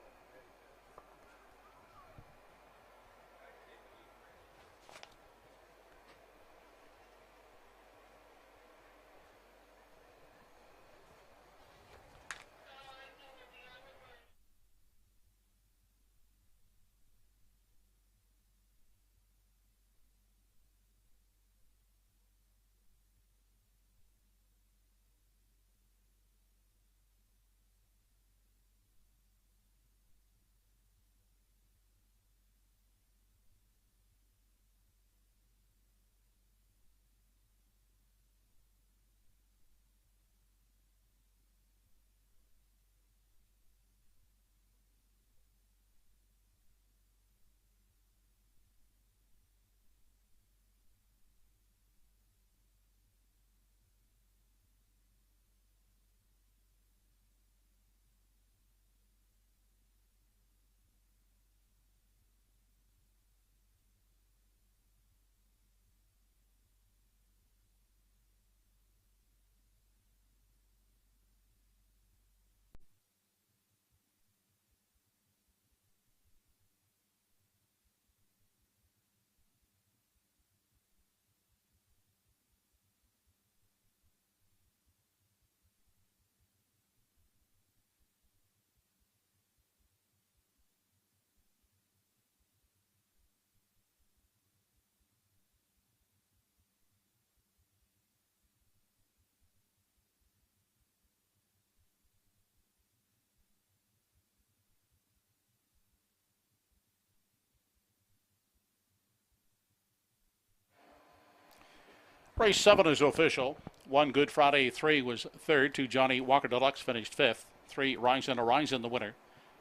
Race 7 is official. 1 Good Friday 3 was third. 2 Johnny Walker Deluxe finished 5th. 3 Horizon Horizon the winner.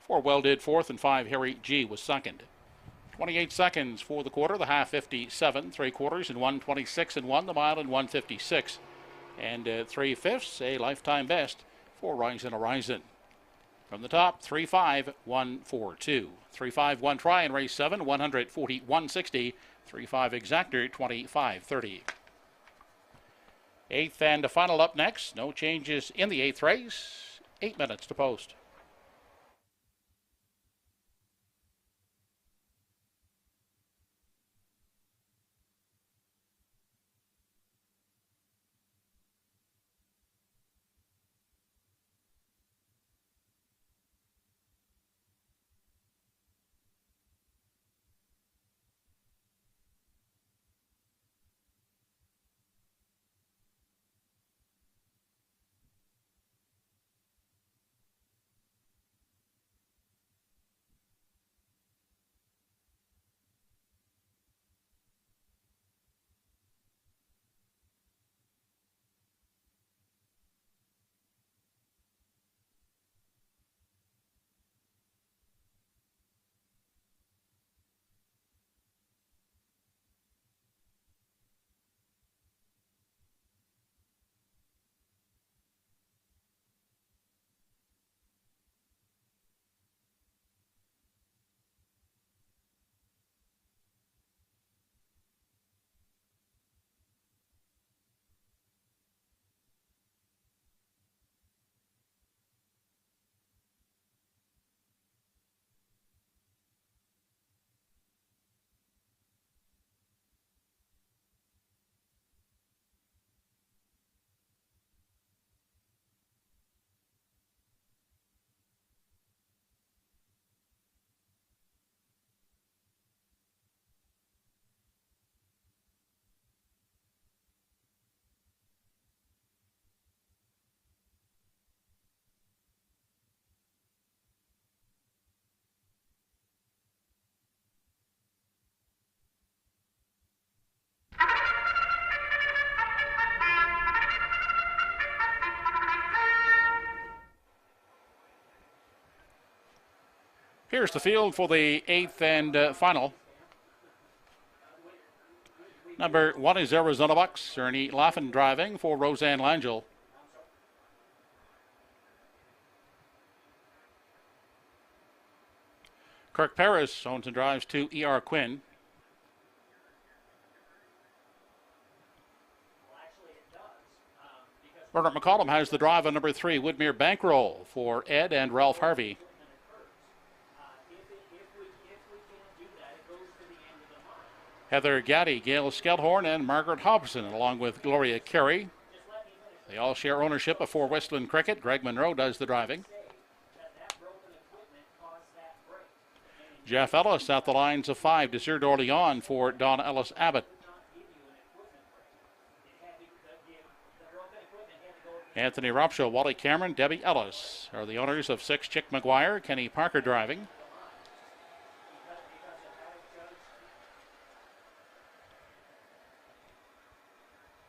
4 Well Did 4th, and 5 Harry G was 2nd. 28 seconds for the quarter, the half 57, 3/4 and 1:26 and 1, the mile and 1:56 and 3/5, a lifetime best for Horizon Horizon. From the top, 3-5-1-4-2. 3-5-1 try in race 7, 140-160. 3-5 exactor, 25-30. 8th and final up next. No changes in the 8th race. 8 minutes to post. Here's the field for the 8th and final. Number 1 is Arizona Bucks. Ernie Laffin driving for Roseanne Langell. Kirk Paris owns and drives to E.R. Quinn. Bernard McCollum has the drive on number 3, Woodmere Bankroll, for Ed and Ralph Harvey. Heather Gaddy, Gail Skelhorn, and Margaret Hobson, along with Gloria Carey. They all share ownership of 4 Westland Cricket. Greg Monroe does the driving. Jeff Ellis at the lines of 5, Desir d'Orleans for Don Ellis Abbott. Anthony Ropshaw, Wally Cameron, Debbie Ellis are the owners of 6, Chick McGuire, Kenny Parker driving.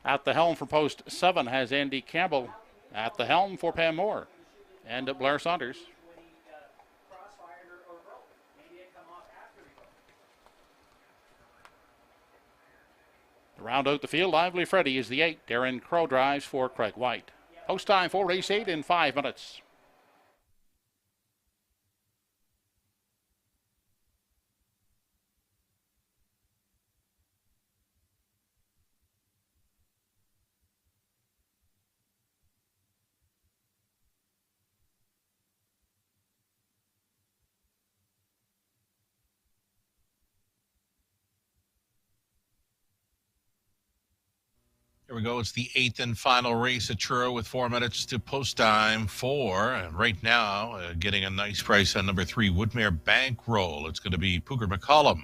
At the helm for post 7 has Andy Campbell. At the helm for Pam Moore and Blair Saunders. To round out the field, Lively Freddy is the 8. Darren Crow drives for Craig White. Post time for race 8 in 5 minutes. Here we go. It's the 8th and final race at Truro with 4 minutes to post time for. And right now, getting a nice price on number 3, Woodmere Bankroll. It's going to be Pooker McCollum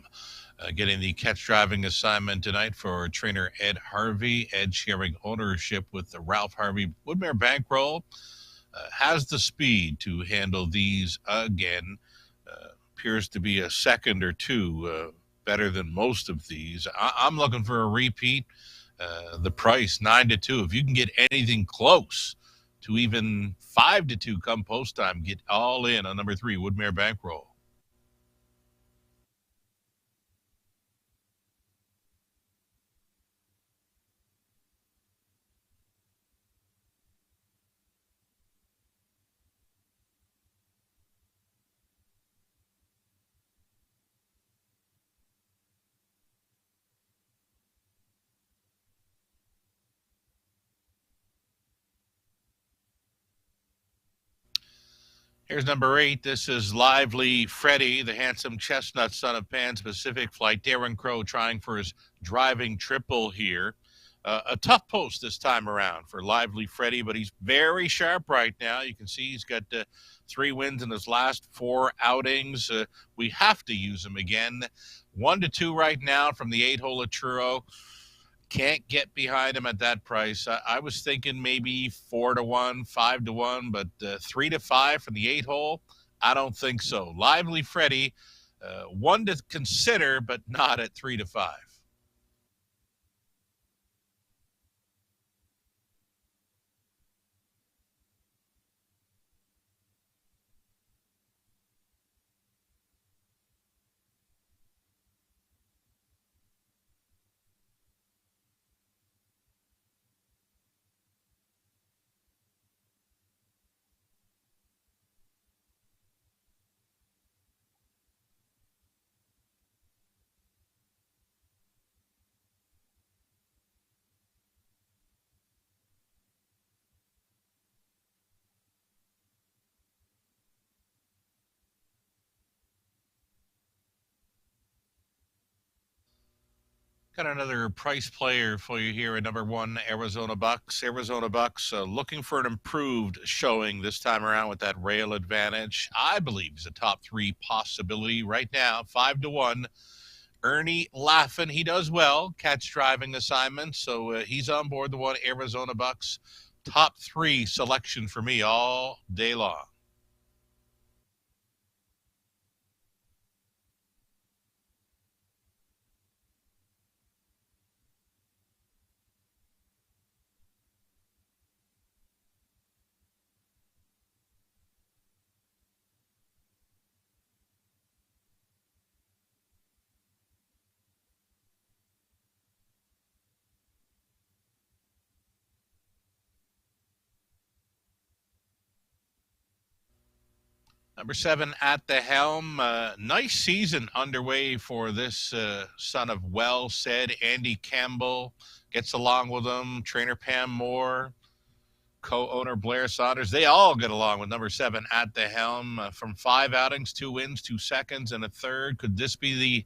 getting the catch driving assignment tonight for trainer Ed Harvey. Ed sharing ownership with the Ralph Harvey. Woodmere Bankroll has the speed to handle these again. Appears to be a second or two better than most of these. I'm looking for a repeat. The price 9-2. If you can get anything close to even 5-2 come post time, get all in on number 3, Woodmere Bankroll. Here's number 8. This is Lively Freddy, the handsome chestnut son of Pan Pacific Flight. Darren Crow trying for his driving triple here. A tough post this time around for Lively Freddy, but he's very sharp right now. You can see he's got 3 wins in his last 4 outings. We have to use him again. 1-2 right now from the 8-hole at Truro. Can't get behind him at that price. I was thinking maybe 4-1, 5-1, but 3-5 from the 8-hole. I don't think so. Lively Freddy, one to consider, but not at 3-5. Got another price player for you here at number 1, Arizona Bucks. Arizona Bucks looking for an improved showing this time around with that rail advantage. I believe he's a top 3 possibility right now, 5-1. Ernie Laffin, he does well, catch driving assignments, so he's on board the 1 Arizona Bucks. Top 3 selection for me all day long. Number 7 at the helm. Nice season underway for this son of well said Andy Campbell. Gets along with him. Trainer Pam Moore, co-owner Blair Saunders. They all get along with number 7 at the helm. From 5 outings, 2 wins, 2 seconds, and a third. Could this be the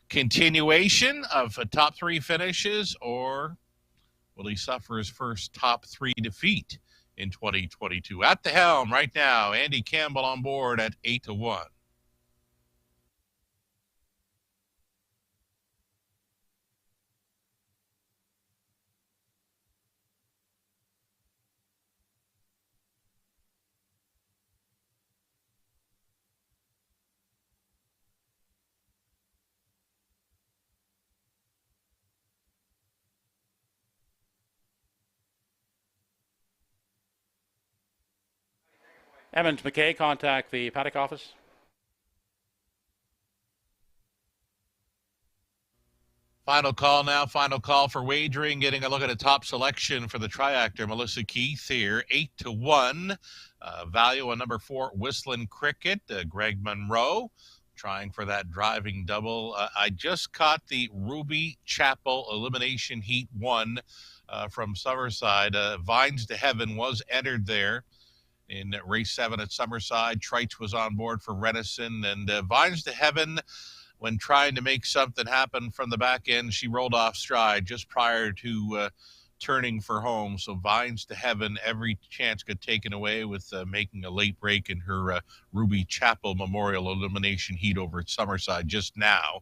continuation of top 3 finishes, or will he suffer his first top 3 defeat in 2022? At the helm right now, Andy Campbell on board at 8-1. Emmons McKay, contact the paddock office. Final call now. Final call for wagering. Getting a look at a top selection for the triactor. Melissa Keith here, 8-1. Value on number 4, Whistling Cricket. Greg Monroe trying for that driving double. I just caught the Ruby Chapel Elimination Heat 1 from Summerside. Vines to Heaven was entered there in race 7 at Summerside. Trites was on board for Renison, and Vines to Heaven, when trying to make something happen from the back end, she rolled off stride just prior to turning for home. So Vines to Heaven, every chance got taken away with making a late break in her Ruby Chapel Memorial Elimination Heat over at Summerside just now.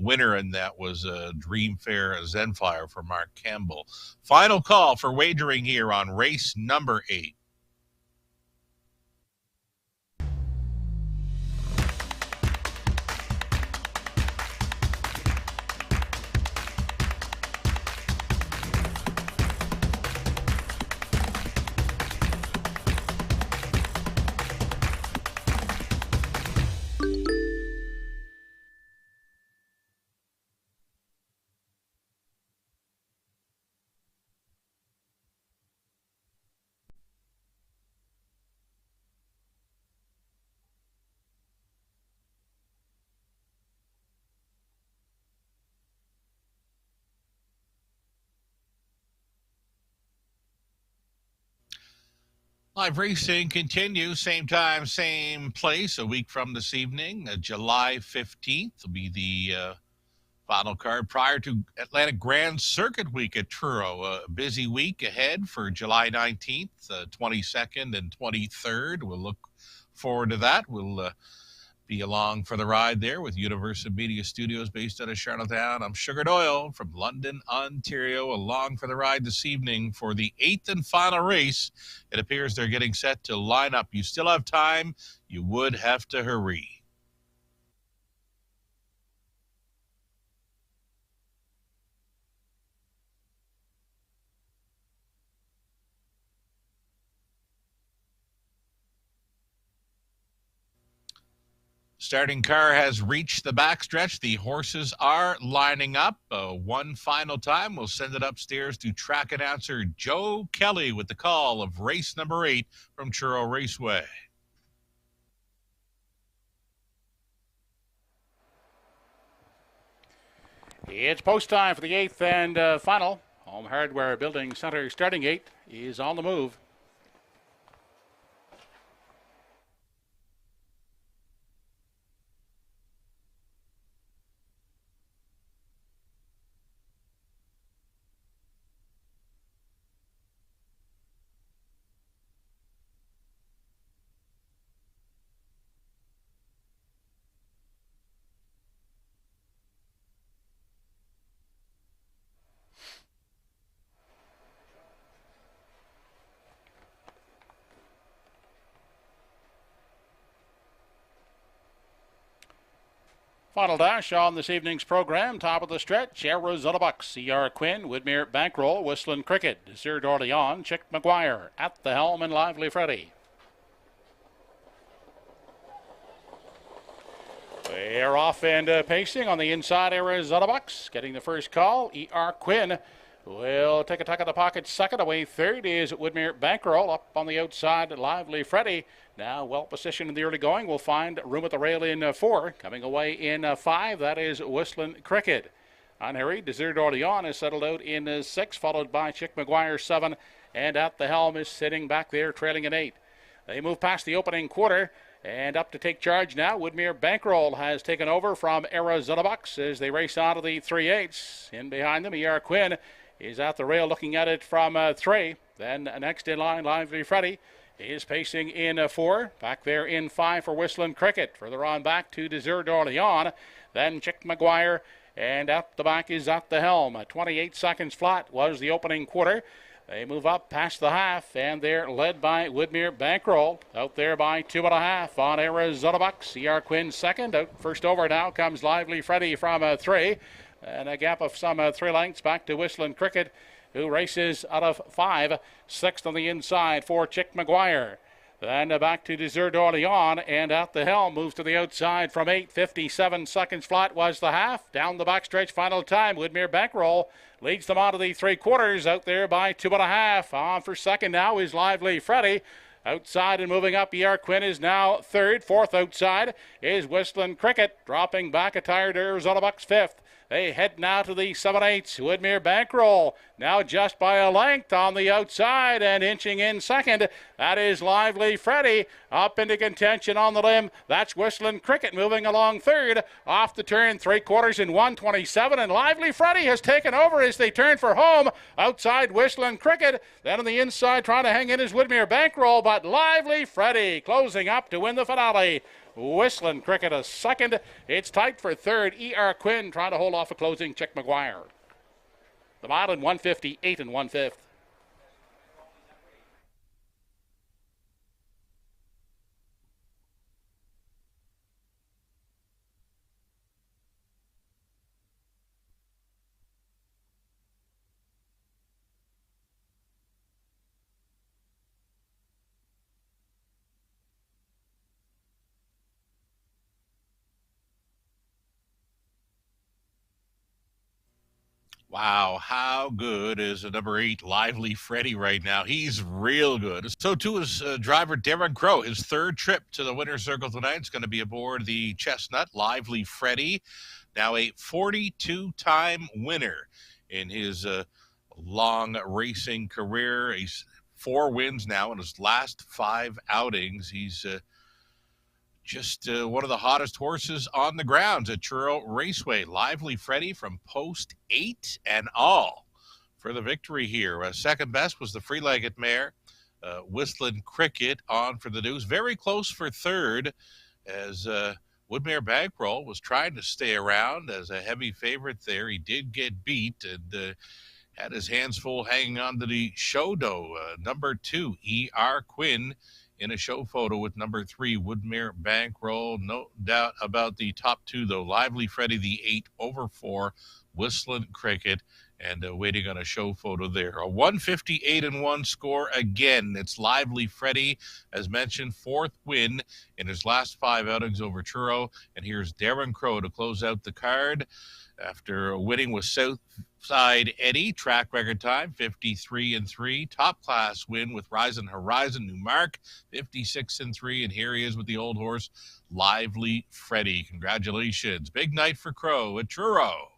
Winner in that was Dream Fair Zenfire for Mark Campbell. Final call for wagering here on race number 8. Live racing continues, same time, same place, a week from this evening. July 15th will be the final card prior to Atlantic Grand Circuit Week at Truro. A busy week ahead for July 19th, 22nd, and 23rd. We'll look forward to that. We'll be along for the ride there with Universal Media Studios based out of Charlottetown. I'm Sugar Doyle from London, Ontario, along for the ride this evening for the 8th and final race. It appears they're getting set to line up. You still have time. You would have to hurry. Starting car has reached the backstretch. The horses are lining up. One final time, we'll send it upstairs to track announcer Joe Kelly with the call of race number 8 from Truro Raceway. It's post time for the 8th and final. Home Hardware Building Center starting gate is on the move. Final dash on this evening's program. Top of the stretch, Arizona Bucks, C.R. Quinn, Woodmere Bankroll, Whistling Cricket, Sir d'Orleans, Chick McGuire, At the Helm, and Lively Freddy. They're off and pacing on the inside. Arizona Bucks getting the first call. E.R. Quinn Well, take a tuck of the pocket. Second away. Third is Woodmere Bankroll. Up on the outside, Lively Freddy. Now well positioned in the early going. We'll find room at the rail in 4. Coming away in 5, that is Whistling Cricket. Unhurried, Desert Orleans is settled out in 6, followed by Chick McGuire 7. And at the helm is sitting back there, trailing in 8. They move past the opening quarter. And up to take charge now, Woodmere Bankroll has taken over from Arizona Bucks as they race on to the 3/8. In behind them, E.R. Quinn is at the rail looking at it from 3. Then next in line, Lively Freddy is pacing in 4. Back there in 5 for Whistling Cricket. Further on back to Desert Orleans. Then Chick McGuire. And at the back is at the helm. 28 seconds flat was the opening quarter. They move up past the half, and they're led by Woodmere Bankroll. Out there by 2.5 on Arizona Bucks. C.R. Quinn second. Out first over now comes Lively Freddy from 3. And a gap of some 3 lengths back to Whistling Cricket, who races out of 5. Sixth on the inside for Chick McGuire. Then back to Desert Orleans, and at the helm moves to the outside from 8. 57 seconds flat was the half. Down the backstretch, final time. Woodmere Bankroll leads them on to the 3/4. Out there by 2.5. On for second now is Lively Freddy. Outside and moving up, E.R. Quinn is now 3rd. 4th outside is Whistling Cricket. Dropping back a tired Arizona Bucks 5th. They head now to the 7/8. Woodmere Bankroll now just by a length on the outside and inching in 2nd. That is Lively Freddy up into contention on the limb. That's Whistling Cricket moving along 3rd. Off the turn, 3/4 in 1:27, and Lively Freddy has taken over as they turn for home. Outside Whistling Cricket. Then on the inside trying to hang in is Woodmere Bankroll, but Lively Freddy closing up to win the finale. Whistling Cricket a 2nd. It's tight for 3rd. E.R. Quinn trying to hold off a closing Chick McGuire. The mile in 1:58 and 1/5. Wow, how good is a number 8 Lively Freddy right now? He's real good. So too is driver Darren Crow. His 3rd trip to the winner's circle tonight is going to be aboard the Chestnut Lively Freddy. Now a 42-time winner in his long racing career. He's 4 wins now in his last 5 outings. He's just one of the hottest horses on the grounds at Truro Raceway. Lively Freddy from post 8 and all for the victory here. Second best was the free-legged mare, Whistling Cricket, on for the deuce. Very close for 3rd as Woodmere Bankroll was trying to stay around as a heavy favorite there. He did get beat and had his hands full hanging on to the show dough. Number 2, E.R. Quinn, in a show photo with number 3, Woodmere Bankroll. No doubt about the top 2, though. Lively Freddy, the 8 over 4, Whistling Cricket, and waiting on a show photo there. A 158 and 1 score again. It's Lively Freddy, as mentioned, 4th win in his last 5 outings over Truro. And here's Darren Crow to close out the card after winning with Southside Eddie. Track record time 53 and 3. Top class win with Rising Horizon New Mark 56 and 3. And here he is with the old horse Lively Freddy. Congratulations. Big night for Crow at Truro.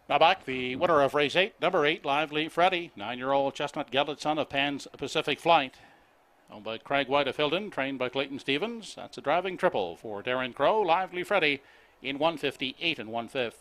Now back, the winner of race 8, number 8, Lively Freddy, 9-year-old chestnut gelded son of Pan's Pacific Flight. Owned by Craig White of Hilden, trained by Clayton Stevens. That's a driving triple for Darren Crow. Lively Freddy in 158 and 1/5.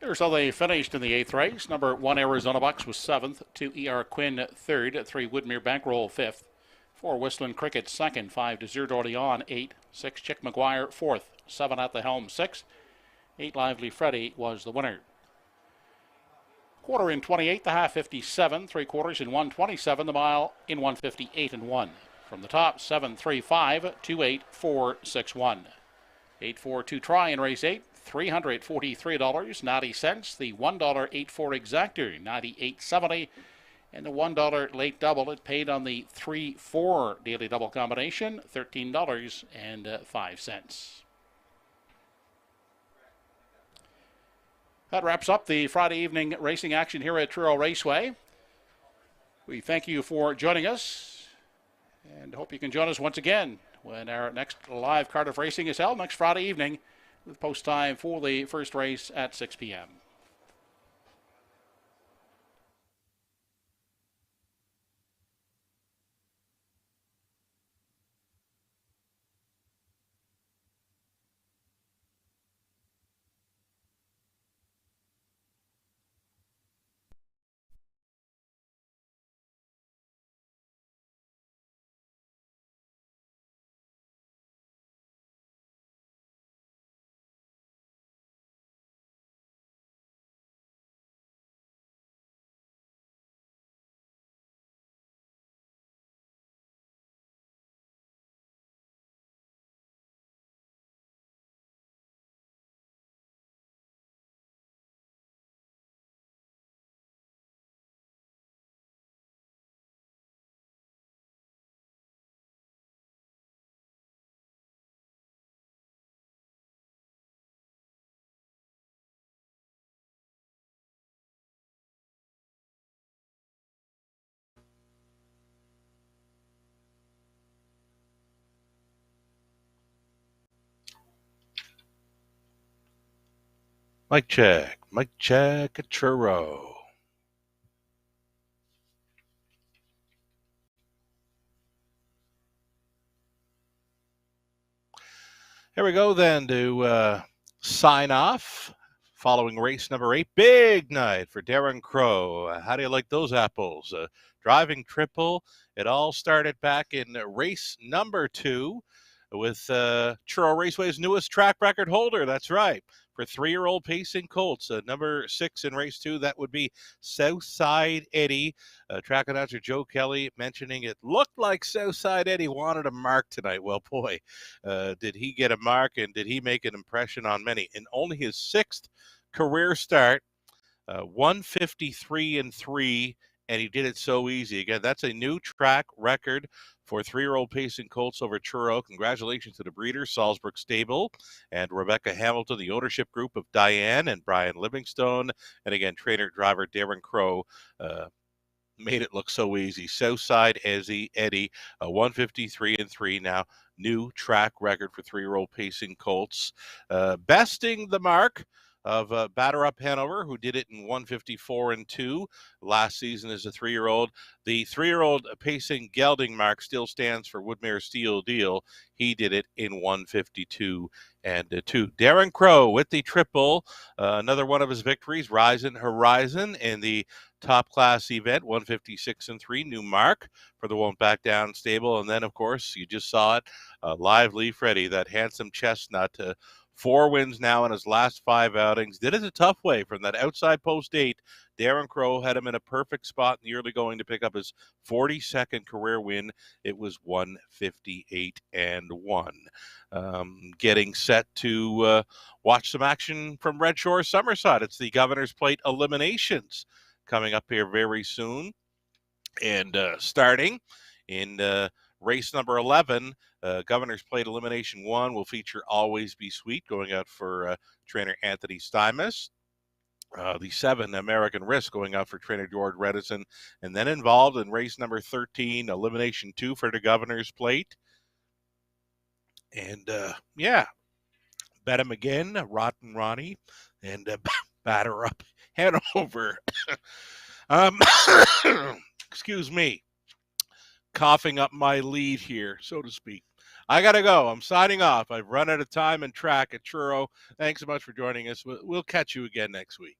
Here's how they finished in the 8th race. Number 1 Arizona Bucks was 7th, 2 ER Quinn 3rd, 3 Woodmere Bankroll 5th, 4 Whistling Cricket 2nd, 5 Desert Orleans 8, 6 Chick McGuire 4th, 7 At the Helm 6, 8 Lively Freddy was the winner. Quarter in 28, the half 57, 3 quarters in 127, the mile in 158 and 1. From the top, 7.35, 2.8461. 8.42 try in race 8, $343.90. The $1.84 exactor, $98.70. And the $1 late double, it paid on the 3-4 daily double combination, $13.05. That wraps up the Friday evening racing action here at Truro Raceway. We thank you for joining us and hope you can join us once again when our next live Cardiff Racing is held next Friday evening with post time for the first race at 6 p.m. Mic check at Truro. Here we go then to sign off following race number 8. Big night for Darren Crow. How do you like those apples? Driving triple. It all started back in race number 2 with Truro Raceway's newest track record holder. That's right. For 3-year-old pacing colts, number 6 in race 2, that would be Southside Eddie. Track announcer Joe Kelly mentioning it looked like Southside Eddie wanted a mark tonight. Well, boy, did he get a mark and did he make an impression on many. In only his 6th career start, 153 and 3, and he did it so easy. Again, that's a new track record for 3-year-old pacing colts over Truro. Congratulations to the breeder, Salzburg Stable, and Rebecca Hamilton, the ownership group of Diane and Brian Livingstone, and again, trainer-driver Darren Crow made it look so easy. Southside Eddie, 153 and 3 now. New track record for 3-year-old pacing colts. Besting the mark of Batter Up Hanover, who did it in 154 and 2 last season as a 3-year-old. The 3-year-old pacing gelding mark still stands for Woodmere Steel Deal. He did it in 152 and 2. Darren Crow with the triple, another one of his victories, Rising Horizon in the top class event, 156 and 3, new mark for the Won't Back Down stable. And then, of course, you just saw it, Lively Freddy, that handsome chestnut, 4 wins now in his last 5 outings. Did it a tough way from that outside post 8. Darren Crow had him in a perfect spot in the early going to pick up his 42nd career win. It was 158 and 1. Getting set to watch some action from Red Shore Summerside. It's the Governor's Plate eliminations coming up here very soon. And starting in race number 11, Governor's Plate Elimination 1 will feature Always Be Sweet, going out for trainer Anthony Stymus. The 7, American Risk, going out for trainer George Redison. And then involved in race number 13, Elimination 2 for the Governor's Plate. And, yeah, bet him again, Rotten Ronnie, and Batter Up Hanover. Excuse me. Coughing up my lead here, so to speak. I got to go. I'm signing off. I've run out of time and track at Truro. Thanks so much for joining us. We'll catch you again next week.